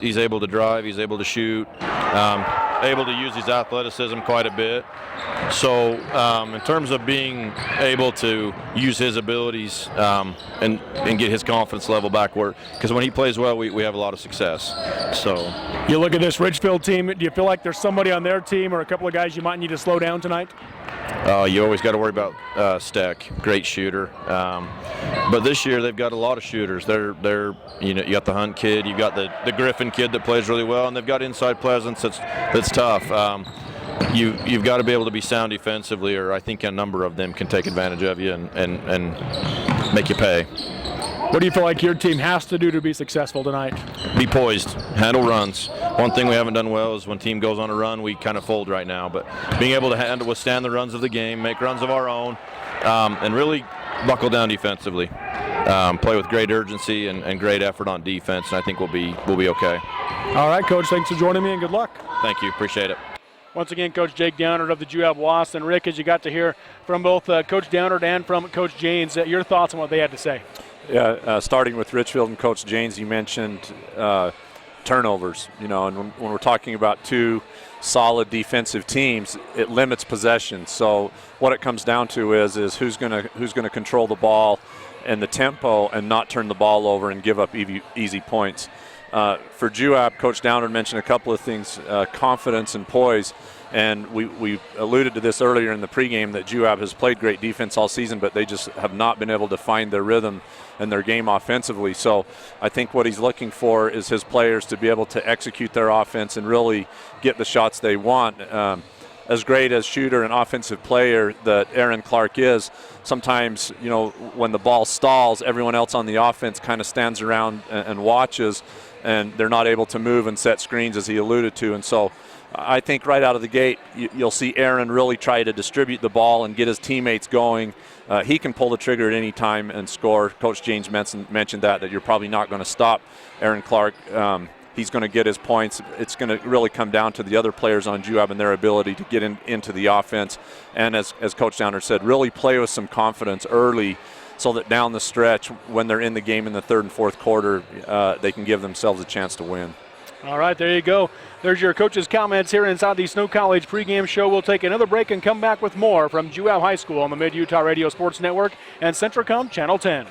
He's able to drive, he's able to shoot, able to use his athleticism quite a bit. So in terms of being able to use his abilities and get his confidence level back, because when he plays well, we have a lot of success. So you look at this Richfield team, do you feel like there's somebody on their team or a couple of guys you might need to slow down tonight? You always got to worry about Steck, great shooter. But this year they've got a lot of shooters. They're you got the Hunt kid, you've got the Griffin kid that plays really well, and they've got inside presence that's tough. You've got to be able to be sound defensively, or I think a number of them can take advantage of you and make you pay. What do you feel like your team has to do to be successful tonight? Be poised, handle runs. One thing we haven't done well is when team goes on a run, we kind of fold right now. But being able to withstand the runs of the game, make runs of our own, and really buckle down defensively. Play with great urgency and great effort on defense, and I think we'll be okay. All right, Coach, thanks for joining me, and good luck. Thank you, appreciate it. Once again, Coach Jake Downard of the Juab Wasps. And Rick, as you got to hear from both Coach Downard and from Coach Janes, your thoughts on what they had to say? Yeah, starting with Richfield and Coach Janes, you mentioned turnovers, and when we're talking about two solid defensive teams, it limits possession. So what it comes down to is who's gonna control the ball and the tempo and not turn the ball over and give up easy points. For Juab, Coach Downard mentioned a couple of things, confidence and poise. And we alluded to this earlier in the pregame that Juab has played great defense all season, but they just have not been able to find their rhythm and their game offensively. So I think what he's looking for is his players to be able to execute their offense and really get the shots they want. As great as shooter and offensive player that Aaron Clark is, sometimes, when the ball stalls, everyone else on the offense kind of stands around and watches, and they're not able to move and set screens, as he alluded to. And so I think right out of the gate, you'll see Aaron really try to distribute the ball and get his teammates going. He can pull the trigger at any time and score. Coach James mentioned that you're probably not going to stop Aaron Clark. He's going to get his points. It's going to really come down to the other players on Juab and their ability to get into the offense. And as Coach Downer said, really play with some confidence early so that down the stretch, when they're in the game in the third and fourth quarter, they can give themselves a chance to win. All right, there you go. There's your coach's comments here inside the Snow College pregame show. We'll take another break and come back with more from Juab High School on the Mid-Utah Radio Sports Network and Centricom Channel 10.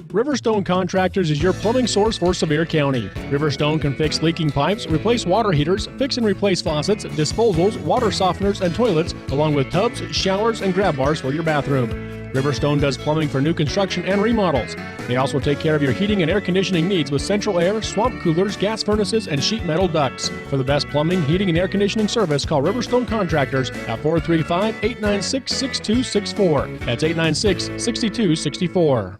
Riverstone Contractors is your plumbing source for Sevier County. Riverstone can fix leaking pipes, replace water heaters, fix and replace faucets, disposals, water softeners, and toilets, along with tubs, showers, and grab bars for your bathroom. Riverstone does plumbing for new construction and remodels. They also take care of your heating and air conditioning needs with central air, swamp coolers, gas furnaces, and sheet metal ducts. For the best plumbing, heating, and air conditioning service, call Riverstone Contractors at 435-896-6264. That's 896-6264.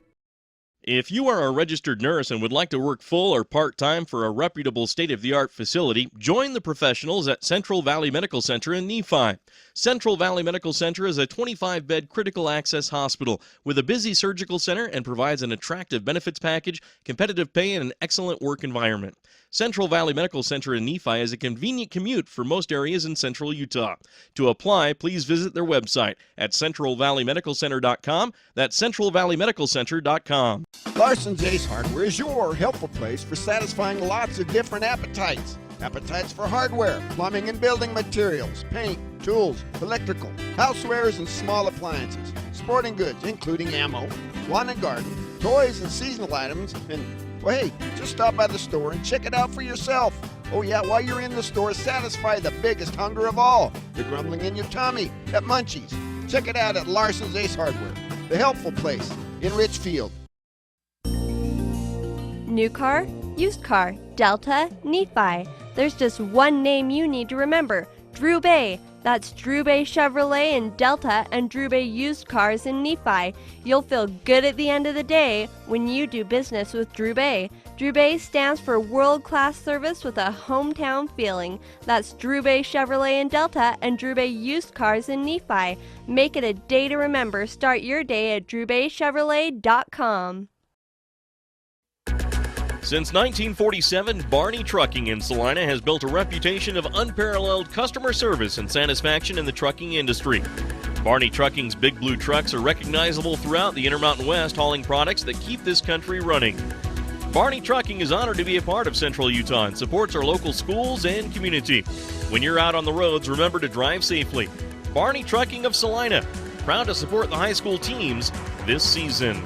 If you are a registered nurse and would like to work full or part-time for a reputable state-of-the-art facility, join the professionals at Central Valley Medical Center in Nephi. Central Valley Medical Center is a 25-bed critical access hospital with a busy surgical center and provides an attractive benefits package, competitive pay, and an excellent work environment. Central Valley Medical Center in Nephi is a convenient commute for most areas in central Utah. To apply, please visit their website at centralvalleymedicalcenter.com. That's centralvalleymedicalcenter.com. Larson's Ace Hardware is your helpful place for satisfying lots of different appetites. Appetites for hardware, plumbing and building materials, paint, tools, electrical, housewares and small appliances, sporting goods including ammo, lawn and garden, toys and seasonal items, and well, hey, just stop by the store and check it out for yourself. Oh yeah, while you're in the store, satisfy the biggest hunger of all, the grumbling in your tummy at Munchies. Check it out at Larson's Ace Hardware, the helpful place in Richfield. New car, used car, Delta, Nephi. There's just one name you need to remember, Drew Bay. That's Drew Bay Chevrolet in Delta and Drew Bay Used Cars in Nephi. You'll feel good at the end of the day when you do business with Drew Bay. Drew Bay stands for world-class service with a hometown feeling. That's Drew Bay Chevrolet in Delta and Drew Bay Used Cars in Nephi. Make it a day to remember. Start your day at drewbaychevrolet.com. Since 1947, Barney Trucking in Salina has built a reputation of unparalleled customer service and satisfaction in the trucking industry. Barney Trucking's Big Blue trucks are recognizable throughout the Intermountain West, hauling products that keep this country running. Barney Trucking is honored to be a part of Central Utah and supports our local schools and community. When you're out on the roads, remember to drive safely. Barney Trucking of Salina, proud to support the high school teams this season.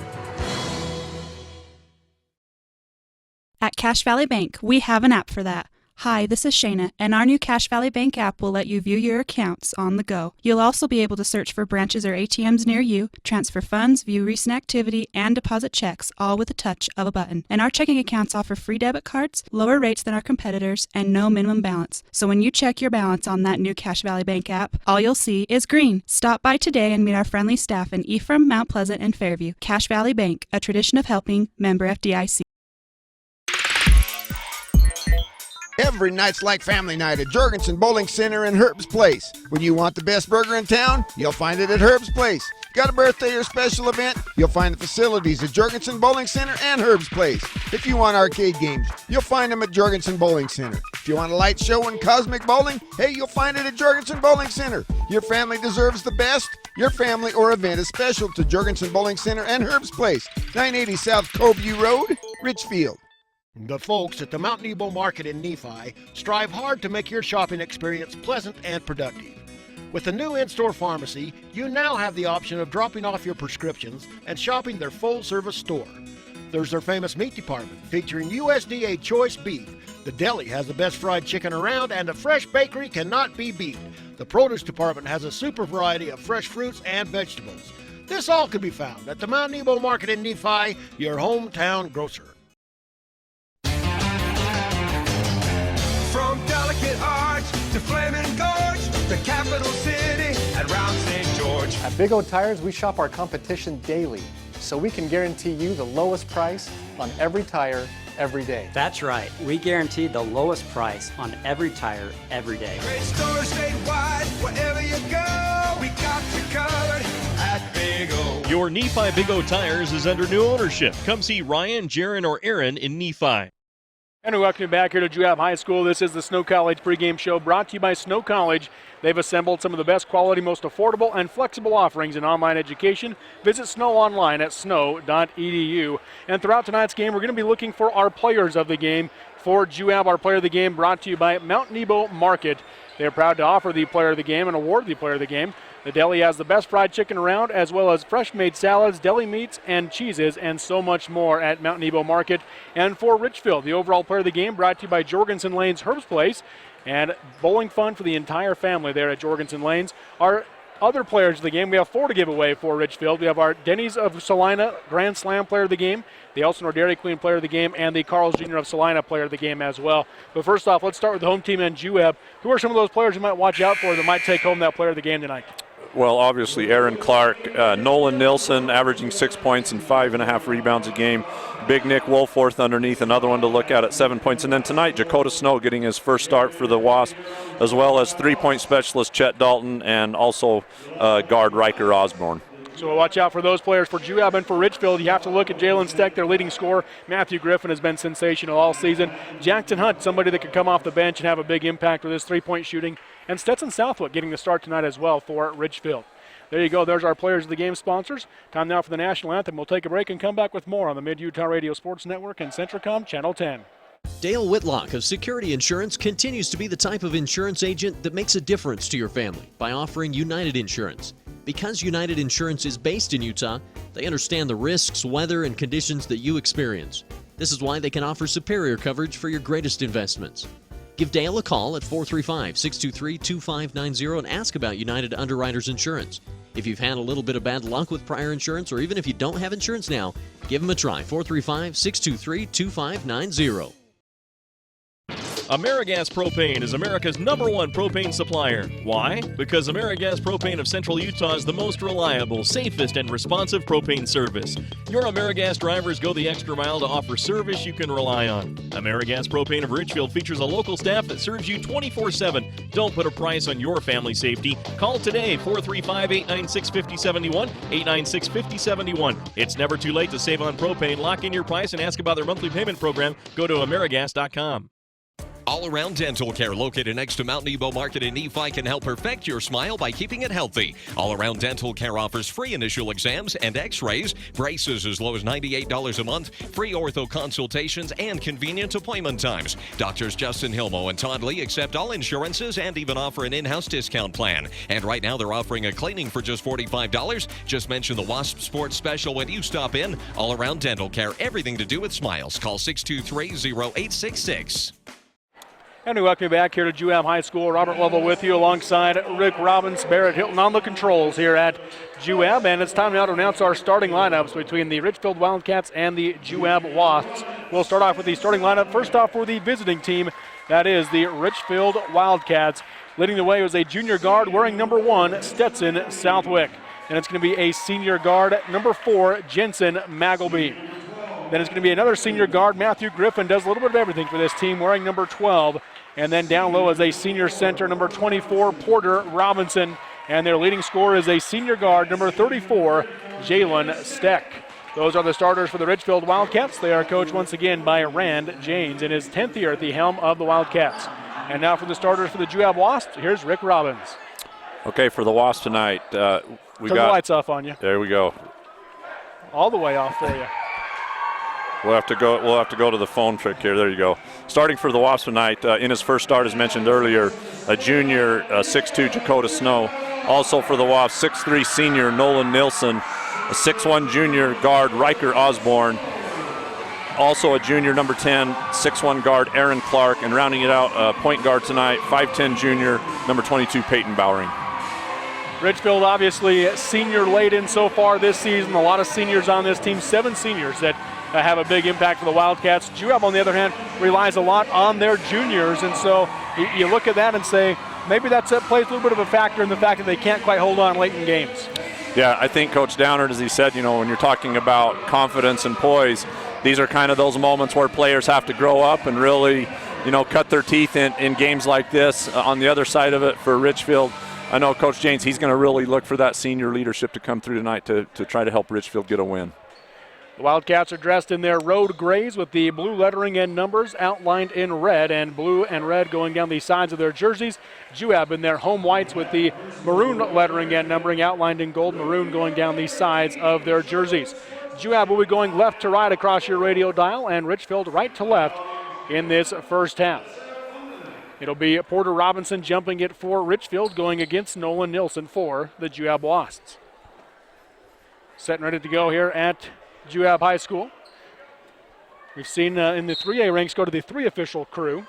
At Cache Valley Bank, we have an app for that. Hi, this is Shayna, and our new Cache Valley Bank app will let you view your accounts on the go. You'll also be able to search for branches or ATMs near you, transfer funds, view recent activity, and deposit checks, all with the touch of a button. And our checking accounts offer free debit cards, lower rates than our competitors, and no minimum balance. So when you check your balance on that new Cache Valley Bank app, all you'll see is green. Stop by today and meet our friendly staff in Ephraim, Mount Pleasant, and Fairview. Cache Valley Bank, a tradition of helping, member FDIC. Every night's like family night at Jorgensen Bowling Center and Herb's Place. When you want the best burger in town, you'll find it at Herb's Place. Got a birthday or special event? You'll find the facilities at Jorgensen Bowling Center and Herb's Place. If you want arcade games, you'll find them at Jorgensen Bowling Center. If you want a light show and cosmic bowling, hey, you'll find it at Jorgensen Bowling Center. Your family deserves the best. Your family or event is special to Jorgensen Bowling Center and Herb's Place, 980 South Coveview Road, Richfield. The folks at the Mount Nebo Market in Nephi strive hard to make your shopping experience pleasant and productive. With the new in-store pharmacy, you now have the option of dropping off your prescriptions and shopping their full-service store. There's their famous meat department featuring USDA choice beef. The deli has the best fried chicken around, and the fresh bakery cannot be beat. The produce department has a super variety of fresh fruits and vegetables. This all can be found at the Mount Nebo Market in Nephi, your hometown grocer. From Delicate Arch to Flaming Gorge, the capital city at Round St. George. At Big O Tires, we shop our competition daily, so we can guarantee you the lowest price on every tire, every day. That's right. We guarantee the lowest price on every tire, every day. Great stores statewide, wherever you go, we got you covered at Big O. Your Nephi Big O Tires is under new ownership. Come see Ryan, Jaron, or Aaron in Nephi. And welcome back here to Juab High School. This is the Snow College pregame show brought to you by Snow College. They've assembled some of the best quality, most affordable, and flexible offerings in online education. Visit Snow online at snow.edu. And throughout tonight's game, we're going to be looking for our players of the game. For Juab, our player of the game brought to you by Mount Nebo Market. They're proud to offer the player of the game and award the player of the game. The deli has the best fried chicken around, as well as fresh-made salads, deli meats, and cheeses, and so much more at Mount Nebo Market. And for Richfield, the overall player of the game brought to you by Jorgensen Lanes Herb's Place, and bowling fun for the entire family there at Jorgensen Lanes. Our other players of the game, we have 4 to give away for Richfield. We have our Denny's of Salina Grand Slam player of the game, the Elsinore Dairy Queen player of the game, and the Carl's Jr. of Salina player of the game as well. But first off, let's start with the home team and Juab. Who are some of those players you might watch out for that might take home that player of the game tonight? Well, obviously, Aaron Clark, Nolan Nilsson averaging 6 points and 5.5 rebounds a game. Big Nick Wolforth underneath, another one to look at 7 points. And then tonight, Dakota Snow getting his first start for the Wasps, as well as 3-point specialist Chet Dalton and also guard Riker Osborne. So we'll watch out for those players. For Juab and for Richfield, you have to look at Jalen Steck, their leading scorer. Matthew Griffin has been sensational all season. Jackson Hunt, somebody that could come off the bench and have a big impact with his 3-point shooting. And Stetson Southwood getting the start tonight as well for Richfield. There you go. There's our players of the game sponsors. Time now for the national anthem. We'll take a break and come back with more on the Mid-Utah Radio Sports Network and Centricom Channel 10. Dale Whitlock of Security Insurance continues to be the type of insurance agent that makes a difference to your family by offering United Insurance. Because United Insurance is based in Utah, they understand the risks, weather, and conditions that you experience. This is why they can offer superior coverage for your greatest investments. Give Dale a call at 435-623-2590 and ask about United Underwriters Insurance. If you've had a little bit of bad luck with prior insurance, or even if you don't have insurance now, give them a try. 435-623-2590. AmeriGas Propane is America's #1 propane supplier. Why? Because AmeriGas Propane of Central Utah is the most reliable, safest, and responsive propane service. Your AmeriGas drivers go the extra mile to offer service you can rely on. AmeriGas Propane of Richfield features a local staff that serves you 24/7. Don't put a price on your family safety. Call today, 435-896-5071, 896-5071. It's never too late to save on propane. Lock in your price and ask about their monthly payment program. Go to AmeriGas.com. All All Around Dental Care, located next to Mount Nebo Market in Nephi, can help perfect your smile by keeping it healthy. All Around Dental Care offers free initial exams and x-rays, braces as low as $98 a month, free ortho consultations, and convenient appointment times. Doctors Justin Hilmo and Todd Lee accept all insurances and even offer an in-house discount plan. And right now they're offering a cleaning for just $45. Just mention the Wasp Sports Special when you stop in. All Around Dental Care, everything to do with smiles. Call 623-0866. And we welcome you back here to Juab High School. Robert Lovell with you alongside Rick Robbins, Barrett Hilton on the controls here at Juab. And it's time now to announce our starting lineups between the Richfield Wildcats and the Juab Wasps. We'll start off with the starting lineup. First off for the visiting team, that is the Richfield Wildcats. Leading the way was a junior guard wearing number 1, Stetson Southwick. And it's going to be a senior guard, number 4, Jensen Magleby. Then it's going to be another senior guard, Matthew Griffin, does a little bit of everything for this team, wearing number 12. And then down low is a senior center, number 24, Porter Robinson. And their leading scorer is a senior guard, number 34, Jalen Steck. Those are the starters for the Richfield Wildcats. They are coached once again by Rand Janes in his 10th year at the helm of the Wildcats. And now for the starters for the Juab Wasps, here's Rick Robbins. Okay, for the Wasps tonight, we Turn got the lights off on you. There we go. All the way off for you. We'll have to go to the phone trick here. There you go. Starting for the Wasps tonight, in his first start, as mentioned earlier, a junior 6'2" Dakota Snow. Also for the Wasps, 6'3" senior Nolan Nilsson, a 6'1" junior guard Riker Osborne. Also a junior number 10, 6'1" guard Aaron Clark, and rounding it out, point guard tonight, 5'10" junior number 22 Peyton Bowering. Richfield obviously senior laden so far this season. A lot of seniors on this team, 7 seniors that have a big impact for the Wildcats. Juab, on the other hand, relies a lot on their juniors, and so you look at that and say maybe that plays a little bit of a factor in the fact that they can't quite hold on late in games. Yeah, I think Coach Downard, as he said, when you're talking about confidence and poise, these are kind of those moments where players have to grow up and really, cut their teeth in games like this. On the other side of it for Richfield, I know Coach Janes, he's going to really look for that senior leadership to come through tonight to try to help Richfield get a win. The Wildcats are dressed in their road grays with the blue lettering and numbers outlined in red, and blue and red going down the sides of their jerseys. Juab in their home whites with the maroon lettering and numbering outlined in gold maroon going down the sides of their jerseys. Juab will be going left to right across your radio dial, and Richfield right to left in this first half. It'll be Porter Robinson jumping it for Richfield, going against Nolan Nilsson for the Juab Wasps. Set and ready to go here at Juab High School. We've seen in the 3A ranks go to the 3 official crew.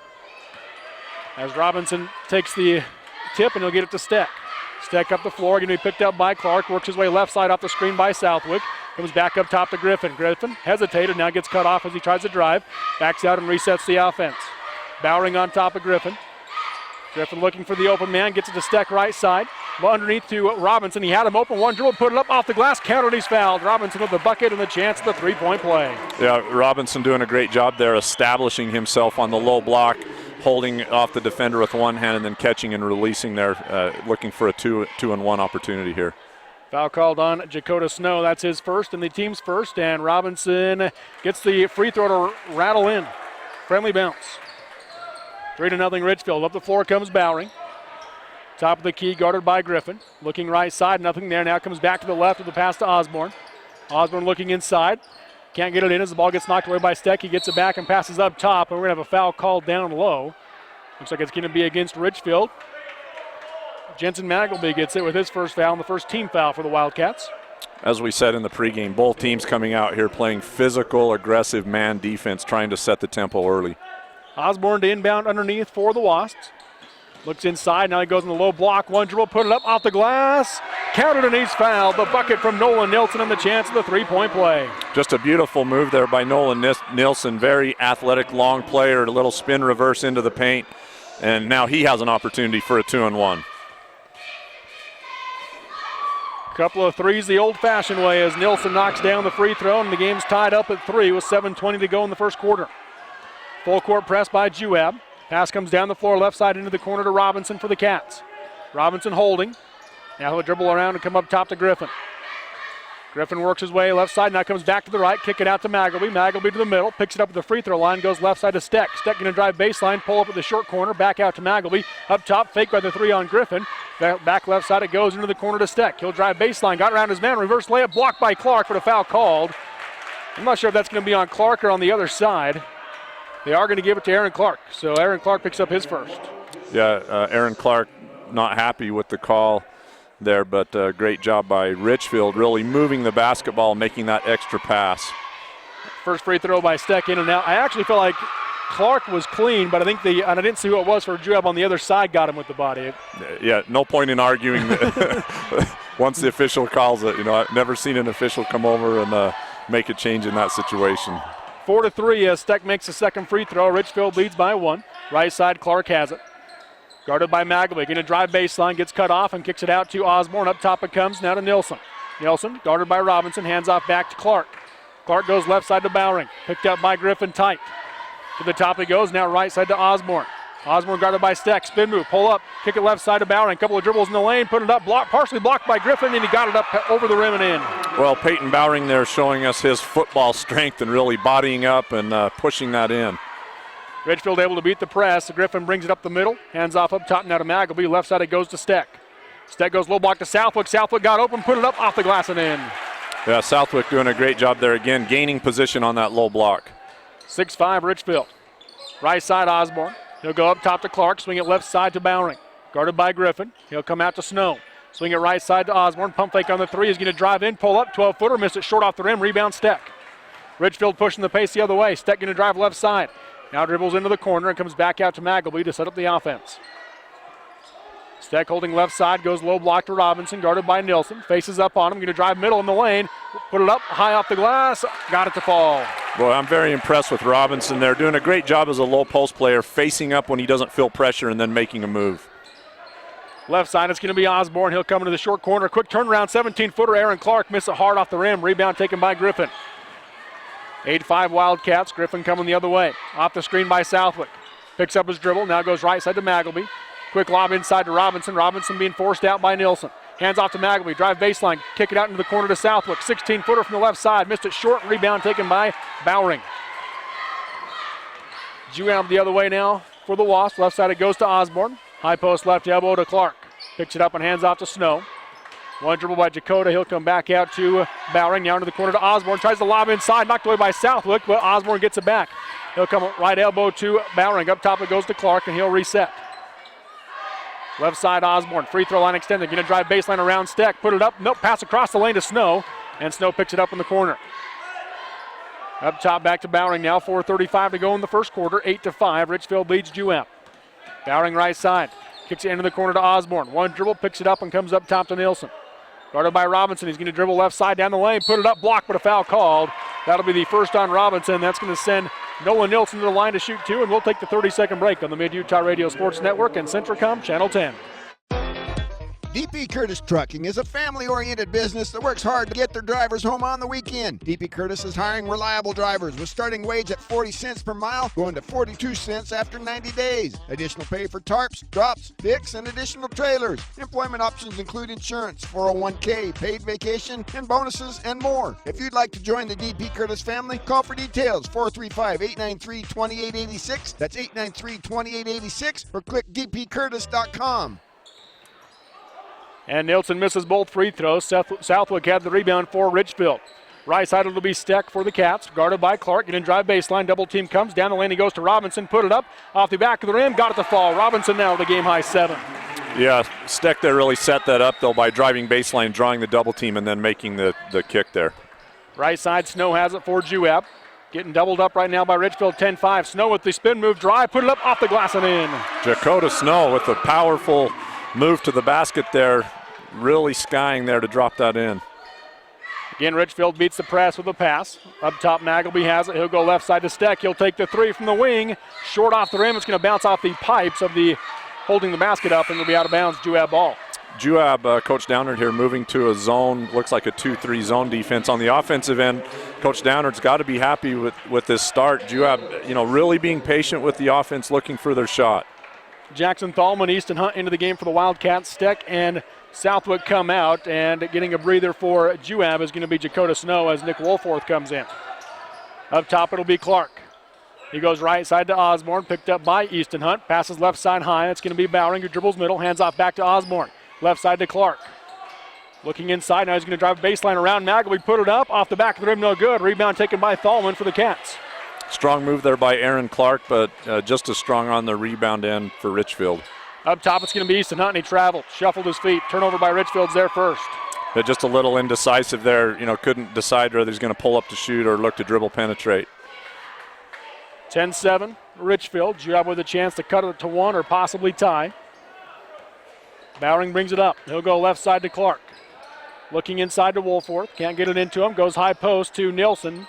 As Robinson takes the tip and he'll get it to Steck. Steck up the floor, going to be picked up by Clark, works his way left side off the screen by Southwick. Comes back up top to Griffin. Griffin hesitated, now gets cut off as he tries to drive. Backs out and resets the offense. Bowering on top of Griffin. Griffin looking for the open man, gets it to Steck right side. Well, underneath to Robinson. He had him open, one dribble, put it up off the glass, countered, he's fouled. Robinson with the bucket and the chance at the 3-point play. Yeah, Robinson doing a great job there, establishing himself on the low block, holding off the defender with one hand and then catching and releasing there, looking for a 2-and-1 opportunity here. Foul called on Dakota Snow. That's his first and the team's first, and Robinson gets the free throw to rattle in. Friendly bounce. 3-0 Richfield. Up the floor comes Bowering. Top of the key, guarded by Griffin. Looking right side, nothing there. Now comes back to the left with the pass to Osborne. Osborne looking inside. Can't get it in as the ball gets knocked away by Steck. He gets it back and passes up top, and we're going to have a foul called down low. Looks like it's going to be against Richfield. Jensen Magleby gets it with his first foul and the first team foul for the Wildcats. As we said in the pregame, both teams coming out here playing physical, aggressive man defense, trying to set the tempo early. Osborne to inbound underneath for the Wasps. Looks inside, now he goes in the low block, one dribble, put it up off the glass. Counted and he's fouled. The bucket from Nolan Nilsson and the chance of the 3-point play. Just a beautiful move there by Nolan Nilsson. Very athletic, long player, a little spin reverse into the paint. And now he has an opportunity for a 2-and-1. Couple of threes the old-fashioned way as Nilsson knocks down the free throw, and the game's tied up at 3 with 7:20 to go in the first quarter. Full court press by Juab. Pass comes down the floor left side into the corner to Robinson for the Cats. Robinson holding. Now he'll dribble around and come up top to Griffin. Griffin works his way left side, now comes back to the right, kick it out to Magleby. Magleby to the middle, picks it up at the free throw line, goes left side to Steck. Steck going to drive baseline, pull up at the short corner, back out to Magleby. Up top, fake by the three on Griffin. Back left side, it goes into the corner to Steck. He'll drive baseline, got around his man, reverse layup, blocked by Clark, but a foul called. I'm not sure if that's going to be on Clark or on the other side. They are going to give it to Aaron Clark, so Aaron Clark picks up his first. Yeah, Aaron Clark not happy with the call there, but great job by Richfield, really moving the basketball, making that extra pass. First free throw by Steck in and out. I actually feel like Clark was clean, but I think and I didn't see who it was for Juab on the other side got him with the body. Yeah, no point in arguing once the official calls it. I've never seen an official come over and make a change in that situation. 4-3 as Steck makes the second free throw. Richfield leads by 1. Right side, Clark has it. Guarded by Magleby, going to drive baseline, gets cut off and kicks it out to Osborne. Up top it comes, now to Nilsson. Nilsson, guarded by Robinson, hands off back to Clark. Clark goes left side to Bowring, picked up by Griffin tight. To the top he goes, now right side to Osborne. Osborne guarded by Steck, spin move, pull up, kick it left side to Bowring. Couple of dribbles in the lane, put it up, partially blocked by Griffin, and he got it up over the rim and in. Well, Peyton Bowring there showing us his football strength and really bodying up and pushing that in. Richfield able to beat the press. Griffin brings it up the middle. Hands off up top now to Magleby. Left side it goes to Steck. Steck goes low block to Southwick. Southwick got open, put it up off the glass and in. Yeah, Southwick doing a great job there again, gaining position on that low block. 6-5 Richfield. Right side Osborne. He'll go up top to Clark. Swing it left side to Bowring. Guarded by Griffin. He'll come out to Snow. Swing it right side to Osborne. Pump fake on the three. He's going to drive in, pull up, 12-footer. Missed it short off the rim. Rebound Steck. Richfield pushing the pace the other way. Steck going to drive left side. Now dribbles into the corner and comes back out to Magleby to set up the offense. Steck holding left side, goes low block to Robinson, guarded by Nilsson. Faces up on him, going to drive middle in the lane. Put it up, high off the glass, got it to fall. Boy, I'm very impressed with Robinson there. Doing a great job as a low post player, facing up when he doesn't feel pressure and then making a move. Left side, it's going to be Osborne. He'll come into the short corner. Quick turnaround, 17-footer. Aaron Clark missed it hard off the rim. Rebound taken by Griffin. 8-5 Wildcats. Griffin coming the other way. Off the screen by Southwick. Picks up his dribble. Now goes right side to Magleby. Quick lob inside to Robinson. Robinson being forced out by Nilsson. Hands off to Magleby. Drive baseline. Kick it out into the corner to Southwick. 16-footer from the left side. Missed it short. Rebound taken by Bowring. Juab the other way now for the Wasps. Left side it goes to Osborne. High post left elbow to Clark. Picks it up and hands off to Snow. One dribble by Jakota. He'll come back out to Bowring. Now into the corner to Osborne. Tries to lob inside. Knocked away by Southwick, but Osborne gets it back. He'll come right elbow to Bowring. Up top it goes to Clark, and he'll reset. Left side Osborne. Free throw line extended. Going to drive baseline around Steck. Put it up. Nope. Pass across the lane to Snow, and Snow picks it up in the corner. Up top back to Bowring now. 4:35 to go in the first quarter. 8-5. Richfield leads Juab. Bowring right side. Kicks it into the corner to Osborne. One dribble. Picks it up and comes up top to Nilsson. Guarded by Robinson. He's going to dribble left side down the lane. Put it up. Blocked, but a foul called. That'll be the first on Robinson. That's going to send Nolan Nilsson to the line to shoot two, and we'll take the 30-second break on the Mid-Utah Radio Sports Network and Centricom Channel 10. DP Curtis Trucking is a family-oriented business that works hard to get their drivers home on the weekend. DP Curtis is hiring reliable drivers with starting wage at 40 cents per mile, going to 42 cents after 90 days. Additional pay for tarps, drops, picks, and additional trailers. Employment options include insurance, 401k, paid vacation, and bonuses, and more. If you'd like to join the DP Curtis family, call for details, 435-893-2886. That's 893-2886, or click dpcurtis.com. And Nilsson misses both free throws. Southwick had the rebound for Richfield. Right side it'll be Steck for the Cats. Guarded by Clark. Getting drive baseline. Double team comes. Down the lane he goes to Robinson. Put it up. Off the back of the rim. Got it to fall. Robinson now the game high 7. Yeah, Steck there really set that up though by driving baseline, drawing the double team, and then making the kick there. Right side Snow has it for Juab. Getting doubled up right now by Richfield. 10-5. Snow with the spin move drive. Put it up off the glass and in. Jakota Snow with a powerful move to the basket there, really skying there to drop that in. Again, Richfield beats the press with a pass. Up top, Magleby has it. He'll go left side to Steck. He'll take the three from the wing. Short off the rim. It's going to bounce off the pipes of the holding the basket up, and it'll be out of bounds. Juab ball. Juab, Coach Downard here moving to a zone, looks like a 2-3 zone defense. On the offensive end, Coach Downard's got to be happy with this start. Juab, really being patient with the offense, looking for their shot. Jackson Thalman, Easton Hunt into the game for the Wildcats. Steck and Southwick come out, and getting a breather for Juab is going to be Dakota Snow as Nick Wolforth comes in. Up top, it'll be Clark. He goes right side to Osborne, picked up by Easton Hunt. Passes left side high. It's going to be Bowering, who dribbles middle, hands off back to Osborne. Left side to Clark. Looking inside, now he's going to drive baseline around Magleby, put it up, off the back of the rim, no good. Rebound taken by Thalman for the Cats. Strong move there by Aaron Clark, but just as strong on the rebound end for Richfield. Up top, it's going to be Easton Hunt, and he traveled, shuffled his feet. Turnover by Richfield's there first. But just a little indecisive there, couldn't decide whether he's going to pull up to shoot or look to dribble penetrate. 10-7, Richfield. Juab with a chance to cut it to 1 or possibly tie. Bowering brings it up. He'll go left side to Clark. Looking inside to Wolforth. Can't get it into him. Goes high post to Nilsson.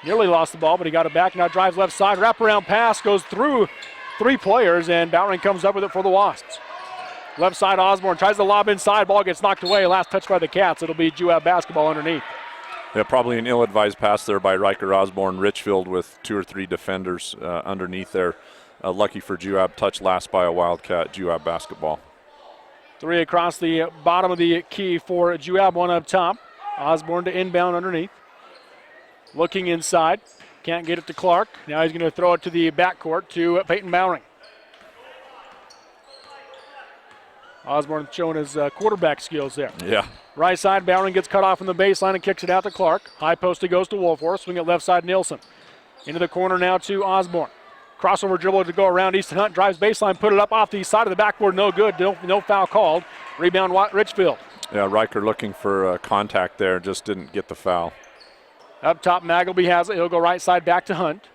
Nearly lost the ball, but he got it back. Now drives left side. Wraparound pass goes through 3 players, and Bowering comes up with it for the Wasps. Left side, Osborne tries to lob inside. Ball gets knocked away. Last touch by the Cats. It'll be Juab basketball underneath. Yeah, probably an ill-advised pass there by Riker Osborne. Richfield with 2 or 3 defenders underneath there. Lucky for Juab. Touch last by a Wildcat. Juab basketball. 3 across the bottom of the key for Juab, 1 up top. Osborne to inbound underneath. Looking inside. Can't get it to Clark. Now he's going to throw it to the backcourt to Peyton Bowering. Osborne showing his quarterback skills there. Yeah. Right side, Bowering gets cut off from the baseline and kicks it out to Clark. High post, it goes to Wolforth. Swing it left side, Nilsson. Into the corner now to Osborne. Crossover dribble to go around. Easton Hunt drives baseline, put it up off the side of the backboard. No good. No foul called. Rebound, Richfield. Yeah, Riker looking for contact there. Just didn't get the foul. Up top, Magleby has it. He'll go right side back to Hunt.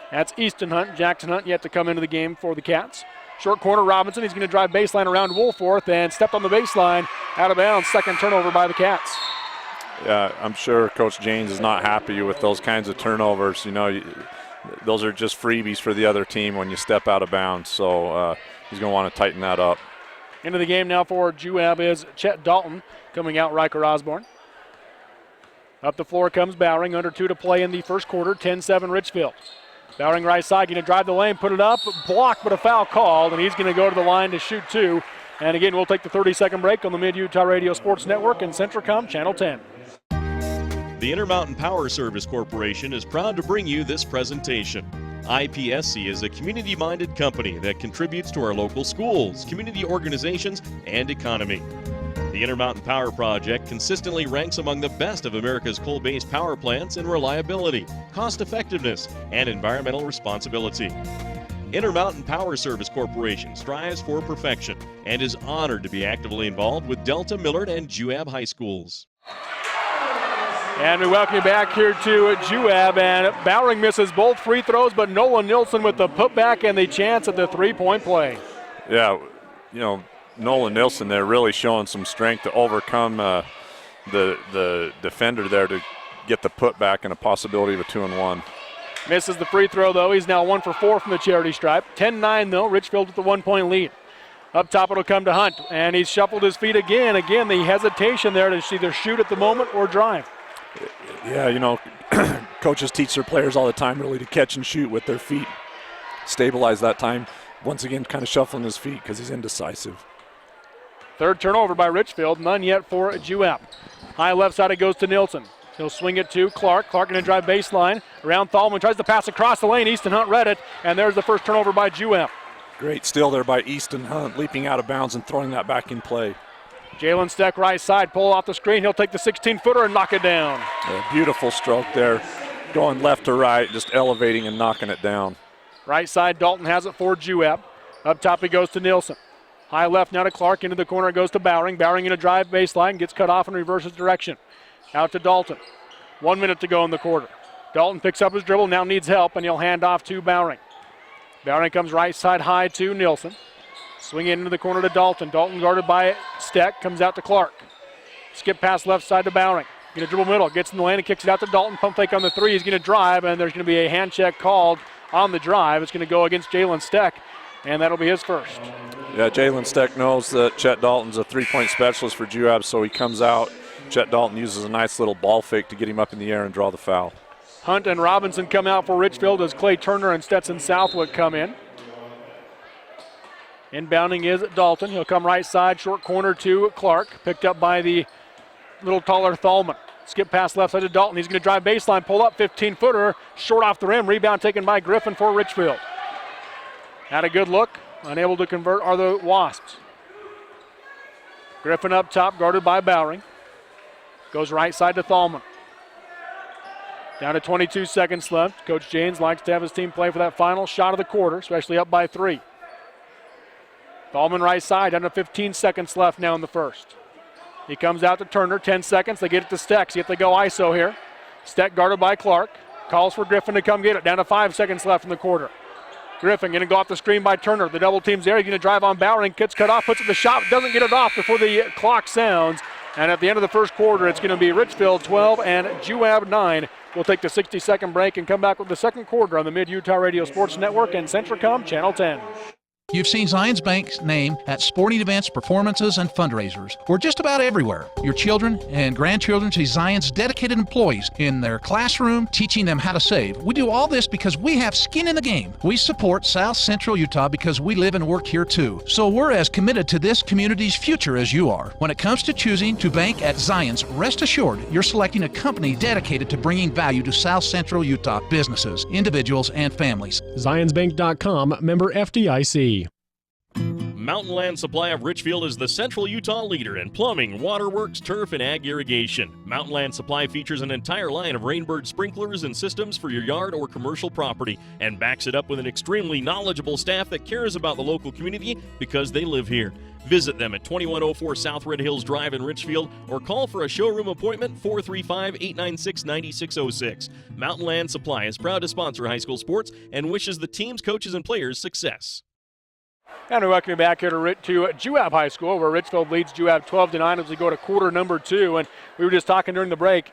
That's Easton Hunt. Jackson Hunt yet to come into the game for the Cats. Short corner, Robinson. He's going to drive baseline around Wolforth and stepped on the baseline. Out of bounds. Second turnover by the Cats. Yeah, I'm sure Coach James is not happy with those kinds of turnovers. Those are just freebies for the other team when you step out of bounds. So he's going to want to tighten that up. Into the game now for Juab is Chet Dalton coming out Riker Osborne. Up the floor comes Bowering. Under 2 to play in the first quarter. 10-7 Richfield. Bowering right side, going to drive the lane, put it up, blocked, but a foul called, and he's going to go to the line to shoot 2. And again, we'll take the 30-second break on the Mid-Utah Radio Sports Network and Centricom Channel 10. The Intermountain Power Service Corporation is proud to bring you this presentation. IPSC is a community-minded company that contributes to our local schools, community organizations, and economy. The Intermountain Power Project consistently ranks among the best of America's coal-based power plants in reliability, cost-effectiveness, and environmental responsibility. Intermountain Power Service Corporation strives for perfection and is honored to be actively involved with Delta, Millard, and Juab High Schools. And we welcome you back here to Juab, and Bowering misses both free throws, but Nolan Nilsson with the putback and the chance at the three-point play. Yeah, Nolan Nilsson there really showing some strength to overcome the defender there to get the putback and a possibility of a 2-and-1. Misses the free throw, though. He's now 1 for 4 from the charity stripe. 10-9, though. Richfield with the 1-point lead. Up top, it'll come to Hunt, and he's shuffled his feet again. Again, the hesitation there to either shoot at the moment or drive. Yeah, coaches teach their players all the time really to catch and shoot with their feet. Stabilize that time. Once again, kind of shuffling his feet because he's indecisive. Third turnover by Richfield, none yet for Juab. High left side, it goes to Nilsson. He'll swing it to Clark. Clark going to drive baseline. Around Thalman, tries to pass across the lane. Easton Hunt read it, and there's the first turnover by Juab. Great steal there by Easton Hunt, leaping out of bounds and throwing that back in play. Jalen Steck right side, pull off the screen. He'll take the 16-footer and knock it down. Yeah, beautiful stroke there, going left to right, just elevating and knocking it down. Right side, Dalton has it for Juab. Up top, he goes to Nilsson. High left now to Clark. Into the corner, it goes to Bowering. Bowering in a drive baseline, gets cut off and reverses direction. Out to Dalton. 1 minute to go in the quarter. Dalton picks up his dribble, now needs help, and he'll hand off to Bowering. Bowering comes right side high to Nilsson. Swing into the corner to Dalton. Dalton guarded by Steck, comes out to Clark. Skip pass left side to Bowering. Going to dribble middle, gets in the lane and kicks it out to Dalton. Pump fake on the 3. He's going to drive, and there's going to be a hand check called on the drive. It's going to go against Jalen Steck, and that'll be his first. Yeah, Jalen Steck knows that Chet Dalton's a three-point specialist for Juab, so he comes out. Chet Dalton uses a nice little ball fake to get him up in the air and draw the foul. Hunt and Robinson come out for Richfield as Clay Turner and Stetson Southwick come in. Inbounding is Dalton. He'll come right side, short corner to Clark. Picked up by the little taller Thalman. Skip pass left side to Dalton. He's going to drive baseline, pull up, 15-footer, short off the rim. Rebound taken by Griffin for Richfield. Had a good look. Unable to convert are the Wasps. Griffin up top, guarded by Bowering. Goes right side to Thalman. Down to 22 seconds left. Coach Janes likes to have his team play for that final shot of the quarter, especially up by 3. Thalman right side, down to 15 seconds left now in the first. He comes out to Turner, 10 seconds. They get it to Steck. See if they go ISO here. Steck guarded by Clark. Calls for Griffin to come get it. Down to 5 seconds left in the quarter. Griffin going to go off the screen by Turner. The double team's there. He's going to drive on Bowering. Gets cut off, puts it the shot, doesn't get it off before the clock sounds. And at the end of the first quarter, it's going to be Richfield 12 and Juab 9. We'll take the 60-second break and come back with the second quarter on the Mid-Utah Radio Sports Network and Centricom Channel 10. You've seen Zions Bank's name at sporting events, performances, and fundraisers. We're just about everywhere. Your children and grandchildren see Zions' dedicated employees in their classroom teaching them how to save. We do all this because we have skin in the game. We support South Central Utah because we live and work here too. So we're as committed to this community's future as you are. When it comes to choosing to bank at Zions, rest assured you're selecting a company dedicated to bringing value to South Central Utah businesses, individuals, and families. ZionsBank.com, member FDIC. Mountain Land Supply of Richfield is the Central Utah leader in plumbing, waterworks, turf, and ag irrigation. Mountain Land Supply features an entire line of Rainbird sprinklers and systems for your yard or commercial property and backs it up with an extremely knowledgeable staff that cares about the local community because they live here. Visit them at 2104 South Red Hills Drive in Richfield or call for a showroom appointment 435-896-9606. Mountain Land Supply is proud to sponsor high school sports and wishes the teams, coaches, and players success. And we welcome you back here to Juab High School, where Richfield leads Juab 12-9 as we go to quarter number 2. And we were just talking during the break.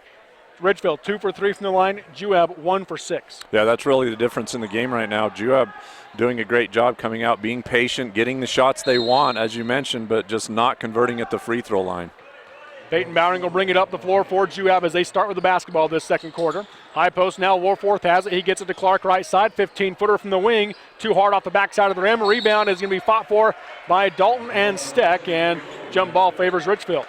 Richfield 2 for 3 from the line. Juab 1 for 6. Yeah, that's really the difference in the game right now. Juab doing a great job coming out, being patient, getting the shots they want, as you mentioned, but just not converting at the free throw line. Peyton Bowering will bring it up the floor for Juab as they start with the basketball this second quarter. High post now, Warforth has it. He gets it to Clark right side, 15-footer from the wing. Too hard off the backside of the rim. Rebound is going to be fought for by Dalton and Steck, and jump ball favors Richfield.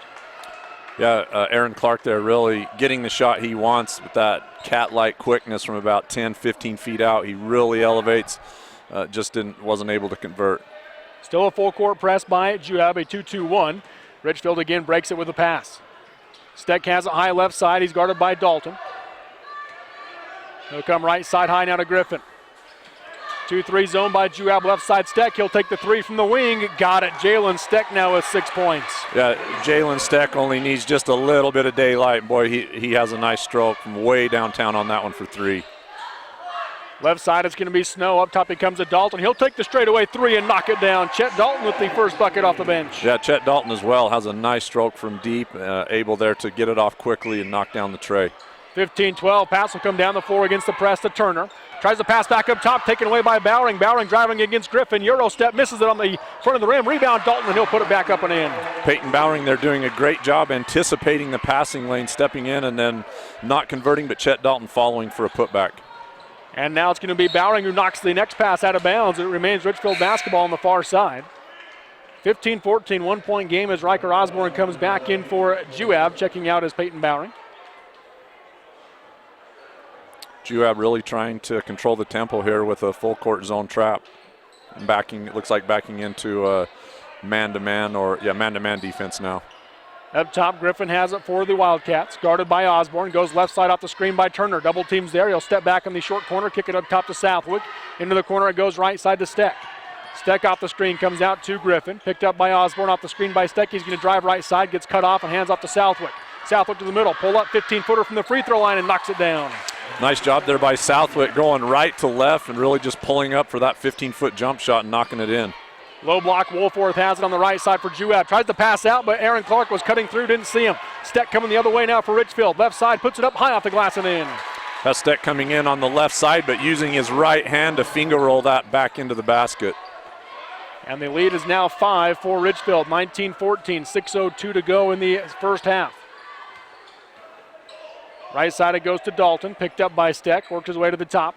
Yeah, Aaron Clark there really getting the shot he wants with that cat-like quickness from about 10, 15 feet out. He really elevates, just wasn't able to convert. Still a full court press by Juab, a 2-2-1. Richfield again breaks it with a pass. Steck has it high left side. He's guarded by Dalton. He'll come right side high now to Griffin. 2-3 zone by Juab left side. Steck, he'll take the 3 from the wing. Got it. Jalen Steck now with 6 points. Yeah, Jalen Steck only needs just a little bit of daylight. Boy, he has a nice stroke from way downtown on that one for 3. Left side, it's going to be Snow. Up top, he comes to Dalton. He'll take the straightaway 3 and knock it down. Chet Dalton with the first bucket off the bench. Yeah, Chet Dalton as well has a nice stroke from deep, able there to get it off quickly and knock down the tray. 15-12, pass will come down the floor against the press to Turner. Tries to pass back up top, taken away by Bowering. Bowering driving against Griffin. Euro step, misses it on the front of the rim. Rebound Dalton, and he'll put it back up and in. Peyton Bowering, they're doing a great job anticipating the passing lane, stepping in and then not converting, but Chet Dalton following for a putback. And now it's going to be Bowering who knocks the next pass out of bounds. It remains Richfield basketball on the far side. 15-14, 1-point game as Riker Osborne comes back in for Juab, checking out as Peyton Bowering. Juab really trying to control the tempo here with a full court zone trap. And it looks like backing into man-to-man man-to-man defense now. Up top, Griffin has it for the Wildcats. Guarded by Osborne. Goes left side off the screen by Turner. Double teams there. He'll step back in the short corner. Kick it up top to Southwick. Into the corner it goes right side to Steck. Steck off the screen. Comes out to Griffin. Picked up by Osborne off the screen by Steck. He's going to drive right side. Gets cut off and hands off to Southwick. Southwick to the middle. Pull up 15-footer from the free throw line and knocks it down. Nice job there by Southwick going right to left and really just pulling up for that 15-foot jump shot and knocking it in. Low block, Wolforth has it on the right side for Juab. Tries to pass out, but Aaron Clark was cutting through, didn't see him. Steck coming the other way now for Richfield. Left side, puts it up high off the glass and in. That's Steck coming in on the left side, but using his right hand to finger roll that back into the basket. And the lead is now 5 for Richfield, 19-14, 6:02 to go in the first half. Right side it goes to Dalton, picked up by Steck, worked his way to the top.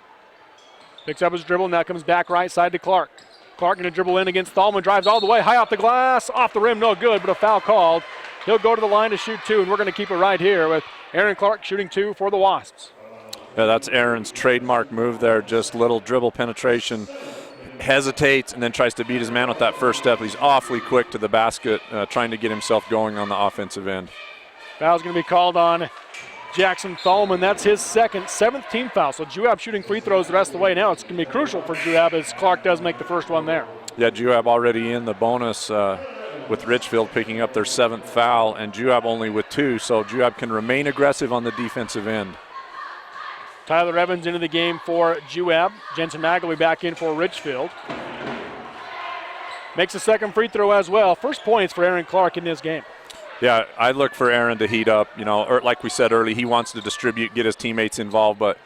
Picks up his dribble, now comes back right side to Clark. Clark going to dribble in against Thalman, drives all the way, high off the glass, off the rim, no good, but a foul called. He'll go to the line to shoot 2, and we're going to keep it right here with Aaron Clark shooting 2 for the Wasps. Yeah, that's Aaron's trademark move there, just little dribble penetration, hesitates, and then tries to beat his man with that first step. He's awfully quick to the basket, trying to get himself going on the offensive end. Foul's going to be called on Jackson Thalman. That's his seventh team foul. So Juab shooting free throws the rest of the way. Now it's going to be crucial for Juab as Clark does make the first one there. Yeah, Juab already in the bonus with Richfield picking up their 7th foul, and Juab only with 2, so Juab can remain aggressive on the defensive end. Tyler Evans into the game for Juab. Jensen Magleby back in for Richfield. Makes a second free throw as well. First points for Aaron Clark in this game. Yeah, I look for Aaron to heat up. Like we said early, he wants to distribute, get his teammates involved, but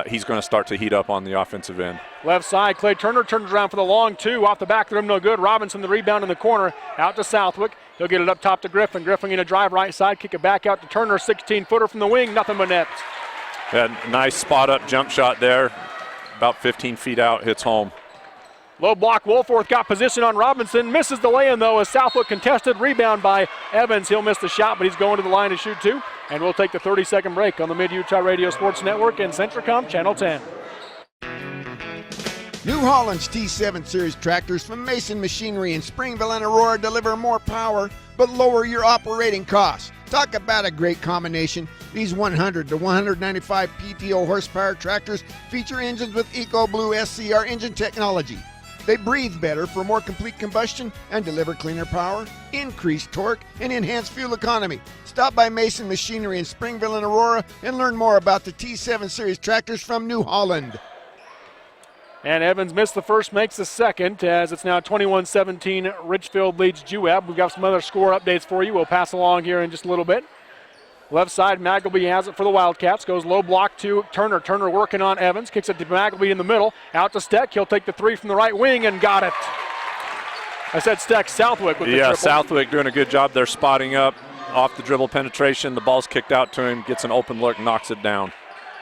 he's going to start to heat up on the offensive end. Left side, Clay Turner turns around for the long 2. Off the back of the rim, no good. Robinson the rebound in the corner. Out to Southwick. He'll get it up top to Griffin. Griffin going to drive right side, kick it back out to Turner. 16-footer from the wing, nothing but net. Yeah, nice spot-up jump shot there. About 15 feet out, hits home. Low block, Wolforth got position on Robinson. Misses the lay-in, though, as Southwick contested. Rebound by Evans. He'll miss the shot, but he's going to the line to shoot 2. And we'll take the 30-second break on the Mid-Utah Radio Sports Network and Centricom Channel 10. New Holland's T7 Series tractors from Mason Machinery in Springville and Aurora deliver more power, but lower your operating costs. Talk about a great combination. These 100 to 195 PTO horsepower tractors feature engines with EcoBlue SCR engine technology. They breathe better for more complete combustion and deliver cleaner power, increased torque, and enhanced fuel economy. Stop by Mason Machinery in Springville and Aurora and learn more about the T7 Series tractors from New Holland. And Evans missed the first, makes the second, as it's now 21-17. Richfield leads Juab. We've got some other score updates for you. We'll pass along here in just a little bit. Left side, Magleby has it for the Wildcats. Goes low block to Turner. Turner working on Evans. Kicks it to Magleby in the middle. Out to Steck. He'll take the 3 from the right wing and got it. I said Steck. Southwick with the triple. Southwick doing a good job there spotting up off the dribble penetration. The ball's kicked out to him. Gets an open look, knocks it down.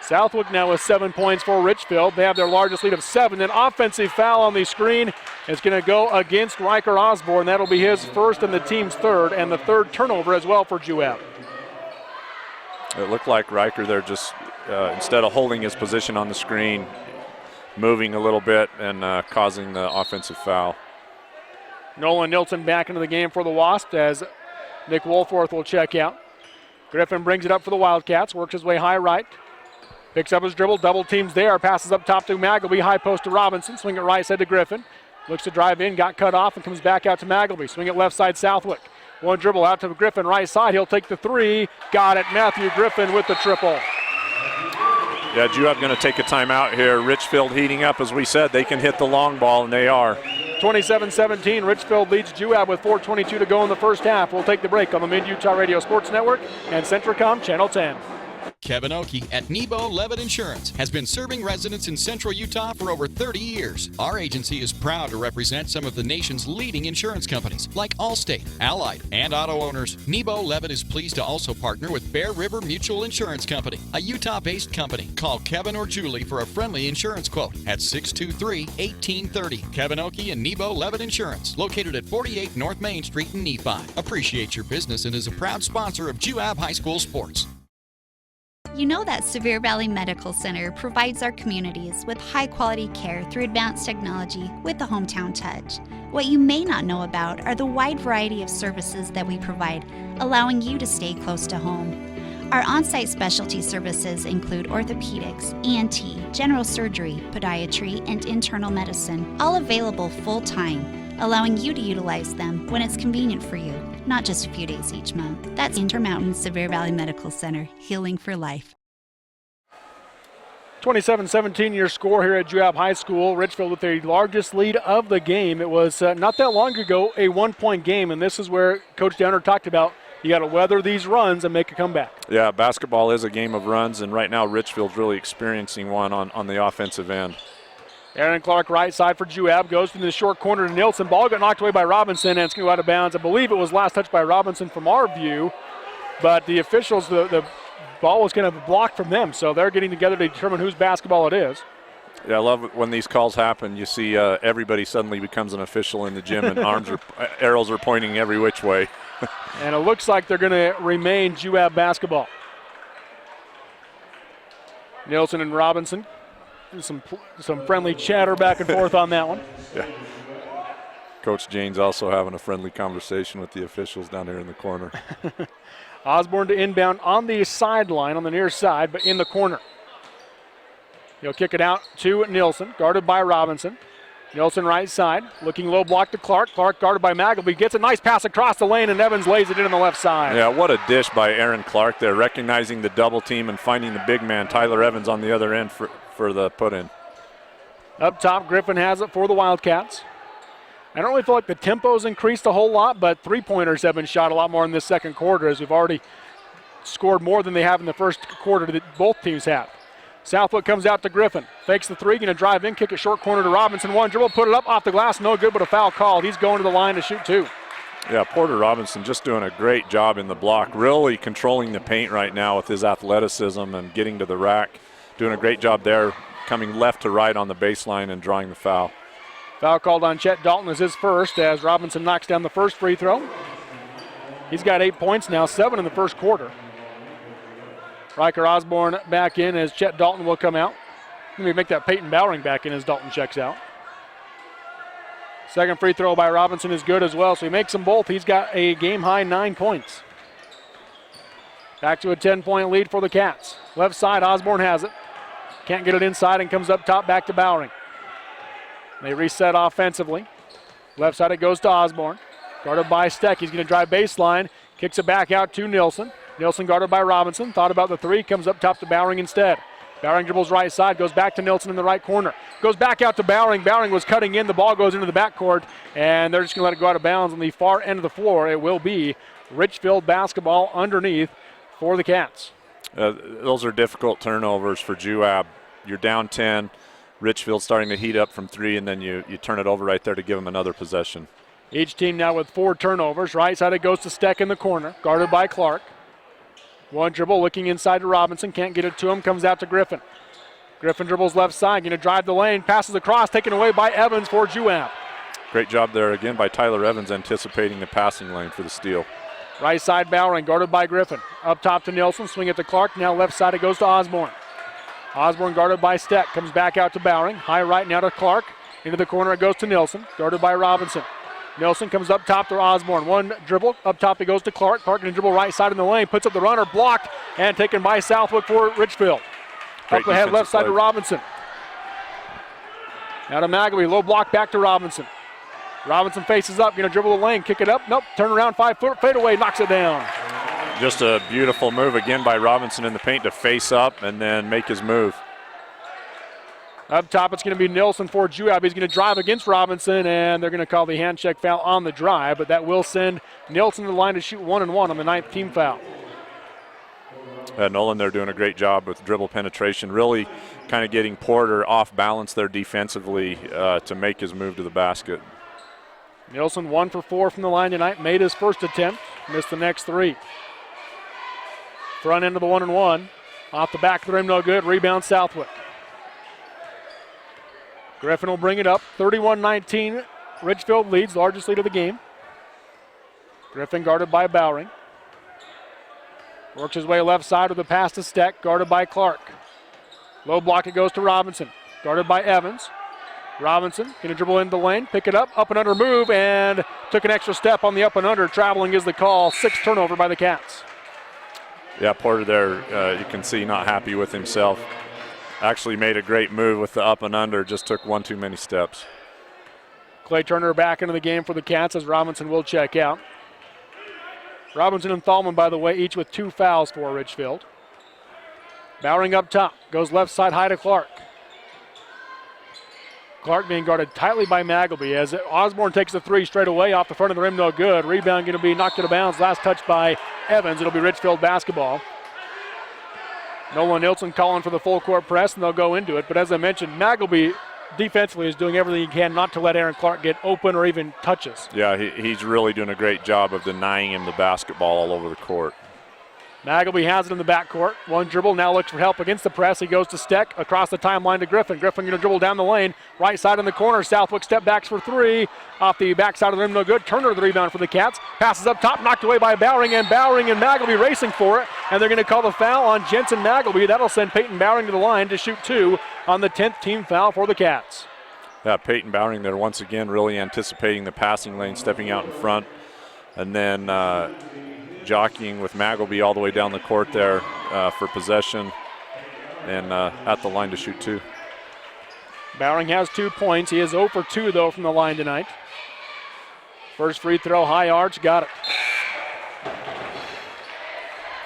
Southwick now with 7 points for Richfield. They have their largest lead of 7. An offensive foul on the screen is going to go against Riker Osborne. That'll be his first and the team's third, and the third turnover as well for Juab. It looked like Riker there just, instead of holding his position on the screen, moving a little bit and causing the offensive foul. Nolan Nilsson back into the game for the Wasps as Nick Wolforth will check out. Griffin brings it up for the Wildcats, works his way high right. Picks up his dribble, double teams there, passes up top to Magleby, high post to Robinson, swing it right side to Griffin. Looks to drive in, got cut off, and comes back out to Magleby. Swing it left side, Southwick. One dribble out to Griffin, right side, he'll take the 3. Got it, Matthew Griffin with the triple. Yeah, Juab going to take a timeout here. Richfield heating up, as we said, they can hit the long ball, and they are. 27-17, Richfield leads Juab with 4:22 to go in the first half. We'll take the break on the Mid-Utah Radio Sports Network and Centricom Channel 10. Kevin Oakey at Nebo Levitt Insurance has been serving residents in central Utah for over 30 years. Our agency is proud to represent some of the nation's leading insurance companies like Allstate, Allied, and auto owners. Nebo Levitt is pleased to also partner with Bear River Mutual Insurance Company, a Utah-based company. Call Kevin or Julie for a friendly insurance quote at 623-1830. Kevin Oakey and Nebo Levitt Insurance, located at 48 North Main Street in Nephi. Appreciate your business and is a proud sponsor of Juab High School Sports. You know that Sevier Valley Medical Center provides our communities with high-quality care through advanced technology with a hometown touch. What you may not know about are the wide variety of services that we provide, allowing you to stay close to home. Our on-site specialty services include orthopedics, ENT, general surgery, podiatry, and internal medicine, all available full-time, allowing you to utilize them when it's convenient for you, not just a few days each month. That's Intermountain Sevier Valley Medical Center, healing for life. 27-17 your score here at Juab High School. Richfield with the largest lead of the game. It was not that long ago a 1-point game, and this is where Coach Downer talked about you got to weather these runs and make a comeback. Yeah, basketball is a game of runs, and right now Richfield's really experiencing one on the offensive end. Aaron Clark, right side for Juab, goes to the short corner to Nilsson. Ball got knocked away by Robinson, and it's going to go out of bounds. I believe it was last touched by Robinson from our view, but the officials, the ball was kind of blocked from them, so they're getting together to determine whose basketball it is. Yeah, I love it when these calls happen. You see everybody suddenly becomes an official in the gym, and arrows are pointing every which way. And it looks like they're going to remain Juab basketball. Nielsen and Robinson, some friendly chatter back and forth on that one. Yeah. Coach Jane's also having a friendly conversation with the officials down there in the corner. Osborne to inbound on the sideline on the near side, but in the corner. He'll kick it out to Nielsen, guarded by Robinson. Nielsen right side, looking low block to Clark. Clark guarded by Magleby, gets a nice pass across the lane, and Evans lays it in on the left side. Yeah, what a dish by Aaron Clark there, recognizing the double team and finding the big man, Tyler Evans, on the other end for the put-in. Up top, Griffin has it for the Wildcats. I don't really feel like the tempo's increased a whole lot, but three-pointers have been shot a lot more in this second quarter, as we've already scored more than they have in the first quarter that both teams have. Southwood comes out to Griffin. Fakes the three, going to drive in, kick it short corner to Robinson. One dribble, put it up off the glass, no good, but a foul called. He's going to the line to shoot two. Yeah, Porter Robinson just doing a great job in the block, really controlling the paint right now with his athleticism and getting to the rack. Doing a great job there, coming left to right on the baseline and drawing the foul. Foul called on Chet Dalton as his first, as Robinson knocks down the first free throw. He's got 8 points now, 7 in the first quarter. Riker Osborne back in as Chet Dalton will come out. Let me make that Peyton Bowering back in as Dalton checks out. Second free throw by Robinson is good as well, so he makes them both. He's got a game-high 9 points. Back to a 10-point lead for the Cats. Left side, Osborne has it. Can't get it inside and comes up top back to Bowering. They reset offensively. Left side it goes to Osborne. Guarded by Steck. He's going to drive baseline. Kicks it back out to Nielsen. Nielsen guarded by Robinson. Thought about the three. Comes up top to Bowering instead. Bowering dribbles right side. Goes back to Nielsen in the right corner. Goes back out to Bowering. Bowering was cutting in. The ball goes into the backcourt. And they're just going to let it go out of bounds on the far end of the floor. It will be Richfield basketball underneath for the Cats. Those are difficult turnovers for Juab. You're down 10. Richfield starting to heat up from three, and then you turn it over right there to give them another possession. Each team now with 4 turnovers. Right side it goes to Steck in the corner. Guarded by Clark. One dribble, looking inside to Robinson. Can't get it to him. Comes out to Griffin. Griffin dribbles left side. Going to drive the lane. Passes across. Taken away by Evans for Juab. Great job there again by Tyler Evans, anticipating the passing lane for the steal. Right side Bowering, guarded by Griffin. Up top to Nielsen. Swing it to Clark. Now left side it goes to Osborne. Osborne guarded by Steck. Comes back out to Bowering. High right now to Clark. Into the corner it goes to Nielsen. Guarded by Robinson. Nielsen comes up top to Osborne. One dribble. Up top it goes to Clark. Clark going to dribble right side in the lane. Puts up the runner. Blocked and taken by Southwood for Richfield. Up ahead left side to Robinson. Now to Magleby. Low block back to Robinson. Robinson faces up. Going to dribble the lane. Kick it up. Nope. Turn around. 5-foot fadeaway. Knocks it down. Just a beautiful move again by Robinson in the paint to face up and then make his move. Up top, it's going to be Nielsen for Juab. He's going to drive against Robinson, and they're going to call the hand check foul on the drive, but that will send Nielsen to the line to shoot 1-1 on the 9th team foul. Nolan, they're doing a great job with dribble penetration, really kind of getting Porter off balance there defensively to make his move to the basket. Nielsen 1 for 4 from the line tonight, made his first attempt, missed the next 3. Front end of the 1-1. Off the back of the rim, no good. Rebound Southwick. Griffin will bring it up. 31-19. Richfield leads, largest lead of the game. Griffin guarded by Bowering. Works his way left side with a pass to Steck, guarded by Clark. Low block, it goes to Robinson. Guarded by Evans. Robinson going to dribble into the lane, pick it up and under move, and took an extra step on the up and under. Traveling is the call. 6th turnover by the Cats. Yeah, Porter there, you can see not happy with himself. Actually made a great move with the up and under, just took one too many steps. Clay Turner back into the game for the Cats as Robinson will check out. Robinson and Thalman, by the way, each with 2 fouls for Richfield. Bowering up top, goes left side high to Clark. Clark being guarded tightly by Magleby as Osborne takes the 3 straight away off the front of the rim, no good. Rebound going to be knocked out of bounds. Last touch by Evans. It'll be Richfield basketball. Nolan Nielsen calling for the full court press, and they'll go into it. But as I mentioned, Magleby defensively is doing everything he can not to let Aaron Clark get open or even touches. Yeah, he's really doing a great job of denying him the basketball all over the court. Magleby has it in the backcourt. One dribble, now looks for help against the press. He goes to Steck, across the timeline to Griffin. Griffin going to dribble down the lane. Right side in the corner. Southwick step backs for three. Off the backside of the rim, no good. Turner the rebound for the Cats. Passes up top, knocked away by Bowering and Magleby racing for it. And they're going to call the foul on Jensen Magleby. That'll send Peyton Bowering to the line to shoot 2 on the 10th team foul for the Cats. Yeah, Peyton Bowering there once again really anticipating the passing lane, stepping out in front, and then jockeying with Magleby all the way down the court there for possession, and at the line to shoot 2. Bowering has 2 points. He is 0 for 2 though from the line tonight. First free throw, high arch, got it.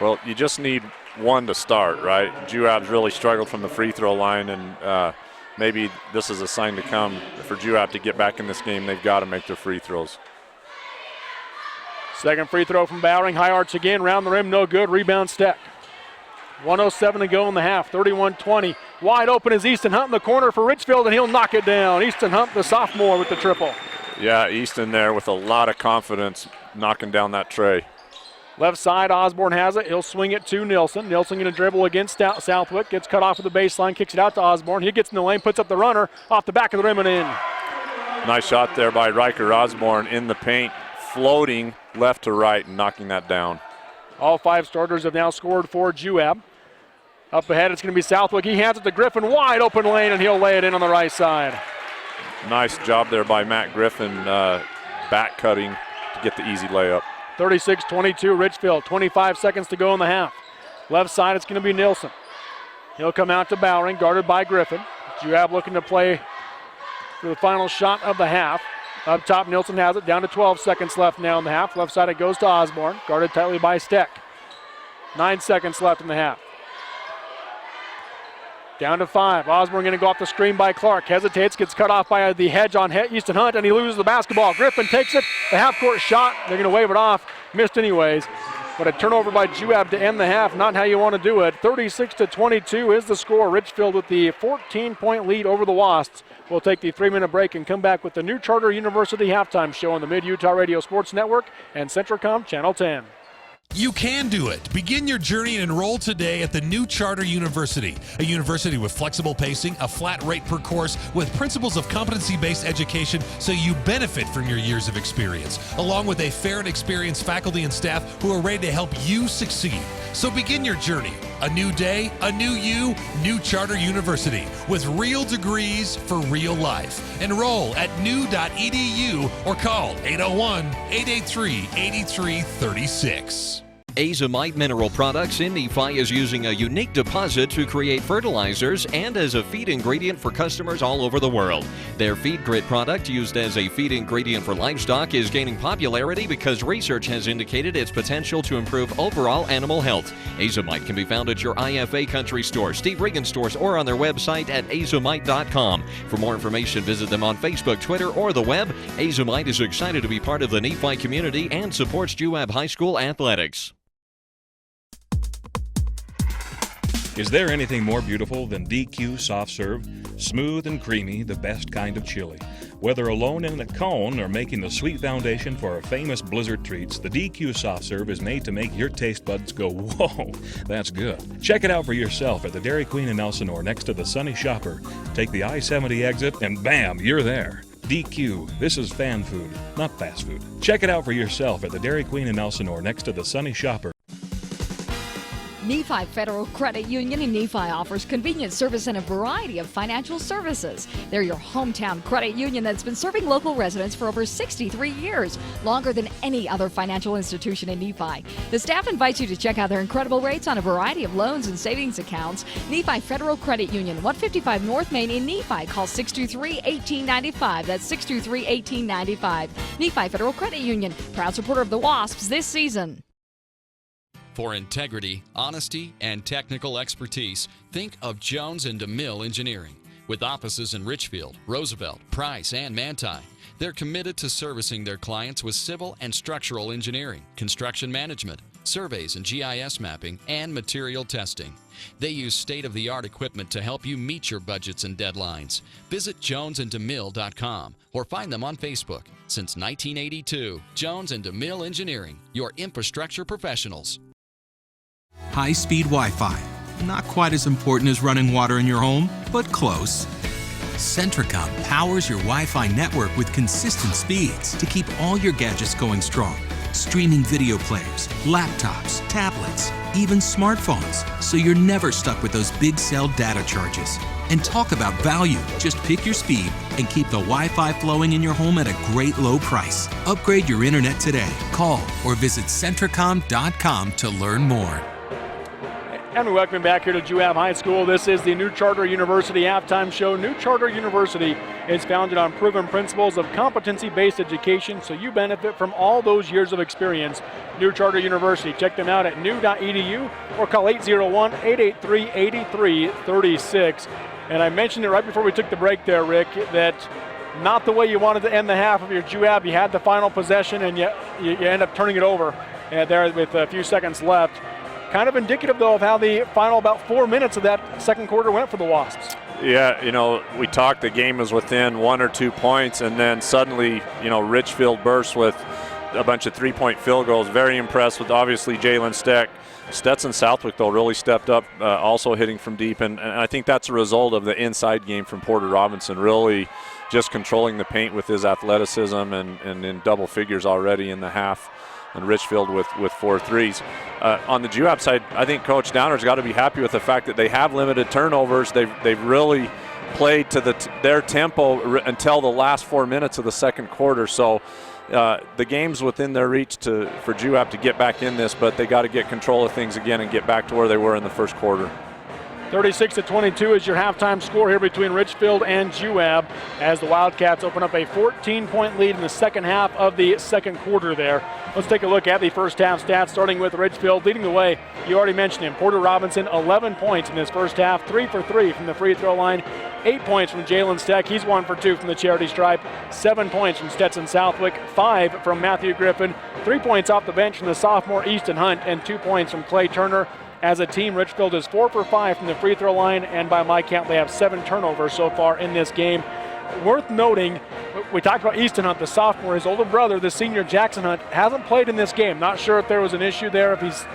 Well, you just need one to start, right? Juab's really struggled from the free throw line, and maybe this is a sign to come for Juab to get back in this game. They've got to make their free throws. Second free throw from Bowering. High arch again. Round the rim. No good. Rebound Steck. 1:07 to go in the half. 31-20. Wide open is Easton Hunt in the corner for Richfield, and he'll knock it down. Easton Hunt, the sophomore, with the triple. Yeah, Easton there with a lot of confidence knocking down that tray. Left side, Osborne has it. He'll swing it to Nilsson. Nilsson going to dribble against Southwick. Gets cut off at the baseline. Kicks it out to Osborne. He gets in the lane. Puts up the runner. Off the back of the rim and in. Nice shot there by Riker Osborne in the paint. Floating left to right and knocking that down. All 5 starters have now scored for Juab. Up ahead, it's going to be Southwick. He hands it to Griffin. Wide open lane, and he'll lay it in on the right side. Nice job there by Matt Griffin, back cutting to get the easy layup. 36-22 Richfield. 25 seconds to go in the half. Left side, it's going to be Nilsson. He'll come out to Bowering, guarded by Griffin. Juab looking to play for the final shot of the half. Up top, Nilsson has it. Down to 12 seconds left now in the half. Left side, it goes to Osborne, guarded tightly by Steck. 9 seconds left in the half. Down to 5. Osborne going to go off the screen by Clark. Hesitates, gets cut off by the hedge on Easton Hunt, and he loses the basketball. Griffin takes it. The half-court shot. They're going to wave it off. Missed anyways. But a turnover by Juab to end the half. Not how you want to do it. 36-22 is the score. Richfield with the 14-point lead over the Wasps. We'll take the 3-minute break and come back with the new Charter University halftime show on the Mid-Utah Radio Sports Network and Centracom Channel 10. You can do it. Begin your journey and enroll today at the new Charter University, a university with flexible pacing, a flat rate per course, with principles of competency-based education so you benefit from your years of experience, along with a fair and experienced faculty and staff who are ready to help you succeed. So begin your journey. A new day, a new you, New Charter University, with real degrees for real life. Enroll at new.edu or call 801-883-8336. Azomite Mineral Products in Nephi is using a unique deposit to create fertilizers and as a feed ingredient for customers all over the world. Their Feed Grit product, used as a feed ingredient for livestock, is gaining popularity because research has indicated its potential to improve overall animal health. Azomite can be found at your IFA Country Store, Steve Regan stores, or on their website at azomite.com. For more information, visit them on Facebook, Twitter, or the web. Azomite is excited to be part of the Nephi community and supports Juab High School athletics. Is there anything more beautiful than DQ Soft Serve? Smooth and creamy, the best kind of chili. Whether alone in a cone or making the sweet foundation for our famous Blizzard treats, the DQ Soft Serve is made to make your taste buds go, whoa, that's good. Check it out for yourself at the Dairy Queen in Elsinore next to the Sunny Shopper. Take the I-70 exit and bam, you're there. DQ, this is fan food, not fast food. Check it out for yourself at the Dairy Queen in Elsinore next to the Sunny Shopper. Nephi Federal Credit Union in Nephi offers convenient service and a variety of financial services. They're your hometown credit union that's been serving local residents for over 63 years, longer than any other financial institution in Nephi. The staff invites you to check out their incredible rates on a variety of loans and savings accounts. Nephi Federal Credit Union, 155 North Main in Nephi. Call 623-1895. That's 623-1895. Nephi Federal Credit Union, proud supporter of the Wasps this season. For integrity, honesty, and technical expertise, think of Jones & DeMille Engineering. With offices in Richfield, Roosevelt, Price, and Manti, they're committed to servicing their clients with civil and structural engineering, construction management, surveys and GIS mapping, and material testing. They use state-of-the-art equipment to help you meet your budgets and deadlines. Visit jonesandemille.com or find them on Facebook. Since 1982, Jones & DeMille Engineering, your infrastructure professionals. high-speed Wi-Fi. Not quite as important as running water in your home, but close. Centricom powers your Wi-Fi network with consistent speeds to keep all your gadgets going strong. Streaming video players, laptops, tablets, even smartphones, so you're never stuck with those big cell data charges. And talk about value. Just pick your speed and keep the Wi-Fi flowing in your home at a great low price. Upgrade your internet today. Call or visit Centricom.com to learn more. And we welcome back here to Juab High School. This is the New Charter University halftime show. New Charter University is founded on proven principles of competency-based education, so you benefit from all those years of experience. New Charter University. Check them out at new.edu or call 801-883-8336. And I mentioned it right before we took the break there, Rick, that not the way you wanted to end the half of your Juab. You had the final possession, and you end up turning it over there with a few seconds left. Kind of indicative, though, of how the final about 4 minutes of that second quarter went for the Wasps. Yeah, we talked, the game was within 1 or 2 points, and then suddenly, Richfield burst with a bunch of three-point field goals. Very impressed with, obviously, Jalen Steck. Stetson Southwick, though, really stepped up, also hitting from deep, and I think that's a result of the inside game from Porter Robinson, really just controlling the paint with his athleticism and in double figures already in the half. And Richfield with 4 threes. On the Juab side, I think Coach Downer's got to be happy with the fact that they have limited turnovers. They've really played to their tempo until the last 4 minutes of the second quarter. So the game's within their reach for Juab to get back in this, but they got to get control of things again and get back to where they were in the first quarter. 36-22 is your halftime score here between Richfield and Juab as the Wildcats open up a 14-point lead in the second half of the second quarter there. Let's take a look at the first half stats, starting with Richfield. Leading the way, you already mentioned him, Porter Robinson, 11 points in this first half, 3 for 3 from the free throw line, 8 points from Jalen Steck. He's 1 for 2 from the charity stripe, 7 points from Stetson Southwick, 5 from Matthew Griffin, 3 points off the bench from the sophomore Easton Hunt, and 2 points from Clay Turner. As a team, Richfield is 4 for 5 from the free throw line, and by my count, they have 7 turnovers so far in this game. Worth noting, we talked about Easton Hunt, the sophomore. His older brother, the senior Jackson Hunt, hasn't played in this game. Not sure if there was an issue there, if he's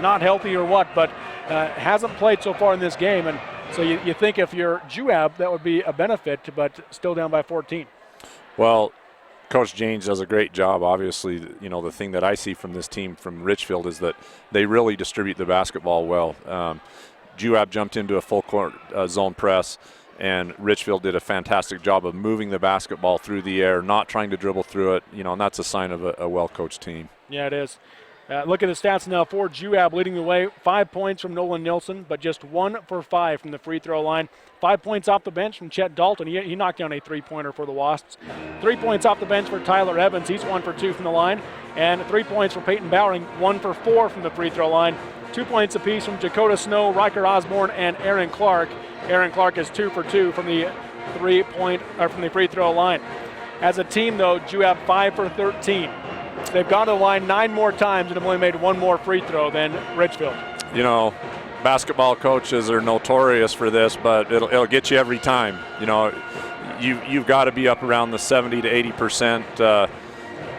not healthy or what, but hasn't played so far in this game. And so you think if you're Juab, that would be a benefit, but still down by 14. Well, Coach James does a great job. Obviously, the thing that I see from this team from Richfield is that they really distribute the basketball well. Juab jumped into a full court zone press, and Richfield did a fantastic job of moving the basketball through the air, not trying to dribble through it, and that's a sign of a well-coached team. Yeah, it is. Look at the stats now for Juab leading the way. 5 points from Nolan Nilsson, but just 1 for 5 from the free throw line. 5 points off the bench from Chet Dalton. He knocked down a three-pointer for the Wasps. 3 points off the bench for Tyler Evans. He's 1 for 2 from the line. And 3 points for Peyton Bowering, 1 for 4 from the free throw line. 2 points apiece from Dakota Snow, Riker Osborne, and Aaron Clark. Aaron Clark is 2 for 2 from the from the free throw line. As a team, though, Juab 5 for 13. They've gone to the line 9 more times and have only made 1 more free throw than Richfield. Basketball coaches are notorious for this, but it'll get you every time. You've got to be up around the 70 to 80%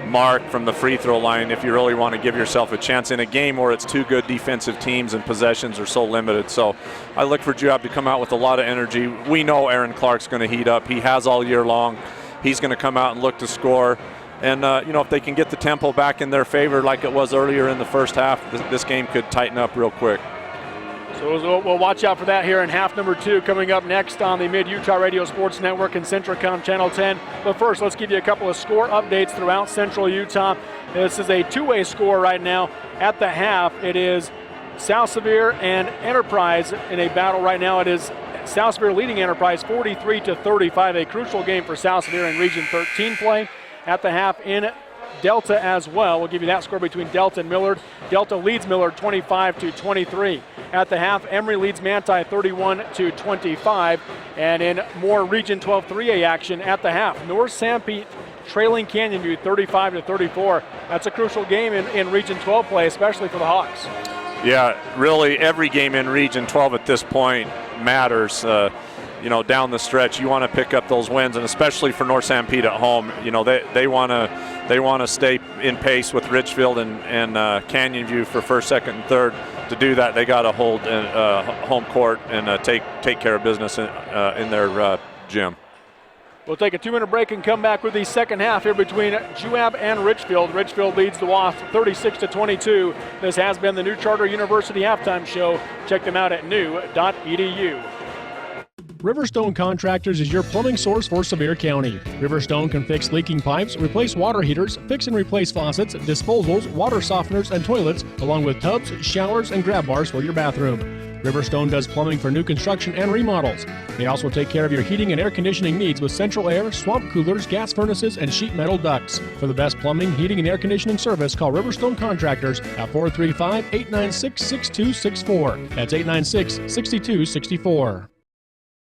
mark from the free throw line if you really want to give yourself a chance in a game where it's 2 good defensive teams and possessions are so limited. So I look for Juab to come out with a lot of energy. We know Aaron Clark's going to heat up. He has all year long. He's going to come out and look to score. And, if they can get the tempo back in their favor like it was earlier in the first half, this game could tighten up real quick. So we'll watch out for that here in half number 2 coming up next on the Mid-Utah Radio Sports Network and Centricom Channel 10. But first, let's give you a couple of score updates throughout Central Utah. This is a 2-way score right now. At the half, it is South Sevier and Enterprise in a battle right now. It is South Sevier leading Enterprise 43-35, a crucial game for South Sevier in Region 13 play. At the half in Delta as well. We'll give you that score between Delta and Millard. Delta leads Millard 25-23. At the half, Emory leads Manti 31-25. And in more Region 12 3A action at the half, North Sanpete trailing Canyon View 35-34. That's a crucial game in Region 12 play, especially for the Hawks. Yeah, really every game in Region 12 at this point matters. Down the stretch, you want to pick up those wins, and especially for North Sanpete at home, they want they want to stay in pace with Richfield and Canyon View for first, second, and third. To do that, they got to hold home court and take care of business in their gym. We'll take a 2-minute break and come back with the second half here between Juab and Richfield. Richfield leads the Wasps 36-22. This has been the New Charter University Halftime Show. Check them out at new.edu. Riverstone Contractors is your plumbing source for Sevier County. Riverstone can fix leaking pipes, replace water heaters, fix and replace faucets, disposals, water softeners, and toilets, along with tubs, showers, and grab bars for your bathroom. Riverstone does plumbing for new construction and remodels. They also take care of your heating and air conditioning needs with central air, swamp coolers, gas furnaces, and sheet metal ducts. For the best plumbing, heating, and air conditioning service, call Riverstone Contractors at 435-896-6264. That's 896-6264.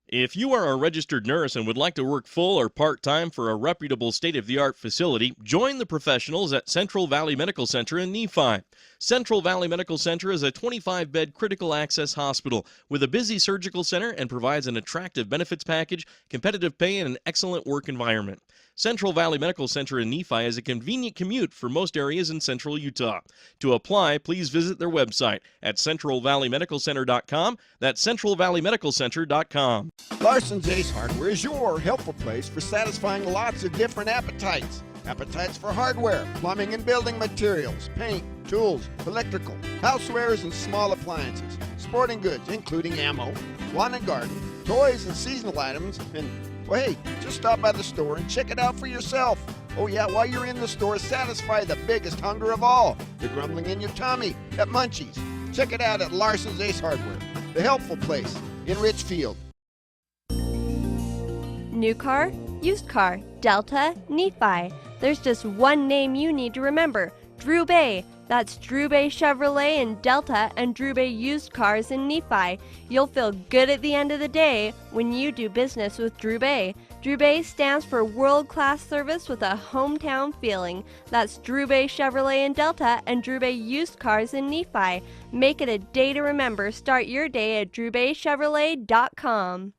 If you are a registered nurse and would like to work full or part-time for a reputable state-of-the-art facility, join the professionals at Central Valley Medical Center in Nephi. Central Valley Medical Center is a 25-bed critical access hospital with a busy surgical center and provides an attractive benefits package, competitive pay, and an excellent work environment. Central Valley Medical Center in Nephi is a convenient commute for most areas in central Utah. To apply, please visit their website at centralvalleymedicalcenter.com. That's centralvalleymedicalcenter.com. Larson's Ace Hardware is your helpful place for satisfying lots of different appetites. Appetites for hardware, plumbing and building materials, paint, tools, electrical, housewares and small appliances, sporting goods including ammo, lawn and garden, toys and seasonal items, and well, hey, just stop by the store and check it out for yourself. Oh yeah, while you're in the store, satisfy the biggest hunger of all, the grumbling in your tummy at Munchies. Check it out at Larson's Ace Hardware, the helpful place in Richfield. New car, used car, Delta, Nephi. There's just one name you need to remember, Drew Bay. That's Drew Bay Chevrolet in Delta and Drew Bay Used Cars in Nephi. You'll feel good at the end of the day when you do business with Drew Bay. Drew Bay stands for world-class service with a hometown feeling. That's Drew Bay Chevrolet in Delta and Drew Bay Used Cars in Nephi. Make it a day to remember. Start your day at drewbaychevrolet.com.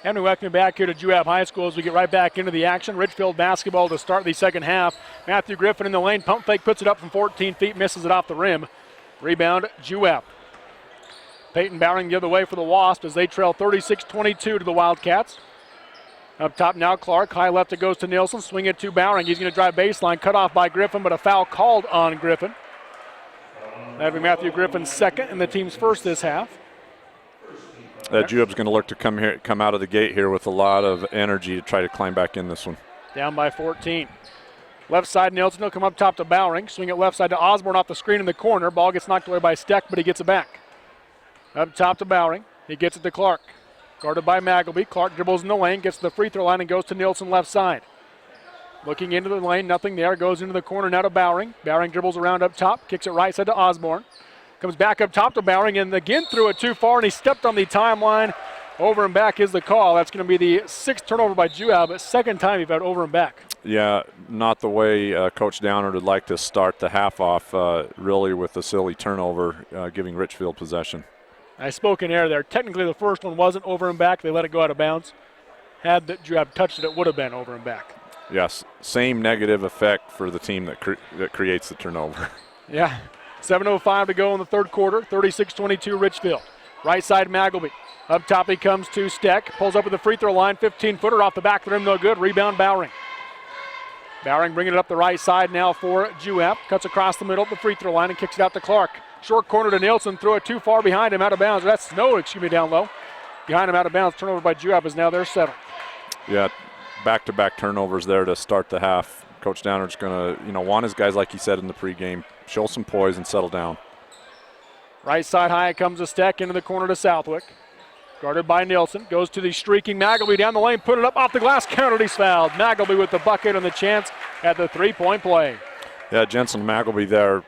And we welcome you back here to Juab High School as we get right back into the action. Richfield basketball to start the second half. Matthew Griffin in the lane. Pump fake, puts it up from 14 feet, misses it off the rim. Rebound, Juab. Peyton Bowering the other way for the Wasps as they trail 36-22 to the Wildcats. Up top now, Clark. High left, it goes to Nielsen. Swing it to Bowering. He's going to drive baseline. Cut off by Griffin, but a foul called on Griffin. That'll be Matthew Griffin's second and the team's first this half. Juab's going to look to come out of the gate here with a lot of energy to try to climb back in this one. Down by 14. Left side, Nielsen will come up top to Bowering. Swing it left side to Osborne off the screen in the corner. Ball gets knocked away by Steck, but he gets it back. Up top to Bowering. He gets it to Clark. Guarded by Magleby. Clark dribbles in the lane, gets to the free throw line, and goes to Nielsen left side. Looking into the lane, nothing there. Goes into the corner now to Bowering. Bowering dribbles around up top, kicks it right side to Osborne. Comes back up top to Bowering and again threw it too far, and he stepped on the timeline. Over and back is the call. That's going to be the sixth turnover by Juab, but second time you've had over and back. Yeah, not the way Coach Downard would like to start the half off, really with a silly turnover, giving Richfield possession. I spoke in air there. Technically the first one wasn't over and back. They let it go out of bounds. Had Juab touched it, it would have been over and back. Yes, same negative effect for the team that creates the turnover. Yeah. 7:05 to go in the third quarter, 36-22 Richfield. Right side Magleby. Up top he comes to Steck. Pulls up at the free throw line, 15-footer off the back of the rim, no good. Rebound Bowering. Bowering bringing it up the right side now for Juab. Cuts across the middle at the free throw line and kicks it out to Clark. Short corner to Nielsen, throw it too far behind him, out of bounds. That's down low. Behind him, out of bounds. Turnover by Juab is now their seventh. Yeah, back-to-back turnovers there to start the half. Coach Downard's going to, want his guys, like he said in the pregame, show some poise and settle down. Right side high, it comes a Steck into the corner to Southwick. Guarded by Nielsen. Goes to the streaking Magleby down the lane, put it up off the glass, countered, he's fouled. Magleby with the bucket and the chance at the three-point play. Yeah, Jensen Magleby there,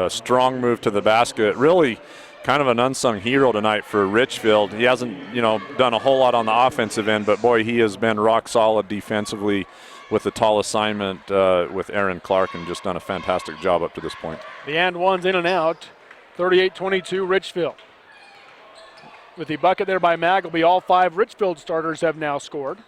strong move to the basket. Really kind of an unsung hero tonight for Richfield. He hasn't, done a whole lot on the offensive end, but boy, he has been rock solid defensively with the tall assignment with Aaron Clark and just done a fantastic job up to this point. The and one's in and out. 38-22 Richfield. With the bucket there by Magleby, all five Richfield starters have now scored.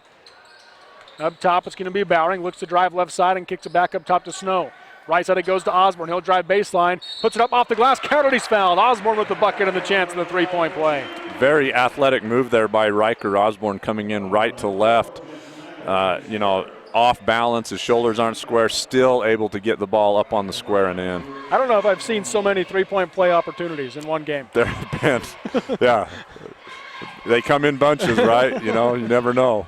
Up top, it's going to be Bowering. Looks to drive left side and kicks it back up top to Snow. Right side, it goes to Osborne. He'll drive baseline. Puts it up off the glass. Countered, he's fouled. Osborne with the bucket and the chance in the three-point play. Very athletic move there by Riker. Osborne coming in right to left. Off balance. His shoulders aren't square. Still able to get the ball up on the square and in. I don't know if I've seen so many three-point play opportunities in one game. There have been. Yeah. They come in bunches, right? You never know.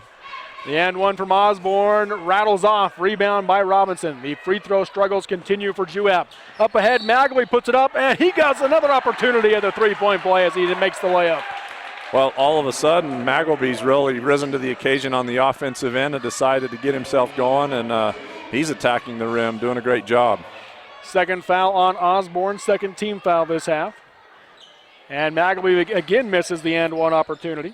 The and one from Osborne rattles off. Rebound by Robinson. The free throw struggles continue for Juab. Up ahead, Magleby puts it up, and he gets another opportunity at the three-point play as he makes the layup. Well, all of a sudden, Magleby's really risen to the occasion on the offensive end and decided to get himself going, and he's attacking the rim, doing a great job. Second foul on Osborne, second team foul this half. And Magleby again misses the and one opportunity.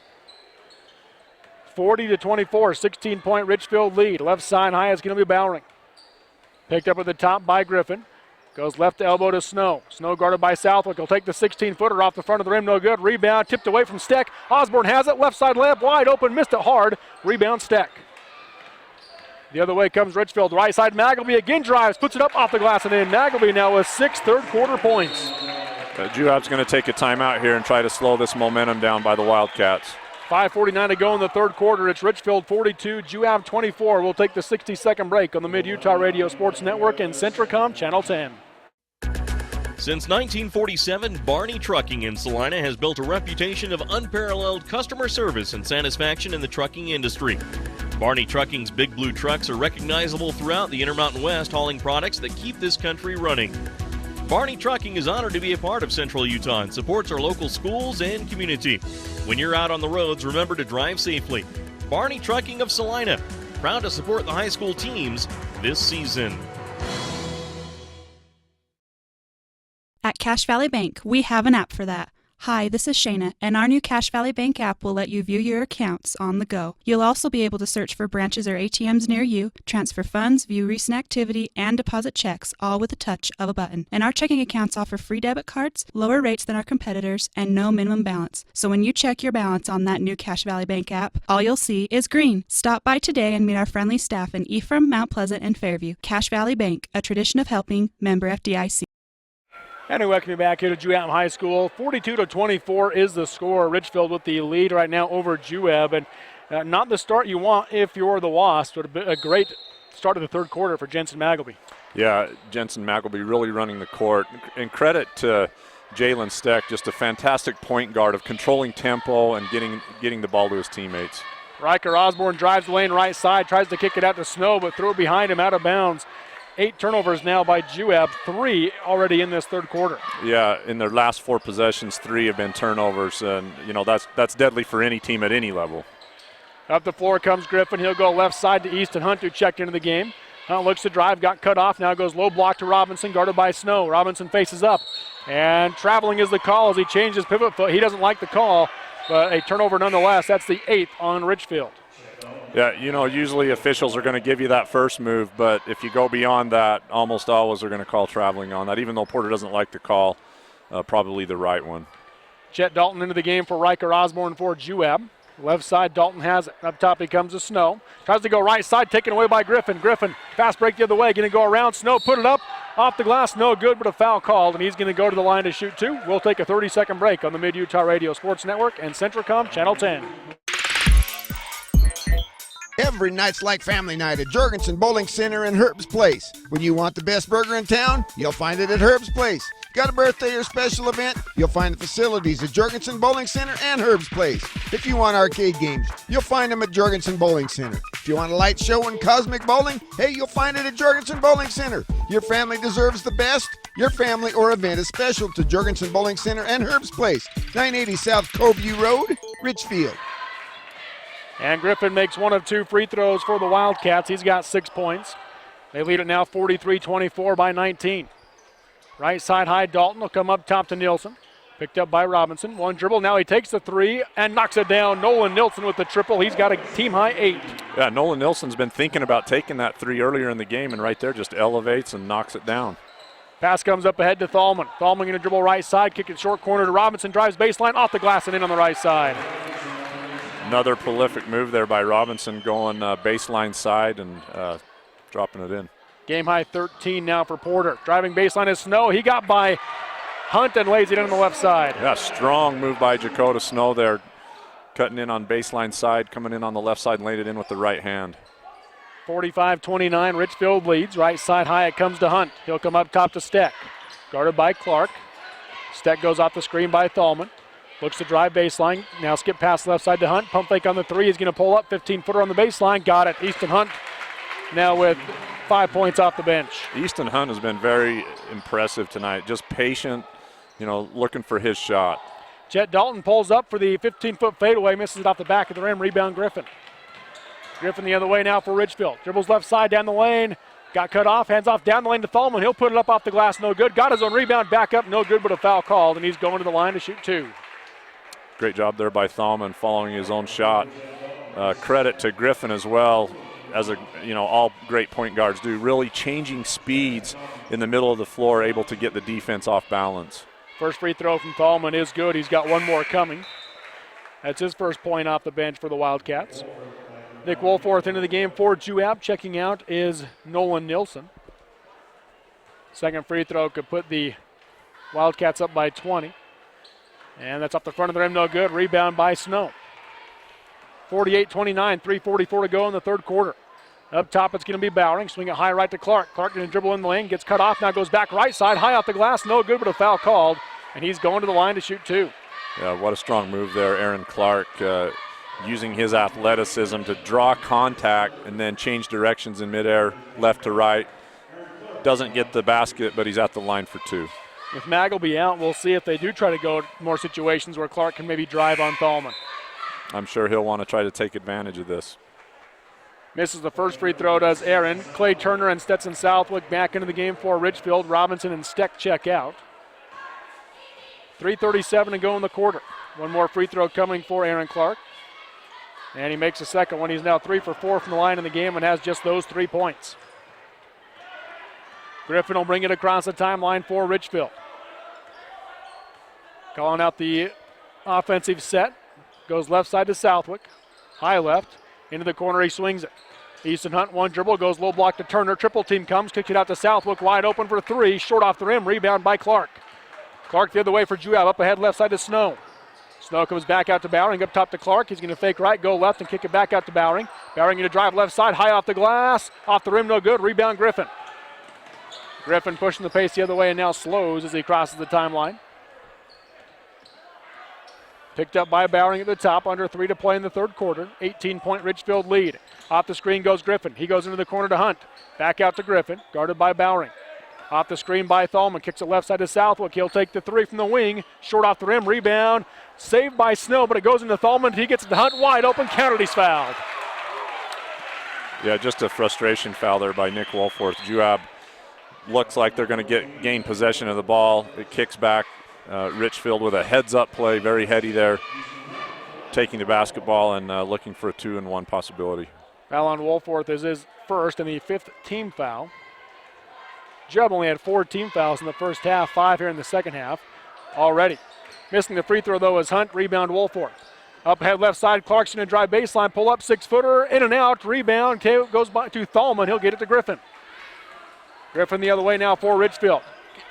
40-24, 16-point Richfield lead. Left side high is going to be Bowering. Picked up at the top by Griffin. Goes left elbow to Snow. Snow guarded by Southwick. He'll take the 16-footer off the front of the rim. No good. Rebound tipped away from Steck. Osborne has it. Left side layup wide open. Missed it hard. Rebound Steck. The other way comes Richfield. Right side Magleby again drives. Puts it up off the glass and in. Magleby now with 6 third-quarter points. Juab's going to take a timeout here and try to slow this momentum down by the Wildcats. 5:49 to go in the third quarter. It's Richfield 42, Juab 24. We'll take the 60-second break on the Mid-Utah Radio Sports Network and Centricom Channel 10. Since 1947, Barney Trucking in Salina has built a reputation of unparalleled customer service and satisfaction in the trucking industry. Barney Trucking's Big Blue trucks are recognizable throughout the Intermountain West, hauling products that keep this country running. Barney Trucking is honored to be a part of Central Utah and supports our local schools and community. When you're out on the roads, remember to drive safely. Barney Trucking of Salina, proud to support the high school teams this season. At Cache Valley Bank, we have an app for that. Hi, this is Shayna, and our new Cache Valley Bank app will let you view your accounts on the go. You'll also be able to search for branches or ATMs near you, transfer funds, view recent activity, and deposit checks, all with a touch of a button. And our checking accounts offer free debit cards, lower rates than our competitors, and no minimum balance. So when you check your balance on that new Cache Valley Bank app, all you'll see is green. Stop by today and meet our friendly staff in Ephraim, Mount Pleasant, and Fairview. Cache Valley Bank, a tradition of helping, member FDIC. And we welcome you back here to Juab High School. 42-24 is the score. Richfield with the lead right now over Juab. And not the start you want if you're the Wasps, but a great start of the third quarter for Jensen Magleby. Yeah, Jensen Magleby really running the court. And credit to Jalen Steck, just a fantastic point guard of controlling tempo and getting the ball to his teammates. Riker Osborne drives the lane right side, tries to kick it out to Snow, but threw it behind him out of bounds. 8 turnovers now by Juab, 3 already in this third quarter. Yeah, in their last 4 possessions, 3 have been turnovers, and that's deadly for any team at any level. Up the floor comes Griffin. He'll go left side to Easton Hunt, who checked into the game. Hunt looks to drive, got cut off. Now goes low block to Robinson, guarded by Snow. Robinson faces up, and traveling is the call as he changes pivot foot. He doesn't like the call, but a turnover nonetheless. That's the 8th on Richfield. Yeah, usually officials are going to give you that first move, but if you go beyond that, almost always are going to call traveling on that, even though Porter doesn't like the call, probably the right one. Chet Dalton into the game for Riker Osborne for Juab. Left side, Dalton has it. Up top, he comes to Snow. Tries to go right side, taken away by Griffin. Griffin, fast break the other way, going to go around. Snow put it up, off the glass, no good, but a foul called, and he's going to go to the line to shoot 2. We'll take a 30-second break on the Mid-Utah Radio Sports Network and Centricom Channel 10. Every night's like family night at Jorgensen Bowling Center and Herb's Place. When you want the best burger in town, you'll find it at Herb's Place. Got a birthday or special event? You'll find the facilities at Jorgensen Bowling Center and Herb's Place. If you want arcade games, you'll find them at Jorgensen Bowling Center. If you want a light show and cosmic bowling, hey, you'll find it at Jorgensen Bowling Center. Your family deserves the best. Your family or event is special to Jorgensen Bowling Center and Herb's Place. 980 South Coveview Road, Richfield. And Griffin makes 1 of 2 free throws for the Wildcats. He's got 6 points. They lead it now 43-24 by 19. Right side high, Dalton will come up top to Nielsen. Picked up by Robinson. 1 dribble. Now he takes the 3 and knocks it down. Nolan Nielsen with the triple. He's got a team-high 8. Yeah, Nolan Nielsen's been thinking about taking that 3 earlier in the game, and right there just elevates and knocks it down. Pass comes up ahead to Thalman. Thalman going to dribble right side, kick it short corner to Robinson. Drives baseline, off the glass and in on the right side. Another prolific move there by Robinson, going baseline side and dropping it in. Game high 13 now for Porter. Driving baseline is Snow. He got by Hunt and lays it in on the left side. Yeah, strong move by Dakota Snow there. Cutting in on baseline side, coming in on the left side and laid it in with the right hand. 45-29, Richfield leads. Right side high, it comes to Hunt. He'll come up top to Steck. Guarded by Clark. Steck goes off the screen by Thalman. Looks to drive baseline. Now skip past left side to Hunt. Pump fake on the three. He's going to pull up. 15-footer on the baseline. Got it. Easton Hunt now with 5 points off the bench. Easton Hunt has been very impressive tonight. Just patient, looking for his shot. Chet Dalton pulls up for the 15-foot fadeaway. Misses it off the back of the rim. Rebound Griffin. Griffin the other way now for Richfield. Dribbles left side down the lane. Got cut off. Hands off down the lane to Thalman. He'll put it up off the glass. No good. Got his own rebound. Back up. No good, but a foul called, and he's going to the line to shoot two. Great job there by Thalman following his own shot. Credit to Griffin as well, as all great point guards do, really changing speeds in the middle of the floor, able to get the defense off balance. First free throw from Thalman is good. He's got one more coming. That's his first point off the bench for the Wildcats. Nick Wolforth into the game for Juab. Checking out is Nolan Nilsson. Second free throw could put the Wildcats up by 20. And that's up the front of the rim, no good. Rebound by Snow. 48-29, 3:44 to go in the third quarter. Up top, it's going to be Bowering. Swing it high right to Clark. Clark going to dribble in the lane, gets cut off, now goes back right side, high off the glass, no good, but a foul called. And he's going to the line to shoot two. Yeah, what a strong move there, Aaron Clark, using his athleticism to draw contact and then change directions in midair, left to right. Doesn't get the basket, but he's at the line for two. With Magleby out, we'll see if they do try to go more situations where Clark can maybe drive on Thalman. I'm sure he'll want to try to take advantage of this. Misses the first free throw, does Aaron. Clay Turner and Stetson Southwick back into the game for Richfield. Robinson and Steck check out. 3:37 to go in the quarter. One more free throw coming for Aaron Clark. And he makes a second one. He's now 3 for 4 from the line in the game and has just those 3 points. Griffin will bring it across the timeline for Richfield. Calling out the offensive set. Goes left side to Southwick. High left. Into the corner, he swings it. Easton Hunt, one dribble, goes low block to Turner. Triple team comes, kicks it out to Southwick. Wide open for three. Short off the rim. Rebound by Clark. Clark the other way for Juab. Up ahead, left side to Snow. Snow comes back out to Bowering. Up top to Clark. He's going to fake right, go left, and kick it back out to Bowering. Bowering going to drive left side. High off the glass. Off the rim, no good. Rebound Griffin. Griffin pushing the pace the other way and now slows as he crosses the timeline. Picked up by Bowering at the top, under 3 to play in the third quarter. 18-point Richfield lead. Off the screen goes Griffin. He goes into the corner to Hunt. Back out to Griffin, guarded by Bowering. Off the screen by Thalman, kicks it left side to Southwick. He'll take the three from the wing. Short off the rim, rebound. Saved by Snow, but it goes into Thalman. He gets it to Hunt, wide open, countered, he's fouled. Yeah, just a frustration foul there by Nick Wolforth. Juab looks like they're going to gain possession of the ball. It kicks back. Richfield with a heads-up play, very heady there, taking the basketball and looking for a 2-and-1 possibility. Foul on Wolforth is his first and the 5th team foul. Juab only had 4 team fouls in the first half, 5 here in the second half already. Missing the free throw, though, is Hunt. Rebound Wolforth. Up ahead left side, Clarkson to drive baseline, pull up, 6-footer, in and out, rebound, goes by to Thalman. He'll get it to Griffin. Griffin the other way now for Richfield.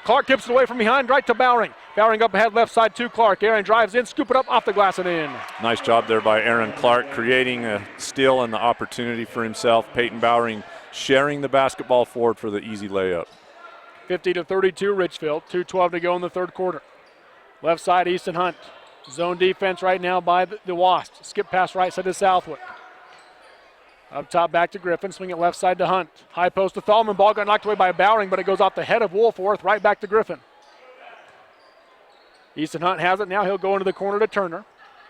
Clark tips it away from behind, right to Bowering. Bowering up ahead, left side to Clark. Aaron drives in, scoop it up off the glass and in. Nice job there by Aaron Clark, creating a steal and the opportunity for himself. Peyton Bowering sharing the basketball forward for the easy layup. 50-32 Richfield, 2:12 to go in the third quarter. Left side, Easton Hunt. Zone defense right now by the Wasps. Skip pass right side to Southwick. Up top, back to Griffin. Swing it left side to Hunt. High post to Thalman. Ball got knocked away by Bowering, but it goes off the head of Wolforth. Right back to Griffin. Easton Hunt has it now. He'll go into the corner to Turner.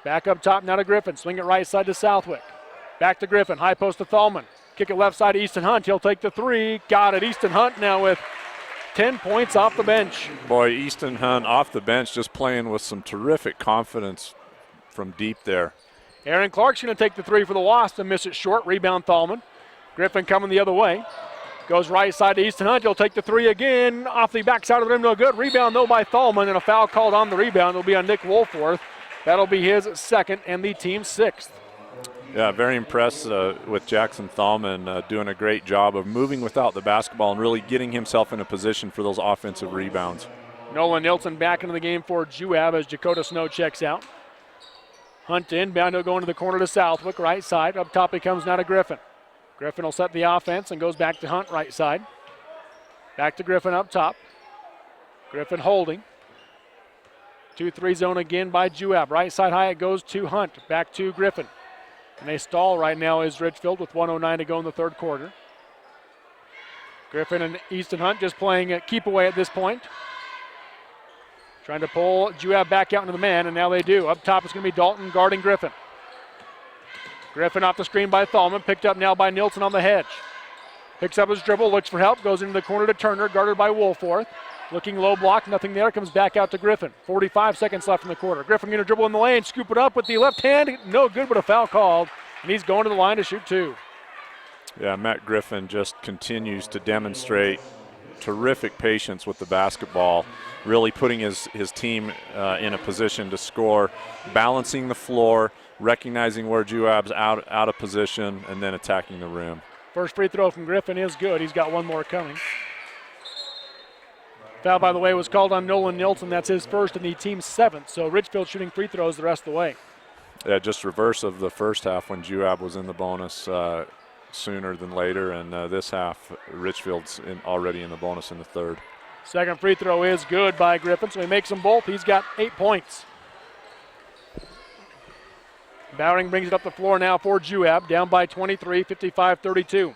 Back up top now to Griffin. Swing it right side to Southwick. Back to Griffin. High post to Thalman. Kick it left side to Easton Hunt. He'll take the three. Got it. Easton Hunt now with 10 points off the bench. Boy, Easton Hunt off the bench, just playing with some terrific confidence from deep there. Aaron Clark's going to take the three for the Wasps and miss it short. Rebound Thalman. Griffin coming the other way. Goes right side to Easton Hunt. He'll take the three again. Off the backside of the rim, no good. Rebound, though, by Thalman, and a foul called on the rebound. It'll be on Nick Wolforth. That'll be his second and the team's 6th. Yeah, very impressed with Jackson Thalman doing a great job of moving without the basketball and really getting himself in a position for those offensive rebounds. Nolan Nilsson back into the game for Juab as Dakota Snow checks out. Hunt inbound, he'll go into the corner to Southwick, right side. Up top he comes now to Griffin. Griffin will set the offense and goes back to Hunt, right side. Back to Griffin up top. Griffin holding. 2-3 zone again by Juab. Right side high it goes to Hunt. Back to Griffin. And they stall right now is Richfield with 1:09 to go in the third quarter. Griffin and Easton Hunt just playing keep away at this point. Trying to pull Juab back out into the man, and now they do. Up top it's going to be Dalton guarding Griffin. Griffin off the screen by Thalman, picked up now by Nilsson on the hedge. Picks up his dribble, looks for help, goes into the corner to Turner, guarded by Woolforth. Looking low block, nothing there, comes back out to Griffin. 45 seconds left in the quarter. Griffin going to dribble in the lane, scoop it up with the left hand. No good, but a foul called, and he's going to the line to shoot two. Yeah, Matt Griffin just continues to demonstrate terrific patience with the basketball, really putting his team in a position to score, balancing the floor, recognizing where Juab's out of position, and then attacking the rim. First free throw from Griffin is good. He's got one more coming. Foul, by the way, was called on Nolan Nilsson. That's his first and the team's seventh. So Richfield shooting free throws the rest of the way. Yeah, just reverse of the first half when Juab was in the bonus sooner than later. And this half, Richfield's already in the bonus in the third. Second free throw is good by Griffin, so he makes them both. He's got 8 points. Bowering brings it up the floor now for Juab, down by 23, 55-32.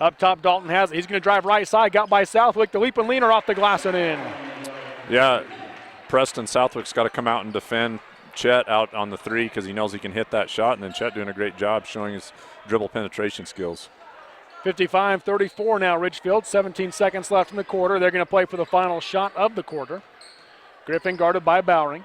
Up top, Dalton has it. He's going to drive right side, got by Southwick. The leap and leaner off the glass and in. Yeah, Preston Southwick's got to come out and defend Chet out on the three because he knows he can hit that shot, and then Chet doing a great job showing his dribble penetration skills. 55-34 now, Richfield. 17 seconds left in the quarter. They're going to play for the final shot of the quarter. Griffin guarded by Bowering.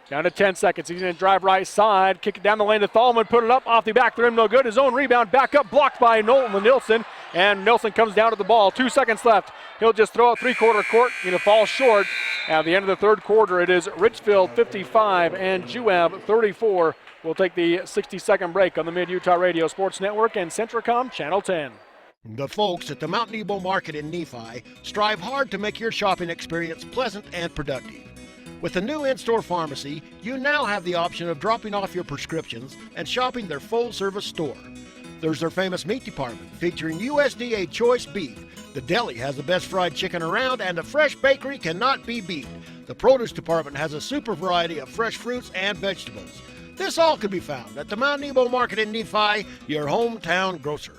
Down to 10 seconds. He's going to drive right side, kick it down the lane to Thalman, put it up off the back of the rim, no good. His own rebound, back up, blocked by Nolan Nilsson, and Nilsson comes down to the ball. 2 seconds left. He'll just throw it three-quarter court, going to fall short. At the end of the third quarter, it is Richfield 55 and Juab 34. We'll take the 60-second break on the Mid-Utah Radio Sports Network and Centricom Channel 10. The folks at the Mount Nebo Market in Nephi strive hard to make your shopping experience pleasant and productive. With the new in-store pharmacy, you now have the option of dropping off your prescriptions and shopping their full-service store. There's their famous meat department featuring USDA choice beef. The deli has the best fried chicken around, and the fresh bakery cannot be beat. The produce department has a super variety of fresh fruits and vegetables. This all can be found at the Mount Nebo Market in Nephi, your hometown grocer.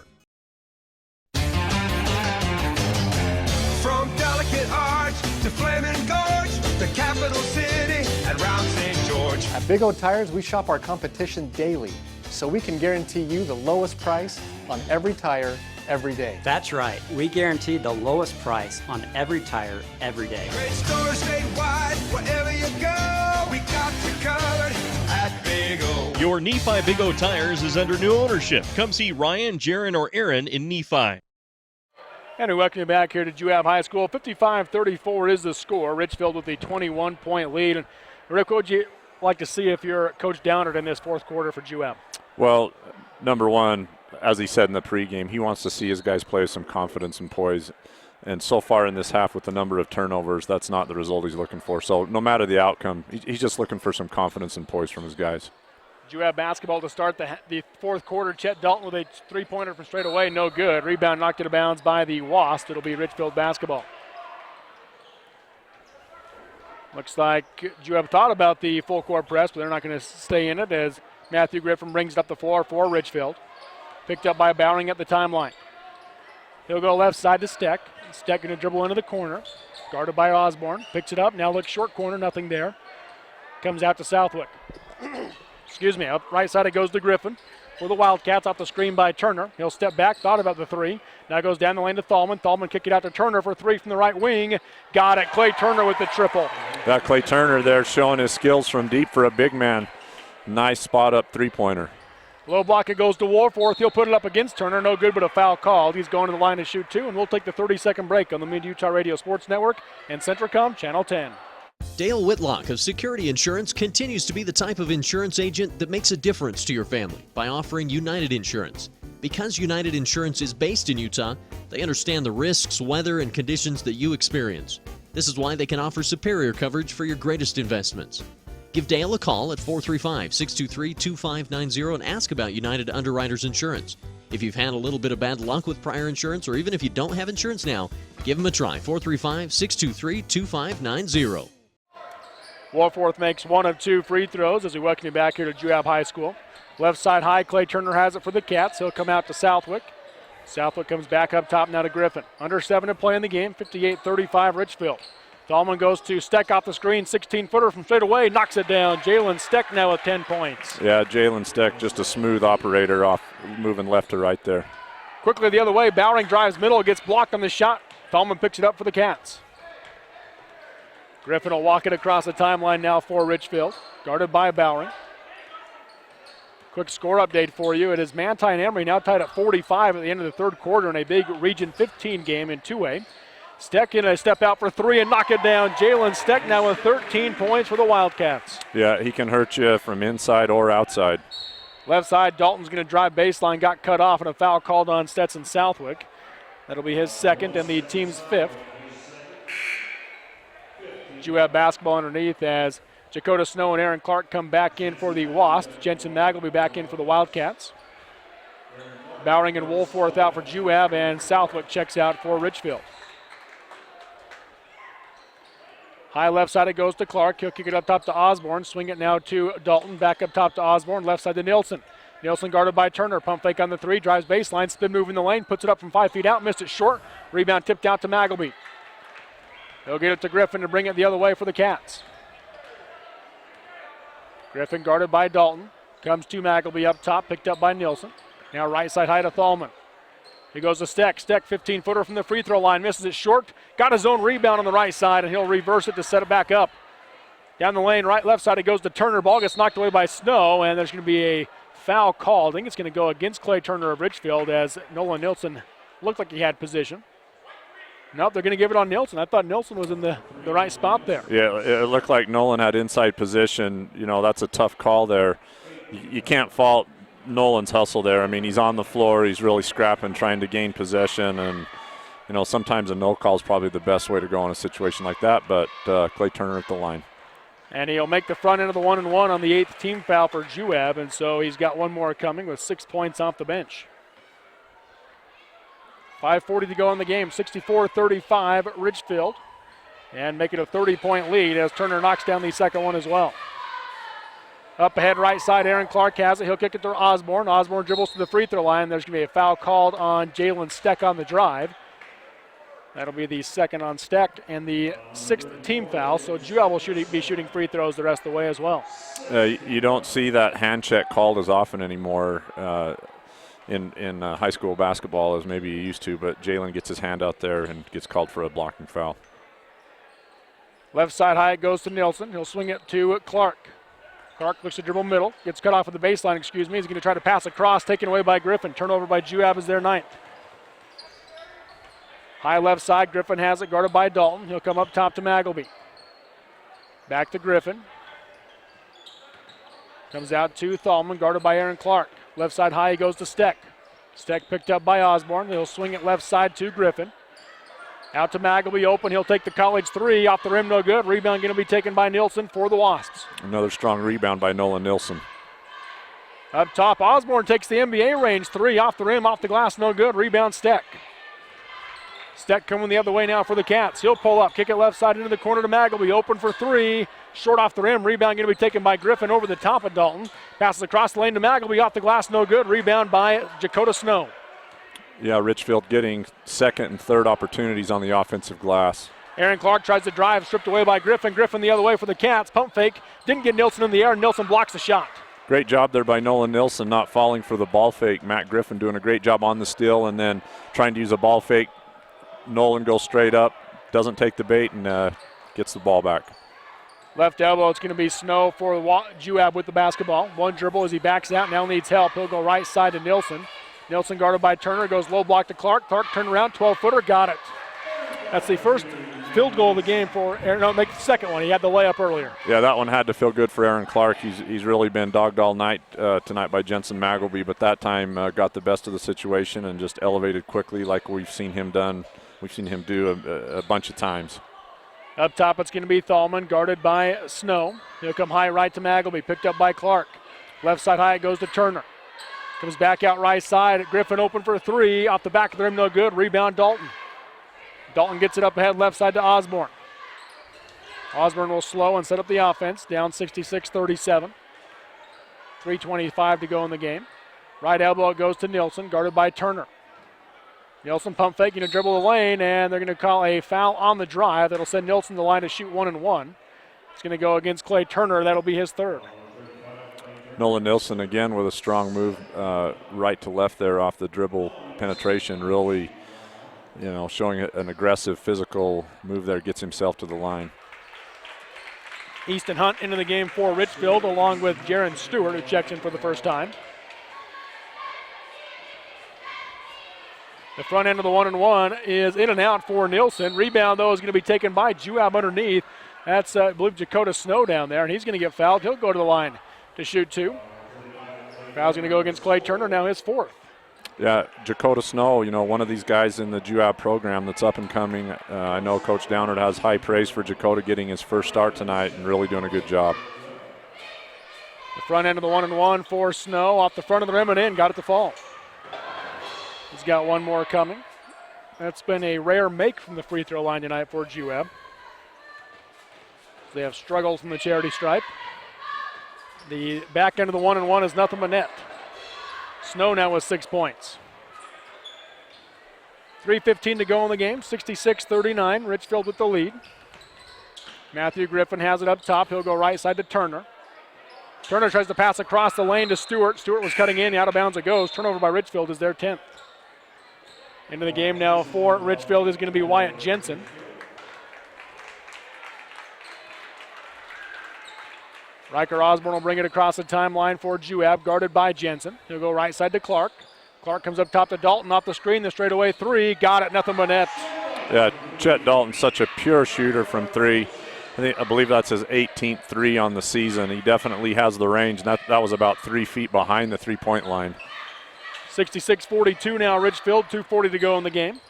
From delicate arch to flaming gorge, the capital city and round St. George. At Big O Tires, we shop our competition daily, so we can guarantee you the lowest price on every tire, every day. That's right. We guarantee the lowest price on every tire, every day. Great stores statewide, wherever you go, we got you covered at Big O. Your Nephi Big O Tires is under new ownership. Come see Ryan, Jaron, or Aaron in Nephi. And we welcome you back here to Juab High School. 55-34 is the score. Richfield with a 21-point lead. And Rick, what would you like to see if you're Coach Downard in this fourth quarter for Juab? Well, number one, as he said in the pregame, he wants to see his guys play with some confidence and poise. And so far in this half with the number of turnovers, that's not the result he's looking for. So no matter the outcome, he's just looking for some confidence and poise from his guys. Juab basketball to start the fourth quarter. Chet Dalton with a three-pointer from straight away, no good. Rebound knocked out of bounds by the Wasps. It'll be Richfield basketball. Looks like Juab thought about the full court press, but they're not going to stay in it as Matthew Griffin brings it up the floor for Richfield. Picked up by Bowering at the timeline. He'll go left side to Steck. Steck going to dribble into the corner. Guarded by Osborne. Picks it up. Now looks short corner. Nothing there. Comes out to Southwick. Excuse me. Up right side it goes to Griffin. For the Wildcats off the screen by Turner. He'll step back. Thought about the three. Now goes down the lane to Thalman. Thalman kick it out to Turner for three from the right wing. Got it. Clay Turner with the triple. Got Clay Turner there showing his skills from deep for a big man. Nice spot up three-pointer. Low block, it goes to Warforth. He'll put it up against Turner. No good, but a foul called. He's going to the line to shoot two, and we'll take the 30-second break on the Mid-Utah Radio Sports Network and Centricom Channel 10. Dale Whitlock of Security Insurance continues to be the type of insurance agent that makes a difference to your family by offering United Insurance. Because United Insurance is based in Utah, they understand the risks, weather, and conditions that you experience. This is why they can offer superior coverage for your greatest investments. Give Dale a call at 435-623-2590 and ask about United Underwriters Insurance. If you've had a little bit of bad luck with prior insurance, or even if you don't have insurance now, give them a try. 435-623-2590. Warforth makes one of two free throws as we welcome you back here to Juab High School. Left side high, Clay Turner has it for the Cats. He'll come out to Southwick. Southwick comes back up top now to Griffin. Under 7 to play in the game, 58-35 Richfield. Thalman goes to Steck off the screen, 16-footer from straight away, knocks it down. Jalen Steck now with 10 points. Yeah, Jalen Steck, just a smooth operator off, moving left to right there. Quickly the other way, Bowering drives middle, gets blocked on the shot. Thalman picks it up for the Cats. Griffin will walk it across the timeline now for Richfield, guarded by Bowering. Quick score update for you. It is Manti and Emory now tied at 45 at the end of the third quarter in a big Region 15 game in 2A. Steck in a step out for three and knock it down. Jalen Steck now with 13 points for the Wildcats. Yeah, he can hurt you from inside or outside. Left side, Dalton's going to drive baseline, got cut off, and a foul called on Stetson Southwick. That'll be his second and the team's fifth. Juab basketball underneath as Dakota Snow and Aaron Clark come back in for the Wasps. Jensen Mag will be back in for the Wildcats. Bowering and Wolforth out for Juab, and Southwick checks out for Richfield. High left side, it goes to Clark. He'll kick it up top to Osborne. Swing it now to Dalton. Back up top to Osborne. Left side to Nielsen. Nielsen guarded by Turner. Pump fake on the three. Drives baseline. Spin move in the lane. Puts it up from 5 feet out. Missed it short. Rebound tipped out to Magleby. He'll get it to Griffin to bring it the other way for the Cats. Griffin guarded by Dalton. Comes to Magleby up top. Picked up by Nielsen. Now right side high to Thalman. He goes to Steck. Steck 15-footer from the free throw line. Misses it short. Got his own rebound on the right side, and he'll reverse it to set it back up. Down the lane, right, left side, it goes to Turner. Ball gets knocked away by Snow, and there's going to be a foul called. I think it's going to go against Clay Turner of Richfield as Nolan Nilsson looked like he had position. Nope, they're going to give it on Nilsson. I thought Nilsson was in the right spot there. Yeah, it looked like Nolan had inside position. You know, that's a tough call there. You can't fault Nolan's hustle there. I mean, he's on the floor. He's really scrapping, trying to gain possession. And, you know, sometimes a no call is probably the best way to go in a situation like that. But Clay Turner at the line. And he'll make the front end of the 1-and-1 on the 8th team foul for Juab. And so he's got one more coming with 6 points off the bench. 5:40 to go in the game. 64-35 Richfield. And make it a 30-point lead as Turner knocks down the second one as well. Up ahead right side, Aaron Clark has it. He'll kick it to Osborne. Osborne dribbles to the free throw line. There's going to be a foul called on Jalen Steck on the drive. That'll be the second on Steck and the 6th team foul. So Juab will be shooting free throws the rest of the way as well. You don't see that hand check called as often anymore in high school basketball as maybe you used to, but Jalen gets his hand out there and gets called for a blocking foul. Left side high, it goes to Nielsen. He'll swing it to Clark. Clark looks to dribble middle, gets cut off at the baseline, He's going to try to pass across, taken away by Griffin. Turnover by Juab is their 9th. High left side, Griffin has it, guarded by Dalton. He'll come up top to Magleby. Back to Griffin. Comes out to Thalman, guarded by Aaron Clark. Left side high, he goes to Steck. Steck picked up by Osborne. He'll swing it left side to Griffin. Out to Magleby, open. He'll take the college three. Off the rim, no good. Rebound going to be taken by Nielsen for the Wasps. Another strong rebound by Nolan Nilsson. Up top, Osborne takes the NBA range three. Off the rim, off the glass, no good. Rebound Steck. Steck coming the other way now for the Cats. He'll pull up, kick it left side into the corner to Magleby. Open for three. Short off the rim. Rebound going to be taken by Griffin over the top of Dalton. Passes across the lane to Magleby. Off the glass, no good. Rebound by Dakota Snow. Yeah, Richfield getting second and third opportunities on the offensive glass. Aaron Clark tries to drive, stripped away by Griffin. Griffin the other way for the Cats. Pump fake. Didn't get Nilsson in the air. Nilsson blocks the shot. Great job there by Nolan Nilsson, not falling for the ball fake. Matt Griffin doing a great job on the steal and then trying to use a ball fake. Nolan goes straight up, doesn't take the bait, and gets the ball back. Left elbow, it's going to be Snow for Juab with the basketball. One dribble as he backs out, now needs help. He'll go right side to Nilsson. Nilsson guarded by Turner, goes low block to Clark. Clark turned around, 12-footer, got it. That's the first field goal of the game for Aaron. No, make the second one. He had the layup earlier. Yeah, that one had to feel good for Aaron Clark. He's really been dogged all night tonight by Jensen Magleby, but that time got the best of the situation and just elevated quickly like we've seen him do a bunch of times. Up top, it's going to be Thalman, guarded by Snow. He'll come high right to Magleby, picked up by Clark. Left side high, it goes to Turner. Comes back out right side. Griffin open for 3. Off the back of the rim, no good. Rebound, Dalton. Dalton gets it up ahead, left side to Osborne. Osborne will slow and set up the offense, down 66-37. 3:25 to go in the game. Right elbow, it goes to Nielsen, guarded by Turner. Nielsen pump fake, going to dribble the lane, and they're going to call a foul on the drive. That'll send Nielsen to the line to shoot 1-1. It's going to go against Clay Turner. That'll be his third. Nolan Nielsen again with a strong move right to left there off the dribble penetration, really showing an aggressive physical move there, gets himself to the line. Easton Hunt into the game for Richfield along with Jaron Stewart, who checks in for the first time. The front end of the 1-1 is in and out for Nielsen. Rebound, though, is going to be taken by Juab underneath. That's, I believe, Dakota Snow down there, and he's going to get fouled. He'll go to the line to shoot 2. Foul's going to go against Clay Turner, now his 4th. Yeah, Dakota Snow, one of these guys in the Juab program that's up and coming. I know Coach Downard has high praise for Dakota getting his first start tonight and really doing a good job. The front end of the 1-1 for Snow, off the front of the rim and in, got it to fall. He's got one more coming. That's been a rare make from the free throw line tonight for Juab. They have struggled from the charity stripe. The back end of the 1-1 is nothing but net. Snow now with 6 points. 3:15 to go in the game, 66-39. Richfield with the lead. Matthew Griffin has it up top. He'll go right side to Turner. Turner tries to pass across the lane to Stewart. Stewart was cutting in, out of bounds it goes. Turnover by Richfield is their 10th. Into the game now for Richfield is going to be Wyatt Jensen. Riker Osborne will bring it across the timeline for Juab, guarded by Jensen. He'll go right side to Clark. Clark comes up top to Dalton off the screen. The straightaway 3. Got it, nothing but net. Yeah, Chet Dalton, such a pure shooter from 3. I believe that's his 18th 3 on the season. He definitely has the range, and that was about 3 feet behind the three-point line. 66-42 now, Richfield. 2:40 to go in the game.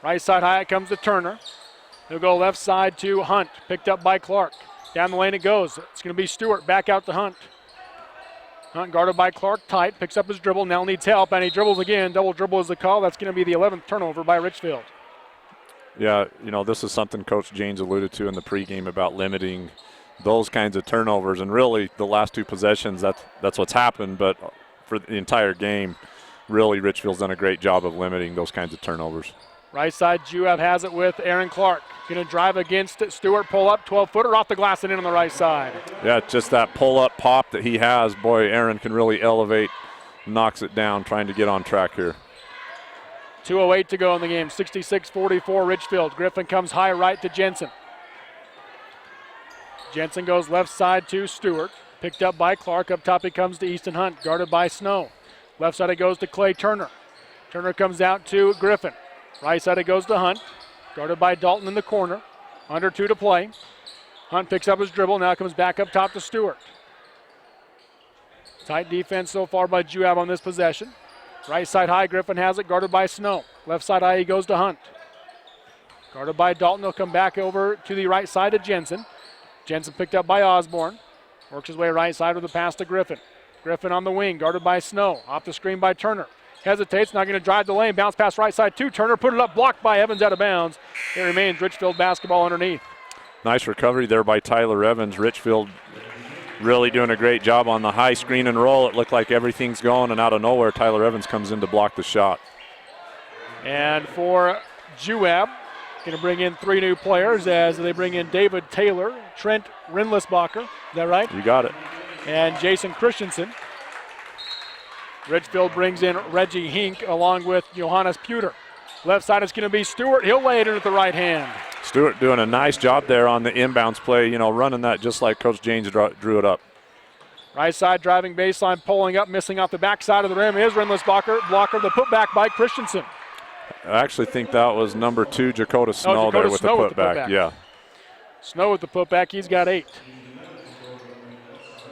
Right side high, it comes to Turner. He'll go left side to Hunt, picked up by Clark. Down the lane it goes. It's going to be Stewart back out to Hunt. Hunt guarded by Clark tight, picks up his dribble, now needs help, and he dribbles again. Double dribble is the call. That's going to be the 11th turnover by Richfield. Yeah, this is something Coach Janes alluded to in the pregame about limiting those kinds of turnovers. And really, the last 2 possessions, that's what's happened. But for the entire game, really, Richfield's done a great job of limiting those kinds of turnovers. Right side, Juab has it with Aaron Clark. Going to drive against it. Stewart, pull up, 12-footer off the glass and in on the right side. Yeah, just that pull-up pop that he has. Boy, Aaron can really elevate, knocks it down, trying to get on track here. 2:08 to go in the game, 66-44 Richfield. Griffin comes high right to Jensen. Jensen goes left side to Stewart. Picked up by Clark. Up top he comes to Easton Hunt, guarded by Snow. Left side it goes to Clay Turner. Turner comes out to Griffin. Right side it goes to Hunt, guarded by Dalton in the corner. Under 2 to play. Hunt picks up his dribble, now comes back up top to Stewart. Tight defense so far by Juab on this possession. Right side high, Griffin has it, guarded by Snow. Left side high, he goes to Hunt. Guarded by Dalton, he'll come back over to the right side of Jensen. Jensen picked up by Osborne. Works his way right side with a pass to Griffin. Griffin on the wing, guarded by Snow. Off the screen by Turner. Hesitates, not going to drive the lane. Bounce pass right side to Turner. Put it up, blocked by Evans out of bounds. It remains Richfield basketball underneath. Nice recovery there by Tyler Evans. Richfield really doing a great job on the high screen and roll. It looked like everything's going, and out of nowhere, Tyler Evans comes in to block the shot. And for Juab, going to bring in 3 new players as they bring in David Taylor, Trent Rindlisbacher. Is that right? You got it. And Jason Christensen. Richfield brings in Reggie Hink along with Johannes Puter. Left side is going to be Stewart. He'll lay it in with the right hand. Stewart doing a nice job there on the inbounds play, running that just like Coach Janes drew it up. Right side driving baseline, pulling up, missing off the back side of the rim is Rindlisbacher. Blocker, the putback by Christensen. I actually think that was number 2, Dakota Snow there with the putback. Yeah. Snow with the putback. He's got 8.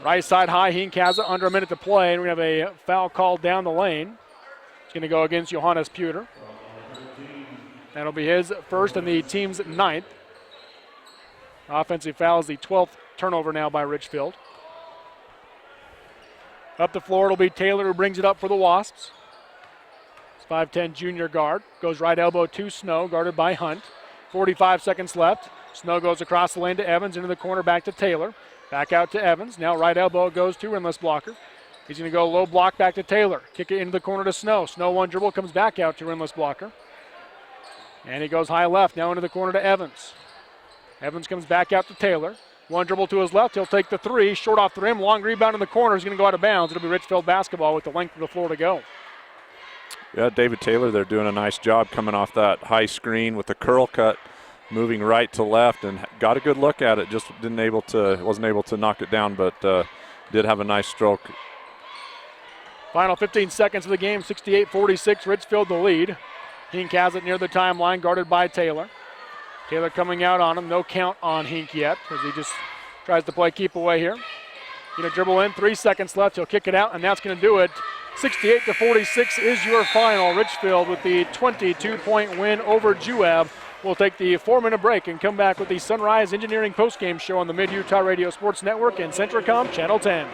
Right side high, Hink has it, under a minute to play, and we have a foul called down the lane. It's going to go against Johannes Puter. That'll be his first and the team's 9th. Offensive foul is the 12th turnover now by Richfield. Up the floor, it'll be Taylor who brings it up for the Wasps. It's 5'10 junior guard. Goes right elbow to Snow, guarded by Hunt. 45 seconds left. Snow goes across the lane to Evans, into the corner, back to Taylor. Back out to Evans. Now right elbow goes to Rimless blocker. He's going to go low block back to Taylor. Kick it into the corner to Snow. Snow one dribble, comes back out to Rimless blocker. And he goes high left, now into the corner to Evans. Evans comes back out to Taylor. One dribble to his left, he'll take the 3. Short off the rim, long rebound in the corner. He's going to go out of bounds. It'll be Richfield basketball with the length of the floor to go. Yeah, David Taylor, they're doing a nice job coming off that high screen with the curl cut, moving right to left, and got a good look at it. Just wasn't able to knock it down, but did have a nice stroke. Final 15 seconds of the game, 68-46, Richfield the lead. Hink has it near the timeline, guarded by Taylor. Taylor coming out on him, no count on Hink yet, as he just tries to play keep away here. Gonna dribble in, 3 seconds left, he'll kick it out, and that's gonna do it. 68-46 is your final. Richfield with the 22-point win over Juab. We'll take the 4-minute break and come back with the Sunrise Engineering postgame show on the Mid-Utah Radio Sports Network and Centricom Channel 10.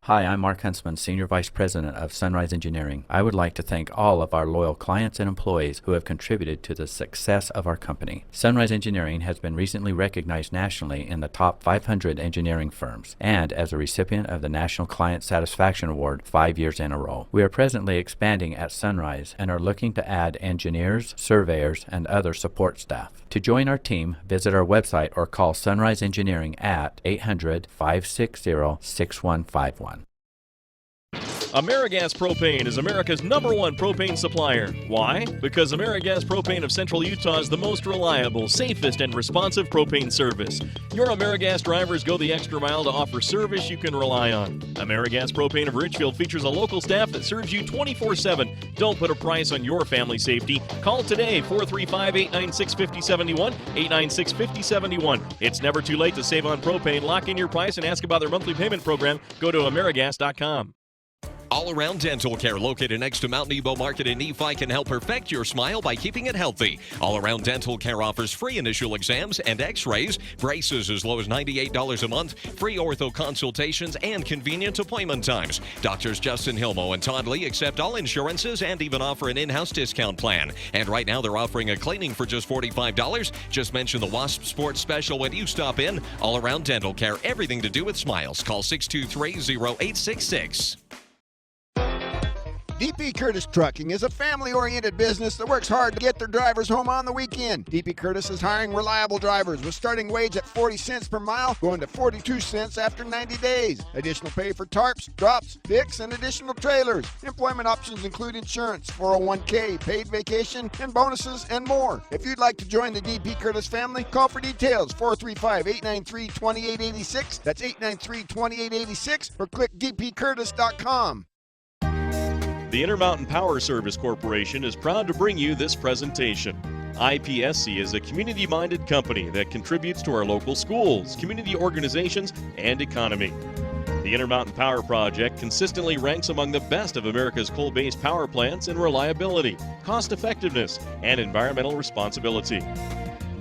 Hi, I'm Mark Huntsman, Senior Vice President of Sunrise Engineering. I would like to thank all of our loyal clients and employees who have contributed to the success of our company. Sunrise Engineering has been recently recognized nationally in the top 500 engineering firms and as a recipient of the National Client Satisfaction Award 5 years in a row. We are presently expanding at Sunrise and are looking to add engineers, surveyors, and other support staff. To join our team, visit our website or call Sunrise Engineering at 800-560-6151. AmeriGas Propane is America's #1 propane supplier. Why? Because AmeriGas Propane of Central Utah is the most reliable, safest, and responsive propane service. Your AmeriGas drivers go the extra mile to offer service you can rely on. AmeriGas Propane of Richfield features a local staff that serves you 24/7. Don't put a price on your family safety. Call today, 435-896-5071, 896-5071. It's never too late to save on propane. Lock in your price and ask about their monthly payment program. Go to AmeriGas.com. All Around Dental Care, located next to Mount Nebo Market in Nephi, can help perfect your smile by keeping it healthy. All Around Dental Care offers free initial exams and x-rays, braces as low as $98 a month, free ortho consultations, and convenient appointment times. Doctors Justin Hilmo and Todd Lee accept all insurances and even offer an in-house discount plan. And right now they're offering a cleaning for just $45. Just mention the Wasp Sports Special when you stop in. All Around Dental Care, everything to do with smiles. Call 623-0866. DP Curtis Trucking is a family-oriented business that works hard to get their drivers home on the weekend. DP Curtis is hiring reliable drivers with starting wage at 40 cents per mile, going to 42 cents after 90 days. Additional pay for tarps, drops, picks, and additional trailers. Employment options include insurance, 401k, paid vacation, and bonuses, and more. If you'd like to join the DP Curtis family, call for details, 435-893-2886. That's 893-2886, or click dpcurtis.com. The Intermountain Power Service Corporation is proud to bring you this presentation. IPSC is a community-minded company that contributes to our local schools, community organizations, and economy. The Intermountain Power Project consistently ranks among the best of America's coal-based power plants in reliability, cost-effectiveness, and environmental responsibility.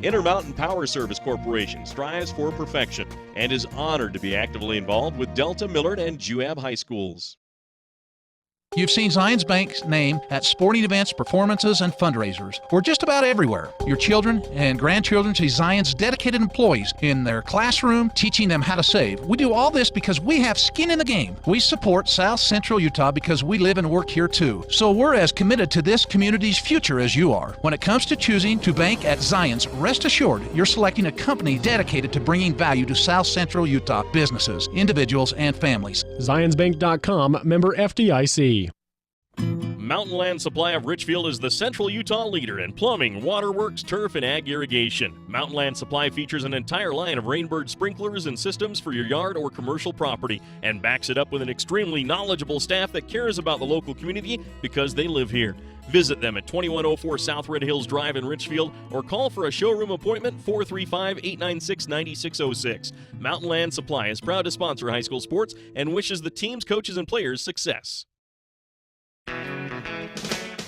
Intermountain Power Service Corporation strives for perfection and is honored to be actively involved with Delta, Millard, and Juab High Schools. You've seen Zions Bank's name at sporting events, performances, and fundraisers. We're just about everywhere. Your children and grandchildren see Zions' dedicated employees in their classroom, teaching them how to save. We do all this because we have skin in the game. We support South Central Utah because we live and work here too. So we're as committed to this community's future as you are. When it comes to choosing to bank at Zions, rest assured you're selecting a company dedicated to bringing value to South Central Utah businesses, individuals, and families. ZionsBank.com, member FDIC. Mountain Land Supply of Richfield is the Central Utah leader in plumbing, waterworks, turf, and ag irrigation. Mountain Land Supply features an entire line of Rainbird sprinklers and systems for your yard or commercial property and backs it up with an extremely knowledgeable staff that cares about the local community because they live here. Visit them at 2104 South Red Hills Drive in Richfield or call for a showroom appointment 435-896-9606. Mountain Land Supply is proud to sponsor high school sports and wishes the teams, coaches, and players success.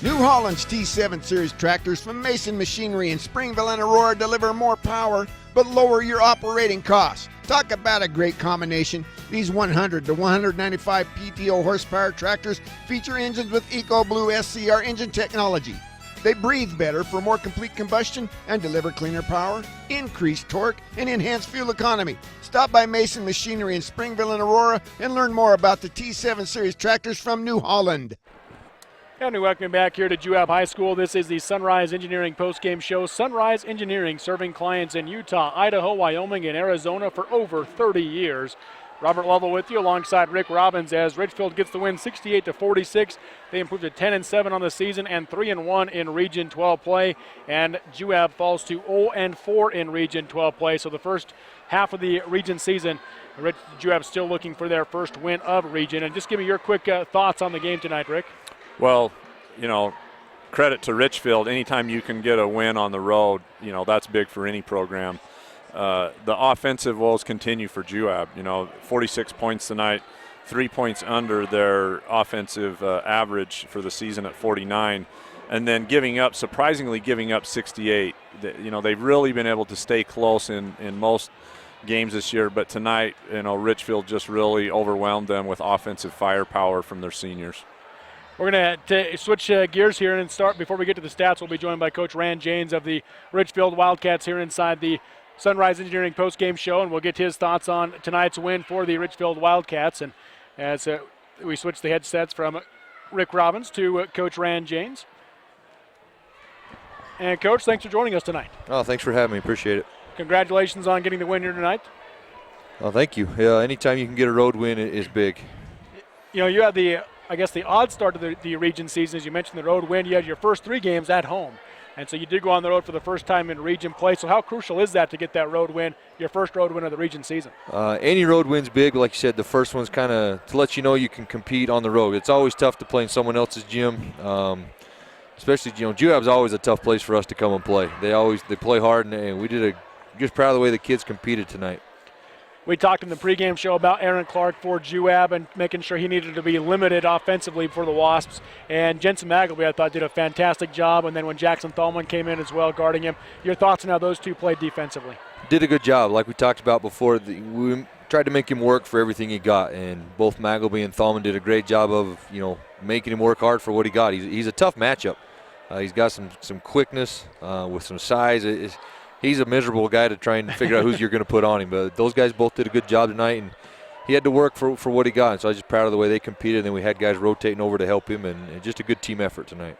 New Holland's T7 Series tractors from Mason Machinery in Springville and Aurora deliver more power but lower your operating costs. Talk about a great combination. These 100 to 195 PTO horsepower tractors feature engines with EcoBlue SCR engine technology. They breathe better for more complete combustion and deliver cleaner power, increased torque, and enhanced fuel economy. Stop by Mason Machinery in Springville and Aurora and learn more about the T7 Series tractors from New Holland. And we welcome you back here to Juab High School. This is the Sunrise Engineering postgame show. Sunrise Engineering, serving clients in Utah, Idaho, Wyoming, and Arizona for over 30 years. Robert Lovell with you alongside Rick Robbins as Richfield gets the win 68-46. They improved to 10-7 on the season and 3-1 in Region 12 play. And Juab falls to 0-4 in Region 12 play. So the first half of the region season, Juab still looking for their first win of region. And just give me your quick thoughts on the game tonight, Rick. Well, credit to Richfield. Anytime you can get a win on the road, that's big for any program. The offensive woes continue for Juab. 46 points tonight, 3 points under their offensive average for the season at 49, and then surprisingly giving up 68. They've really been able to stay close in most games this year, but tonight, Richfield just really overwhelmed them with offensive firepower from their seniors. We're going to switch gears here and start. Before we get to the stats, we'll be joined by Coach Rand Janes of the Richfield Wildcats here inside the Sunrise Engineering postgame show, and we'll get his thoughts on tonight's win for the Richfield Wildcats. And as we switch the headsets from Rick Robbins to Coach Rand Janes. And Coach, thanks for joining us tonight. Oh, thanks for having me. Appreciate it. Congratulations on getting the win here tonight. Oh, thank you. Yeah, anytime you can get a road win is big. You had the odd start to the region season. As you mentioned, the road win. You had your first 3 games at home. And so you did go on the road for the first time in region play. So how crucial is that to get that road win, your first road win of the region season? Any road win's big. Like you said, the first one's kind of to let you know you can compete on the road. It's always tough to play in someone else's gym. Especially, Juab's always a tough place for us to come and play. They play hard, and we just proud of the way the kids competed tonight. We talked in the pregame show about Aaron Clark for Juab and making sure he needed to be limited offensively for the Wasps. And Jensen Magleby, I thought, did a fantastic job. And then when Jackson Thalman came in as well, guarding him, your thoughts on how those two played defensively? Did a good job. Like we talked about before, we tried to make him work for everything he got. And both Magleby and Thalman did a great job of, making him work hard for what he got. He's a tough matchup. He's got some quickness with some size. He's a miserable guy to try and figure out who you're going to put on him. But those guys both did a good job tonight, and he had to work for what he got. And so I was just proud of the way they competed. And then we had guys rotating over to help him, and just a good team effort tonight.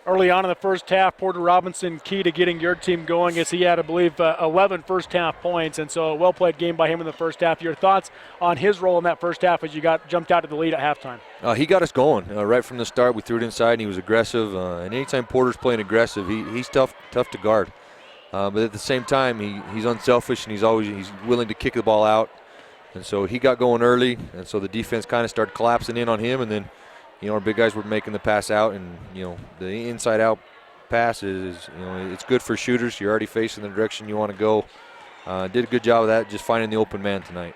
Early on in the first half, Porter Robinson key to getting your team going as he had, I believe, 11 first-half points. And so a well-played game by him in the first half. Your thoughts on his role in that first half as you jumped out to the lead at halftime? He got us going. Right from the start, we threw it inside, and he was aggressive. And anytime Porter's playing aggressive, he's tough to guard. But at the same time, he's unselfish, and he's willing to kick the ball out. And so he got going early, and so the defense kind of started collapsing in on him. And then, our big guys were making the pass out, and, the inside-out pass is, it's good for shooters. You're already facing the direction you want to go. Did a good job of that, just finding the open man tonight.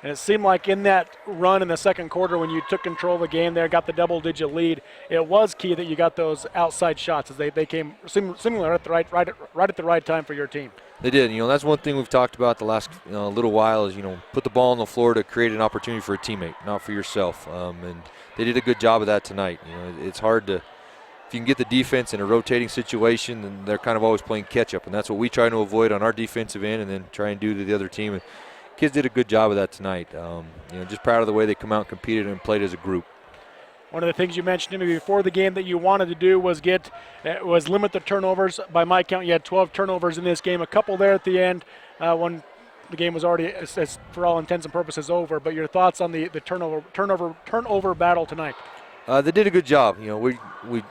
And it seemed like in that run in the second quarter when you took control of the game there, got the double-digit lead, it was key that you got those outside shots as they came similar at the right at the right time for your team. They did. That's one thing we've talked about the last little while is, put the ball on the floor to create an opportunity for a teammate, not for yourself. And they did a good job of that tonight. It's hard to, if you can get the defense in a rotating situation, then they're kind of always playing catch-up. And that's what we try to avoid on our defensive end and then try and do to the other team. And kids did a good job of that tonight. Just proud of the way they come out and competed and played as a group. One of the things you mentioned to me before the game that you wanted to do was limit the turnovers. By my count, you had 12 turnovers in this game. A couple there at the end when the game was already, for all intents and purposes, over. But your thoughts on the turnover battle tonight? They did a good job. You know,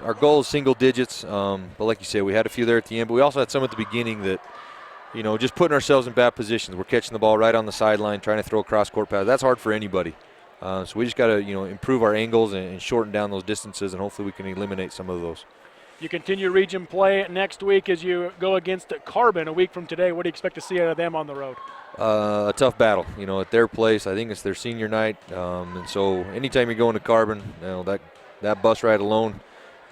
our goal is single digits, but like you said, we had a few there at the end, but we also had some at the beginning that, you know, just putting ourselves in bad positions. We're catching the ball right on the sideline, trying to throw a cross-court pass. That's hard for anybody. So we just got to, you know, improve our angles and shorten down those distances, and hopefully we can eliminate some of those. You continue region play next week as you go against Carbon a week from today. What do you expect to see out of them on the road? A tough battle, you know, at their place. I think it's their senior night, and so anytime you're going to Carbon, you know, that bus ride alone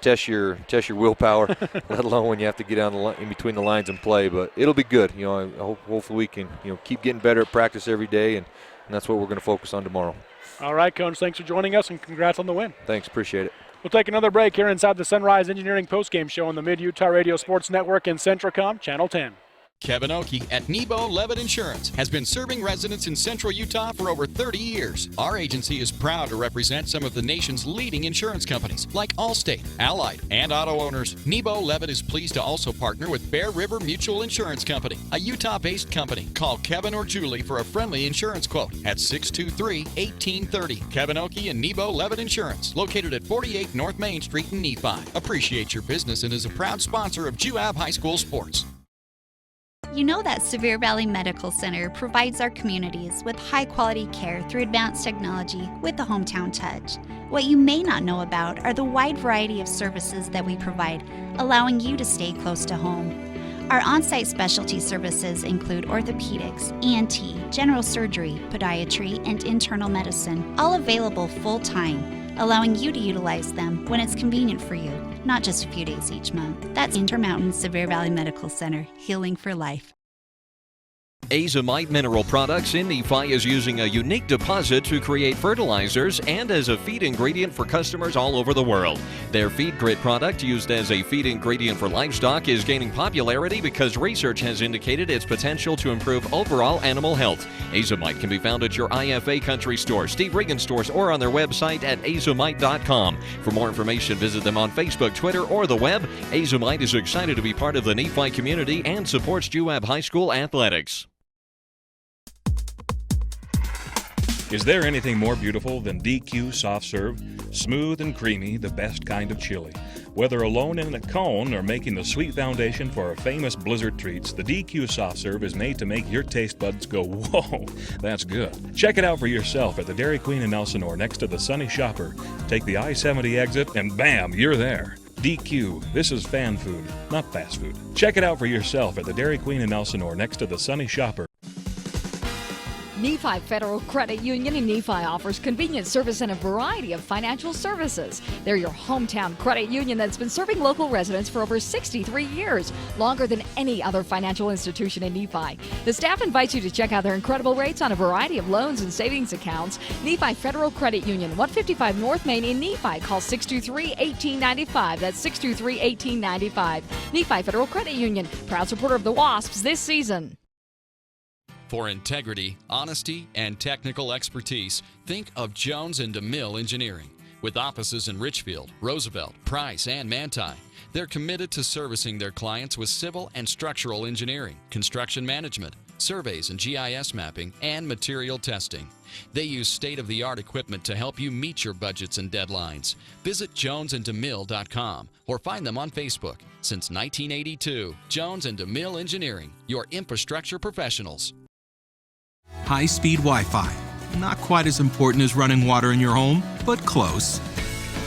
tests your willpower, let alone when you have to get down in between the lines and play. But it'll be good. You know, hopefully we can, you know, keep getting better at practice every day, and that's what we're going to focus on tomorrow. All right, Coach, thanks for joining us, and congrats on the win. Thanks, appreciate it. We'll take another break here inside the Sunrise Engineering postgame show on the Mid-Utah Radio Sports Network and Centracom Channel 10. Kevin Oakey at Nebo Levitt Insurance has been serving residents in central Utah for over 30 years. Our agency is proud to represent some of the nation's leading insurance companies like Allstate, Allied, and auto owners. Nebo Levitt is pleased to also partner with Bear River Mutual Insurance Company, a Utah-based company. Call Kevin or Julie for a friendly insurance quote at 623-1830. Kevin Oakey and Nebo Levitt Insurance, located at 48 North Main Street in Nephi. Appreciate your business and is a proud sponsor of Juab High School Sports. You know that Sevier Valley Medical Center provides our communities with high-quality care through advanced technology with a hometown touch. What you may not know about are the wide variety of services that we provide, allowing you to stay close to home. Our on-site specialty services include orthopedics, ENT, general surgery, podiatry, and internal medicine, all available full-time, allowing you to utilize them when it's convenient for you, not just a few days each month. That's Intermountain Sevier Valley Medical Center, healing for life. Azomite Mineral Products in Nephi is using a unique deposit to create fertilizers and as a feed ingredient for customers all over the world. Their Feed Grit product, used as a feed ingredient for livestock, is gaining popularity because research has indicated its potential to improve overall animal health. Azomite can be found at your IFA Country Store, Steve Regan stores, or on their website at azomite.com. For more information, visit them on Facebook, Twitter, or the web. Azomite is excited to be part of the Nephi community and supports Juab High School athletics. Is there anything more beautiful than DQ soft serve? Smooth and creamy, the best kind of chili. Whether alone in a cone or making the sweet foundation for our famous blizzard treats, the DQ soft serve is made to make your taste buds go, whoa, that's good. Check it out for yourself at the Dairy Queen in Elsinore next to the Sunny Shopper. Take the I-70 exit and bam, you're there. DQ, this is fan food, not fast food. Check it out for yourself at the Dairy Queen in Elsinore next to the Sunny Shopper. Nephi Federal Credit Union in Nephi offers convenient service and a variety of financial services. They're your hometown credit union that's been serving local residents for over 63 years, longer than any other financial institution in Nephi. The staff invites you to check out their incredible rates on a variety of loans and savings accounts. Nephi Federal Credit Union, 155 North Main in Nephi. Call 623-1895. That's 623-1895. Nephi Federal Credit Union, proud supporter of the Wasps this season. For integrity, honesty, and technical expertise, think of Jones & DeMille Engineering. With offices in Richfield, Roosevelt, Price, and Manti, they're committed to servicing their clients with civil and structural engineering, construction management, surveys and GIS mapping, and material testing. They use state-of-the-art equipment to help you meet your budgets and deadlines. Visit jonesandemille.com or find them on Facebook. Since 1982, Jones & DeMille Engineering, your infrastructure professionals. High-speed Wi-Fi. Not quite as important as running water in your home, but close.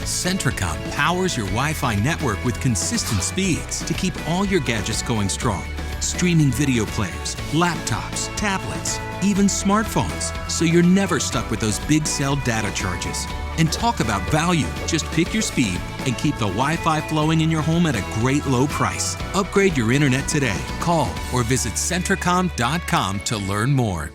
Centracom powers your Wi-Fi network with consistent speeds to keep all your gadgets going strong. Streaming video players, laptops, tablets, even smartphones, so you're never stuck with those big cell data charges. And talk about value. Just pick your speed and keep the Wi-Fi flowing in your home at a great low price. Upgrade your internet today. Call or visit Centracom.com to learn more.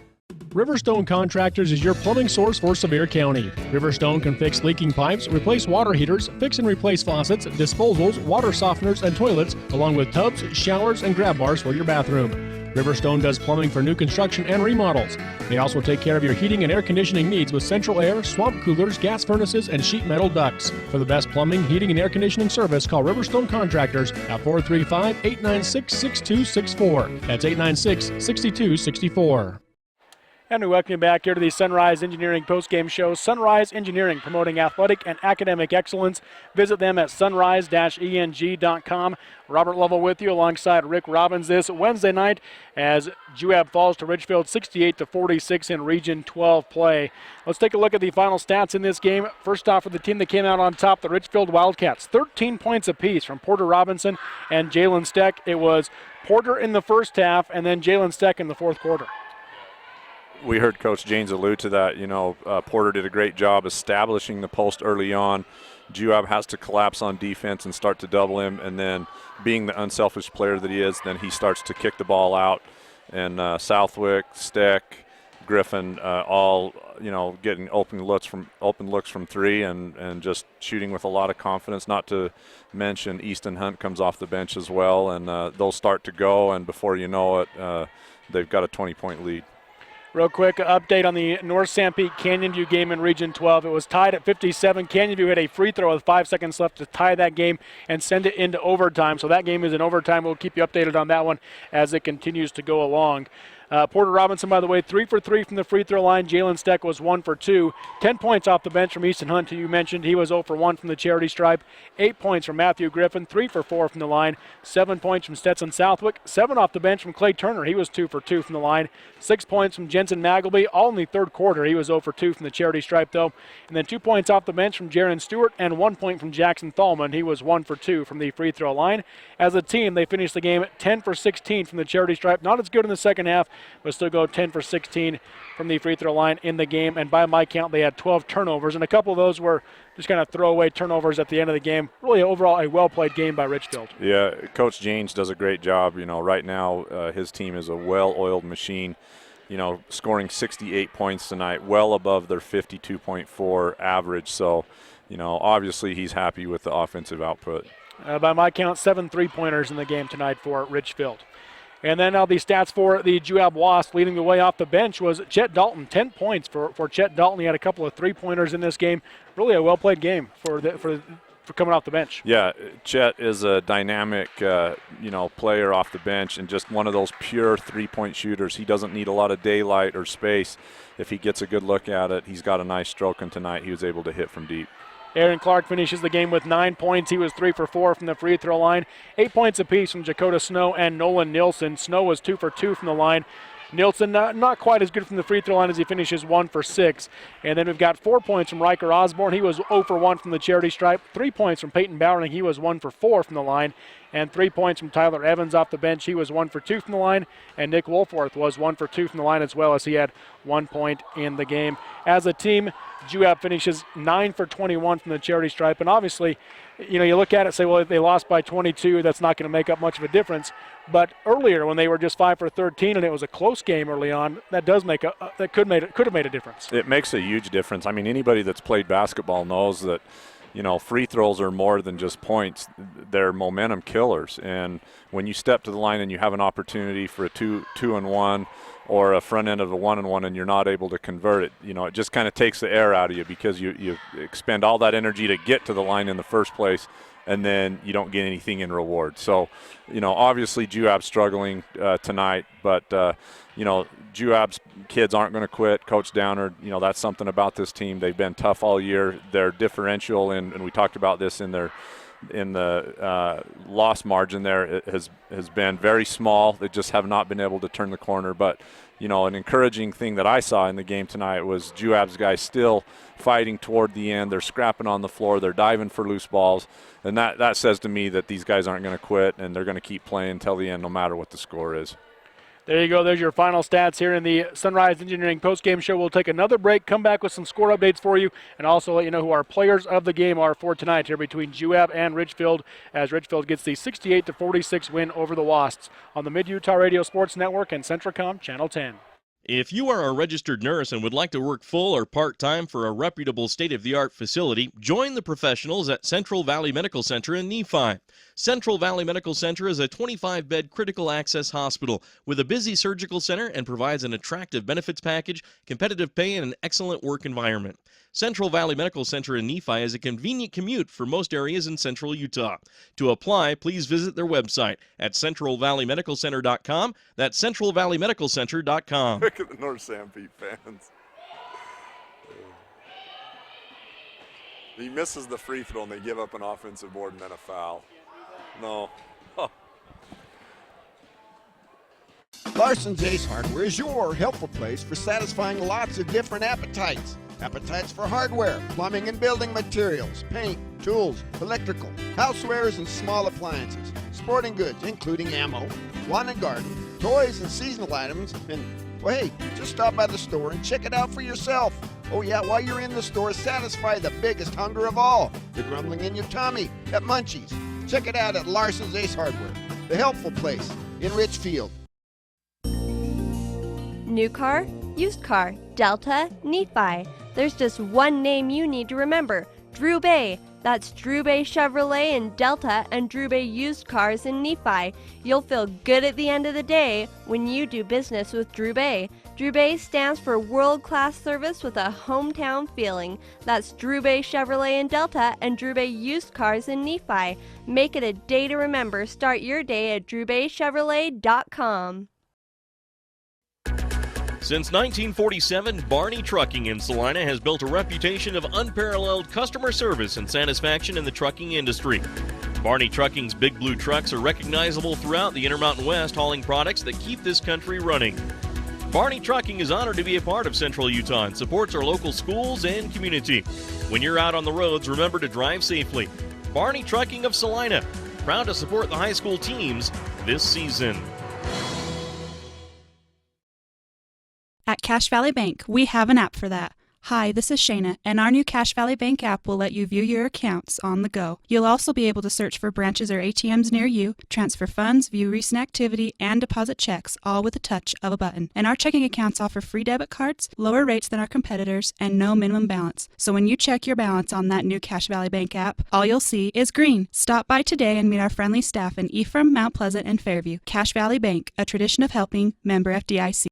Riverstone Contractors is your plumbing source for Sevier County. Riverstone can fix leaking pipes, replace water heaters, fix and replace faucets, disposals, water softeners, and toilets, along with tubs, showers, and grab bars for your bathroom. Riverstone does plumbing for new construction and remodels. They also take care of your heating and air conditioning needs with central air, swamp coolers, gas furnaces, and sheet metal ducts. For the best plumbing, heating, and air conditioning service, call Riverstone Contractors at 435-896-6264. That's 896-6264. And we welcome you back here to the Sunrise Engineering postgame show. Sunrise Engineering, promoting athletic and academic excellence. Visit them at sunrise-eng.com. Robert Lovell with you alongside Rick Robbins this Wednesday night as Juab falls to Richfield 68-46 in Region 12 play. Let's take a look at the final stats in this game. First off, for the team that came out on top, the Richfield Wildcats, 13 points apiece from Porter Robinson and Jalen Steck. It was Porter in the first half and then Jalen Steck in the fourth quarter. We heard Coach Janes allude to that. Porter did a great job establishing the post early on. Juab has to collapse on defense and start to double him, and then being the unselfish player that he is, then he starts to kick the ball out. And Southwick, Steck, Griffin, all getting open looks from three and just shooting with a lot of confidence. Not to mention Easton Hunt comes off the bench as well, and they'll start to go, and before you know it, they've got a 20-point lead. Real quick update on the North Sanpete Canyon View game in Region 12. It was tied at 57. Canyon View had a free throw with 5 seconds left to tie that game and send it into overtime. So that game is in overtime. We'll keep you updated on that one as it continues to go along. Porter Robinson, by the way, 3 for 3 from the free throw line. Jalen Steck was 1 for 2. 10 points off the bench from Easton Hunt, who you mentioned. He was 0 for 1 from the charity stripe. 8 points from Matthew Griffin, 3 for 4 from the line. 7 points from Stetson Southwick. 7 off the bench from Clay Turner. He was 2 for 2 from the line. 6 points from Jensen Magleby, all in the third quarter. He was 0 for 2 from the charity stripe, though. And then 2 points off the bench from Jaron Stewart and 1 point from Jackson Thalman. He was 1 for 2 from the free throw line. As a team, they finished the game 10 for 16 from the charity stripe. Not as good in the second half, but still go 10 for 16 from the free throw line in the game. And by my count, they had 12 turnovers, and a couple of those were just kind of throwaway turnovers at the end of the game. Really, overall, a well-played game by Richfield. Yeah, Coach Janes does a great job. Right now, his team is a well-oiled machine. Scoring 68 points tonight, well above their 52.4 average. So, obviously he's happy with the offensive output. By my count, 7 3-pointers in the game tonight for Richfield. And then now the stats for the Juab Wasps. Leading the way off the bench was Chet Dalton. 10 points for Chet Dalton. He had a couple of 3-pointers in this game. Really a well-played game for coming off the bench. Yeah, Chet is a dynamic, player off the bench and just one of those pure three-point shooters. He doesn't need a lot of daylight or space. If he gets a good look at it, he's got a nice stroke, and tonight he was able to hit from deep. Aaron Clark finishes the game with 9 points. He was 3 for 4 from the free throw line. 8 points apiece from Jakota Snow and Nolan Nilsson. Snow was 2 for 2 from the line. Nilsson not quite as good from the free throw line as he finishes 1 for 6. And then we've got 4 points from Riker Osborne. He was 0 for 1 from the charity stripe. 3 points from Peyton Bowering. He was 1 for 4 from the line. And 3 points from Tyler Evans off the bench. He was 1 for 2 from the line. And Nick Wolforth was 1 for 2 from the line as well, as he had 1 point in the game. As a team, Juab finishes 9 for 21 from the charity stripe. And obviously, you look at it and say, well, if they lost by 22, that's not going to make up much of a difference. But earlier, when they were just 5 for 13 and it was a close game early on, that could have made a difference. It makes a huge difference. I mean, anybody that's played basketball knows that, free throws are more than just points. They're momentum killers. And when you step to the line and you have an opportunity for a 2-and-1 or a front end of a 1-and-1 and you're not able to convert it, it just kind of takes the air out of you because you expend all that energy to get to the line in the first place, and then you don't get anything in reward. So, obviously Juab's struggling tonight, but, Juab's kids aren't going to quit. Coach Downer, that's something about this team. They've been tough all year. Their differential, and we talked about this in the loss margin there, it has been very small. They just have not been able to turn the corner. But, an encouraging thing that I saw in the game tonight was Juab's guys still fighting toward the end. They're scrapping on the floor. They're diving for loose balls. And that says to me that these guys aren't going to quit, and they're going to keep playing until the end no matter what the score is. There you go. There's your final stats here in the Sunrise Engineering postgame show. We'll take another break, come back with some score updates for you, and also let you know who our players of the game are for tonight here between Juab and Richfield, as Richfield gets the 68-46 win over the Wasps on the Mid-Utah Radio Sports Network and Centracom Channel 10. If you are a registered nurse and would like to work full or part-time for a reputable state-of-the-art facility, join the professionals at Central Valley Medical Center in Nephi. Central Valley Medical Center is a 25-bed critical access hospital with a busy surgical center and provides an attractive benefits package, competitive pay, and an excellent work environment. Central Valley Medical Center in Nephi is a convenient commute for most areas in central Utah. To apply, please visit their website at centralvalleymedicalcenter.com. That's centralvalleymedicalcenter.com. Look at the North Sanpete fans. He misses the free throw and they give up an offensive board and then a foul. No. Oh. Larson's Ace Hardware is your helpful place for satisfying lots of different appetites. Appetites for hardware, plumbing and building materials, paint, tools, electrical, housewares and small appliances, sporting goods including ammo, lawn and garden, toys and seasonal items, and, well, hey, just stop by the store and check it out for yourself. Oh yeah, while you're in the store, satisfy the biggest hunger of all, the grumbling in your tummy at Munchies. Check it out at Larson's Ace Hardware, the helpful place in Richfield. New car, used car, Delta, Nephi. There's just one name you need to remember, Drew Bay. That's Drew Bay Chevrolet in Delta and Drew Bay Used Cars in Nephi. You'll feel good at the end of the day when you do business with Drew Bay. Drew Bay stands for world-class service with a hometown feeling. That's Drew Bay Chevrolet in Delta and Drew Bay Used Cars in Nephi. Make it a day to remember. Start your day at drewbaychevrolet.com. Since 1947, Barney Trucking in Salina has built a reputation of unparalleled customer service and satisfaction in the trucking industry. Barney Trucking's Big Blue trucks are recognizable throughout the Intermountain West, hauling products that keep this country running. Barney Trucking is honored to be a part of Central Utah and supports our local schools and community. When you're out on the roads, remember to drive safely. Barney Trucking of Salina, proud to support the high school teams this season. At Cache Valley Bank, we have an app for that. Hi, this is Shayna, and our new Cache Valley Bank app will let you view your accounts on the go. You'll also be able to search for branches or ATMs near you, transfer funds, view recent activity, and deposit checks, all with a touch of a button. And our checking accounts offer free debit cards, lower rates than our competitors, and no minimum balance. So when you check your balance on that new Cache Valley Bank app, all you'll see is green. Stop by today and meet our friendly staff in Ephraim, Mount Pleasant, and Fairview. Cache Valley Bank, a tradition of helping, member FDIC.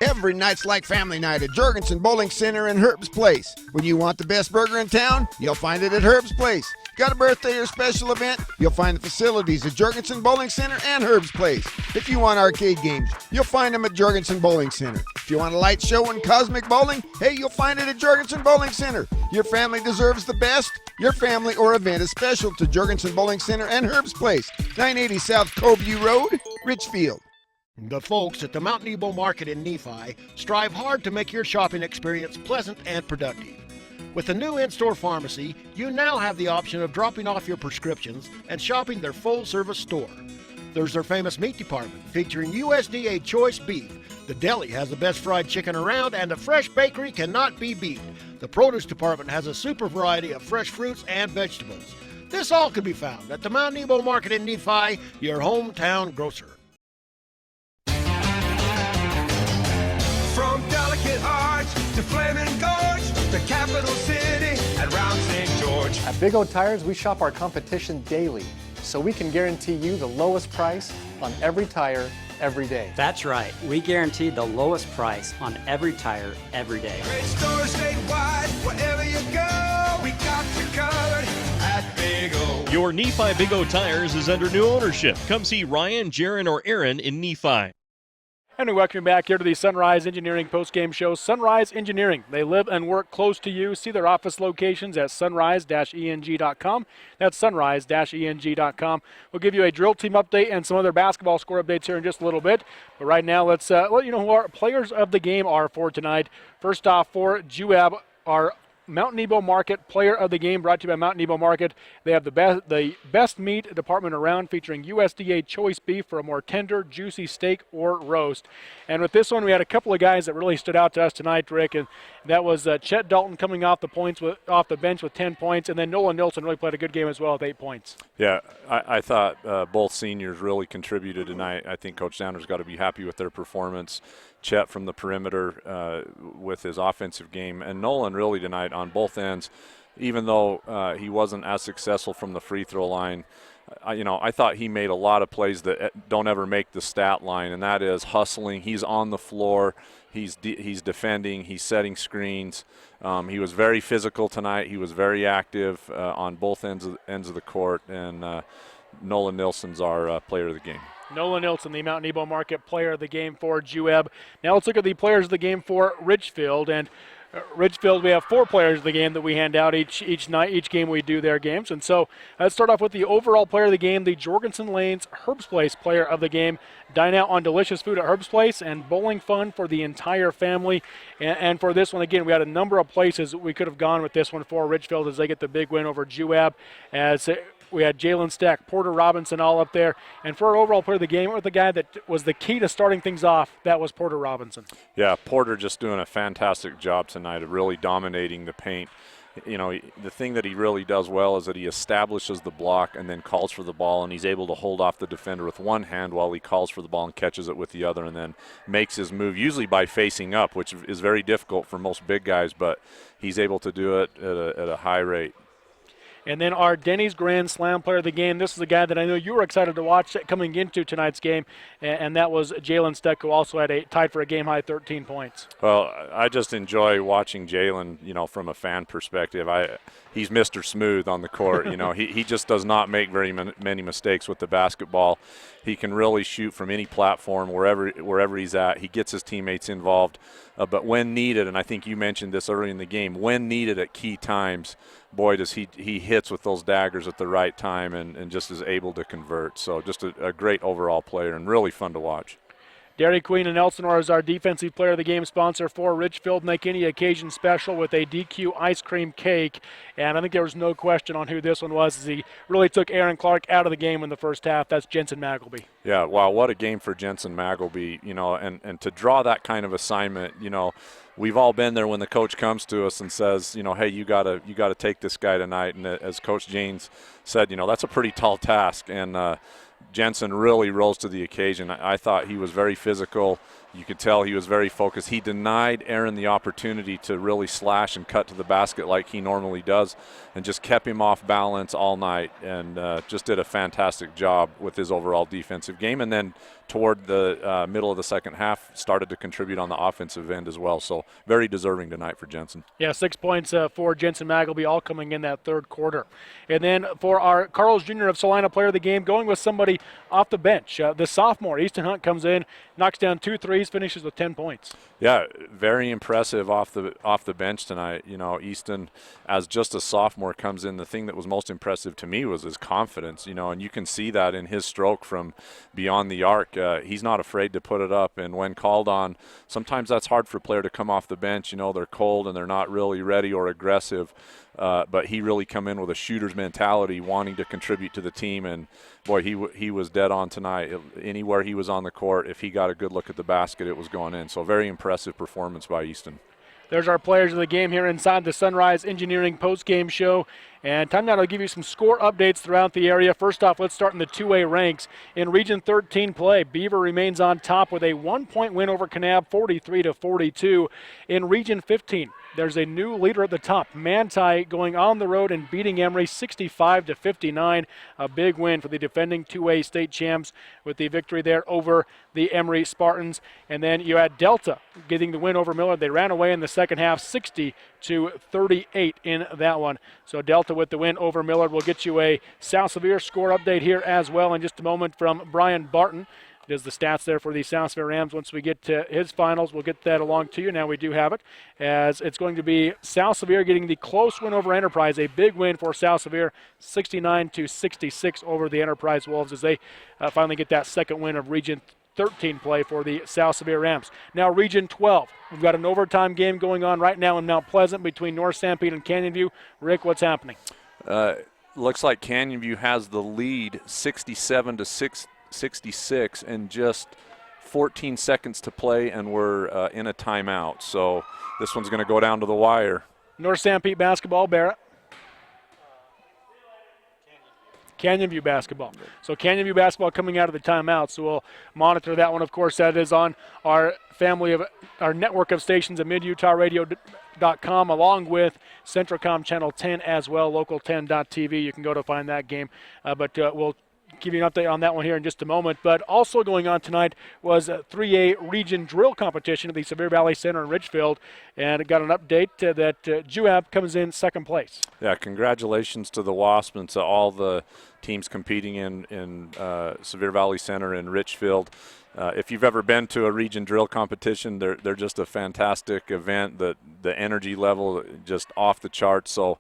Every night's like family night at Jorgensen Bowling Center and Herb's Place. When you want the best burger in town, you'll find it at Herb's Place. Got a birthday or special event? You'll find the facilities at Jorgensen Bowling Center and Herb's Place. If you want arcade games, you'll find them at Jorgensen Bowling Center. If you want a light show and cosmic bowling, hey, you'll find it at Jorgensen Bowling Center. Your family deserves the best. Your family or event is special to Jorgensen Bowling Center and Herb's Place, 980 South Coveview Road, Richfield. The folks at the Mount Nebo Market in Nephi strive hard to make your shopping experience pleasant and productive. With the new in-store pharmacy, you now have the option of dropping off your prescriptions and shopping their full-service store. There's their famous meat department featuring USDA choice beef. The deli has the best fried chicken around, and the fresh bakery cannot be beat. The produce department has a super variety of fresh fruits and vegetables. This all can be found at the Mount Nebo Market in Nephi, your hometown grocer. From Delicate Arch to Flaming Gorge, the capital city and round St. George. At Big O Tires, we shop our competition daily, so we can guarantee you the lowest price on every tire, every day. That's right. We guarantee the lowest price on every tire, every day. Great stores statewide, wherever you go, we got you covered at Big O. Your Nephi Big O Tires is under new ownership. Come see Ryan, Jaron, or Aaron in Nephi. And we welcome you back here to the Sunrise Engineering postgame show. Sunrise Engineering. They live and work close to you. See their office locations at sunrise-eng.com. That's sunrise-eng.com. We'll give you a drill team update and some other basketball score updates here in just a little bit. But right now, let's let you know who our players of the game are for tonight. First off, for Juab, our Mount Nebo Market Player of the Game, brought to you by Mount Nebo Market. They have the best meat department around, featuring USDA choice beef for a more tender, juicy steak or roast. And with this one, we had a couple of guys that really stood out to us tonight, Rick, and that was Chet Dalton coming off the bench with 10 points, and then Nolan Nilsson really played a good game as well with 8 points. Yeah, I thought both seniors really contributed tonight. I think Coach Sanders got to be happy with their performance. Chet from the perimeter with his offensive game, and Nolan really tonight on both ends, even though he wasn't as successful from the free throw line. I thought he made a lot of plays that don't ever make the stat line, and that is hustling. He's on the floor. He's defending. He's setting screens. He was very physical tonight. He was very active on both ends of the court, and Nolan Nilsson's our player of the game. Nolan Nilsson, the Mount Nebo Market player of the game for Juab. Now let's look at the players of the game for Richfield. And Richfield, we have 4 players of the game that we hand out each night, each game we do their games. And so let's start off with the overall player of the game, the Jorgensen Lanes Herb's Place player of the game. Dine out on delicious food at Herb's Place and bowling fun for the entire family. And for this one, again, we had a number of places we could have gone with this one for Richfield as they get the big win over Juab. As we had Jalen Stack, Porter Robinson all up there. And for our overall player of the game, with the guy that was the key to starting things off, that was Porter Robinson. Yeah, Porter just doing a fantastic job tonight of really dominating the paint. You know, the thing that he really does well is that he establishes the block and then calls for the ball, and he's able to hold off the defender with one hand while he calls for the ball and catches it with the other, and then makes his move, usually by facing up, which is very difficult for most big guys, but he's able to do it at a high rate. And then our Denny's Grand Slam player of the game, this is a guy that I know you were excited to watch coming into tonight's game, and that was Jalen Steck, who also had tied for a game-high 13 points. Well, I just enjoy watching Jalen, you know, from a fan perspective. He's Mr. Smooth on the court. You know, he just does not make very many mistakes with the basketball. He can really shoot from any platform, wherever he's at. He gets his teammates involved. But when needed, and I think you mentioned this early in the game, when needed at key times, boy, does he hits with those daggers at the right time and just is able to convert. So just a great overall player and really fun to watch. Dairy Queen and Elsinore is our defensive player of the game sponsor for Richfield. Make any occasion special with a DQ ice cream cake. And I think there was no question on who this one was, as he really took Aaron Clark out of the game in the first half. That's Jensen Magleby. Yeah, wow, what a game for Jensen Magleby, you know, and to draw that kind of assignment, you know, we've all been there when the coach comes to us and says, you know, hey, you gotta take this guy tonight. And as Coach Janes said, you know, that's a pretty tall task. And Jensen really rose to the occasion. I thought he was very physical. You could tell he was very focused. He denied Aaron the opportunity to really slash and cut to the basket like he normally does, and just kept him off balance all night, and just did a fantastic job with his overall defensive game. And then toward the middle of the second half, started to contribute on the offensive end as well. So very deserving tonight for Jensen. Yeah, 6 points for Jensen Magleby, all coming in that third quarter. And then for our Carl's Jr. of Salina player of the game, going with somebody off the bench. The sophomore, Easton Hunt, comes in, knocks down 2 threes, finishes with 10 points. Yeah, very impressive off the bench tonight. You know, Easton, as just a sophomore, comes in. The thing that was most impressive to me was his confidence, you know, and you can see that in his stroke from beyond the arc. He's not afraid to put it up, and when called on, sometimes that's hard for a player to come off the bench. You know, they're cold and they're not really ready or aggressive. But he really come in with a shooter's mentality, wanting to contribute to the team. And, boy, he was dead on tonight. Anywhere he was on the court, if he got a good look at the basket, it was going in. So very impressive performance by Easton. There's our players of the game here inside the Sunrise Engineering postgame show. And time now to give you some score updates throughout the area. First off, let's start in the 2A ranks. In Region 13 play, Beaver remains on top with a 1-point win over Kanab, 43-42. In Region 15, there's a new leader at the top, Manti, going on the road and beating Emory 65-59. A big win for the defending 2A state champs with the victory there over the Emory Spartans. And then you had Delta getting the win over Miller. They ran away in the second half, 60-38 in that one. So Delta with the win over Millard. We'll get you a South Sevier score update here as well in just a moment from Brian Barton. Does the stats there for the South Sevier Rams. Once we get to his finals, we'll get that along to you. Now we do have it, as it's going to be South Sevier getting the close win over Enterprise. A big win for South Sevier, 69-66 over the Enterprise Wolves, as they finally get that second win of Region 13 play for the South Sevier Rams. Now Region 12, we've got an overtime game going on right now in Mount Pleasant between North Sanpete and Canyon View. Rick, what's happening? Looks like Canyon View has the lead, 67-66, and just 14 seconds to play, and we're in a timeout. So this one's going to go down to the wire. North Sanpete basketball, Barrett. Canyon View basketball. So Canyon View basketball coming out of the timeout. So we'll monitor that one. Of course, that is on our our network of stations at midutahradio.com, along with Centrocom Channel 10 as well, local10.tv. You can go to find that game. But we'll give you an update on that one here in just a moment. But also going on tonight was a 3A region drill competition at the Sevier Valley Center in Richfield, and it got an update that Juab comes in second place. Yeah, congratulations to the Wasps and to all the teams competing in Sevier Valley Center in Richfield. If you've ever been to a region drill competition, they're just a fantastic event. The energy level just off the charts. So,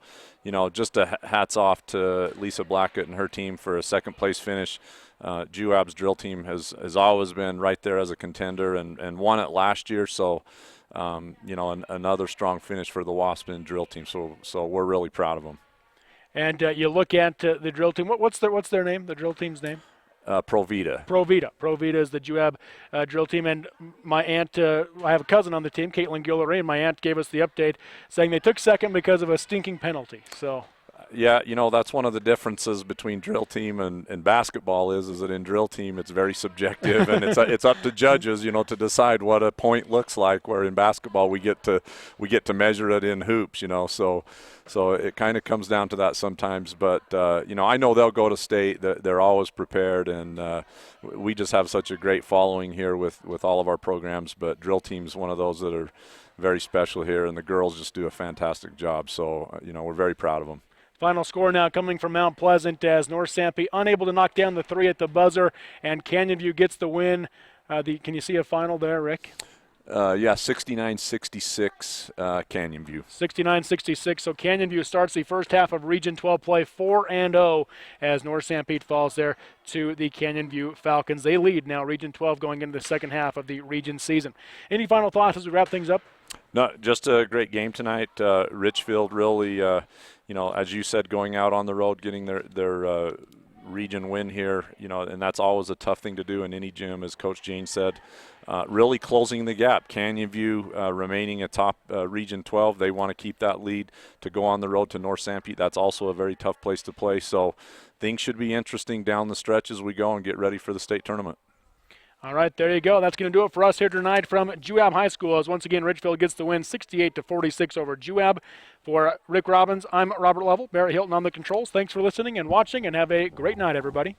just a hats off to Lisa Blackett and her team for a second place finish. Juab's drill team has always been right there as a contender and won it last year. So, another strong finish for the Wasps and drill team. So we're really proud of them. And you look at the drill team. What's their name? The drill team's name? Provita. Provita is the Juab drill team. And my aunt, I have a cousin on the team, Caitlin Guillery, and my aunt gave us the update saying they took second because of a stinking penalty. So. Yeah, that's one of the differences between drill team and basketball is that in drill team it's very subjective and it's up to judges, to decide what a point looks like. Where in basketball we get to measure it in hoops, So it kind of comes down to that sometimes. But I know they'll go to state. They're always prepared, and we just have such a great following here with all of our programs. But drill team's one of those that are very special here, and the girls just do a fantastic job. So we're very proud of them. Final score now coming from Mount Pleasant as North Sanpete unable to knock down the 3 at the buzzer, and Canyon View gets the win. Can you see a final there, Rick? 69-66 Canyon View. 69-66. So Canyon View starts the first half of Region 12 play 4-0 as North Sanpete falls there to the Canyon View Falcons. They lead now Region 12 going into the second half of the region season. Any final thoughts as we wrap things up? No, just a great game tonight. Richfield really, as you said, going out on the road, getting their region win here, and that's always a tough thing to do in any gym, as Coach Jane said. Really closing the gap. Canyon View remaining atop Region 12. They want to keep that lead to go on the road to North Sanpete. That's also a very tough place to play. So things should be interesting down the stretch as we go and get ready for the state tournament. All right, there you go. That's going to do it for us here tonight from Juab High School as once again Richfield gets the win 68-46 over Juab. For Rick Robbins, I'm Robert Lovell. Barrett Hilton on the controls. Thanks for listening and watching, and have a great night, everybody.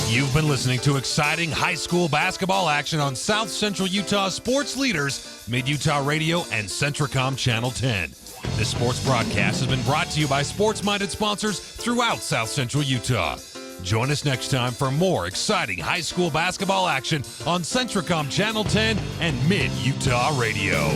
You've been listening to exciting high school basketball action on South Central Utah sports leaders, Mid-Utah Radio and Centricom Channel 10. This sports broadcast has been brought to you by sports-minded sponsors throughout South Central Utah. Join us next time for more exciting high school basketball action on Centricom Channel 10 and Mid-Utah Radio.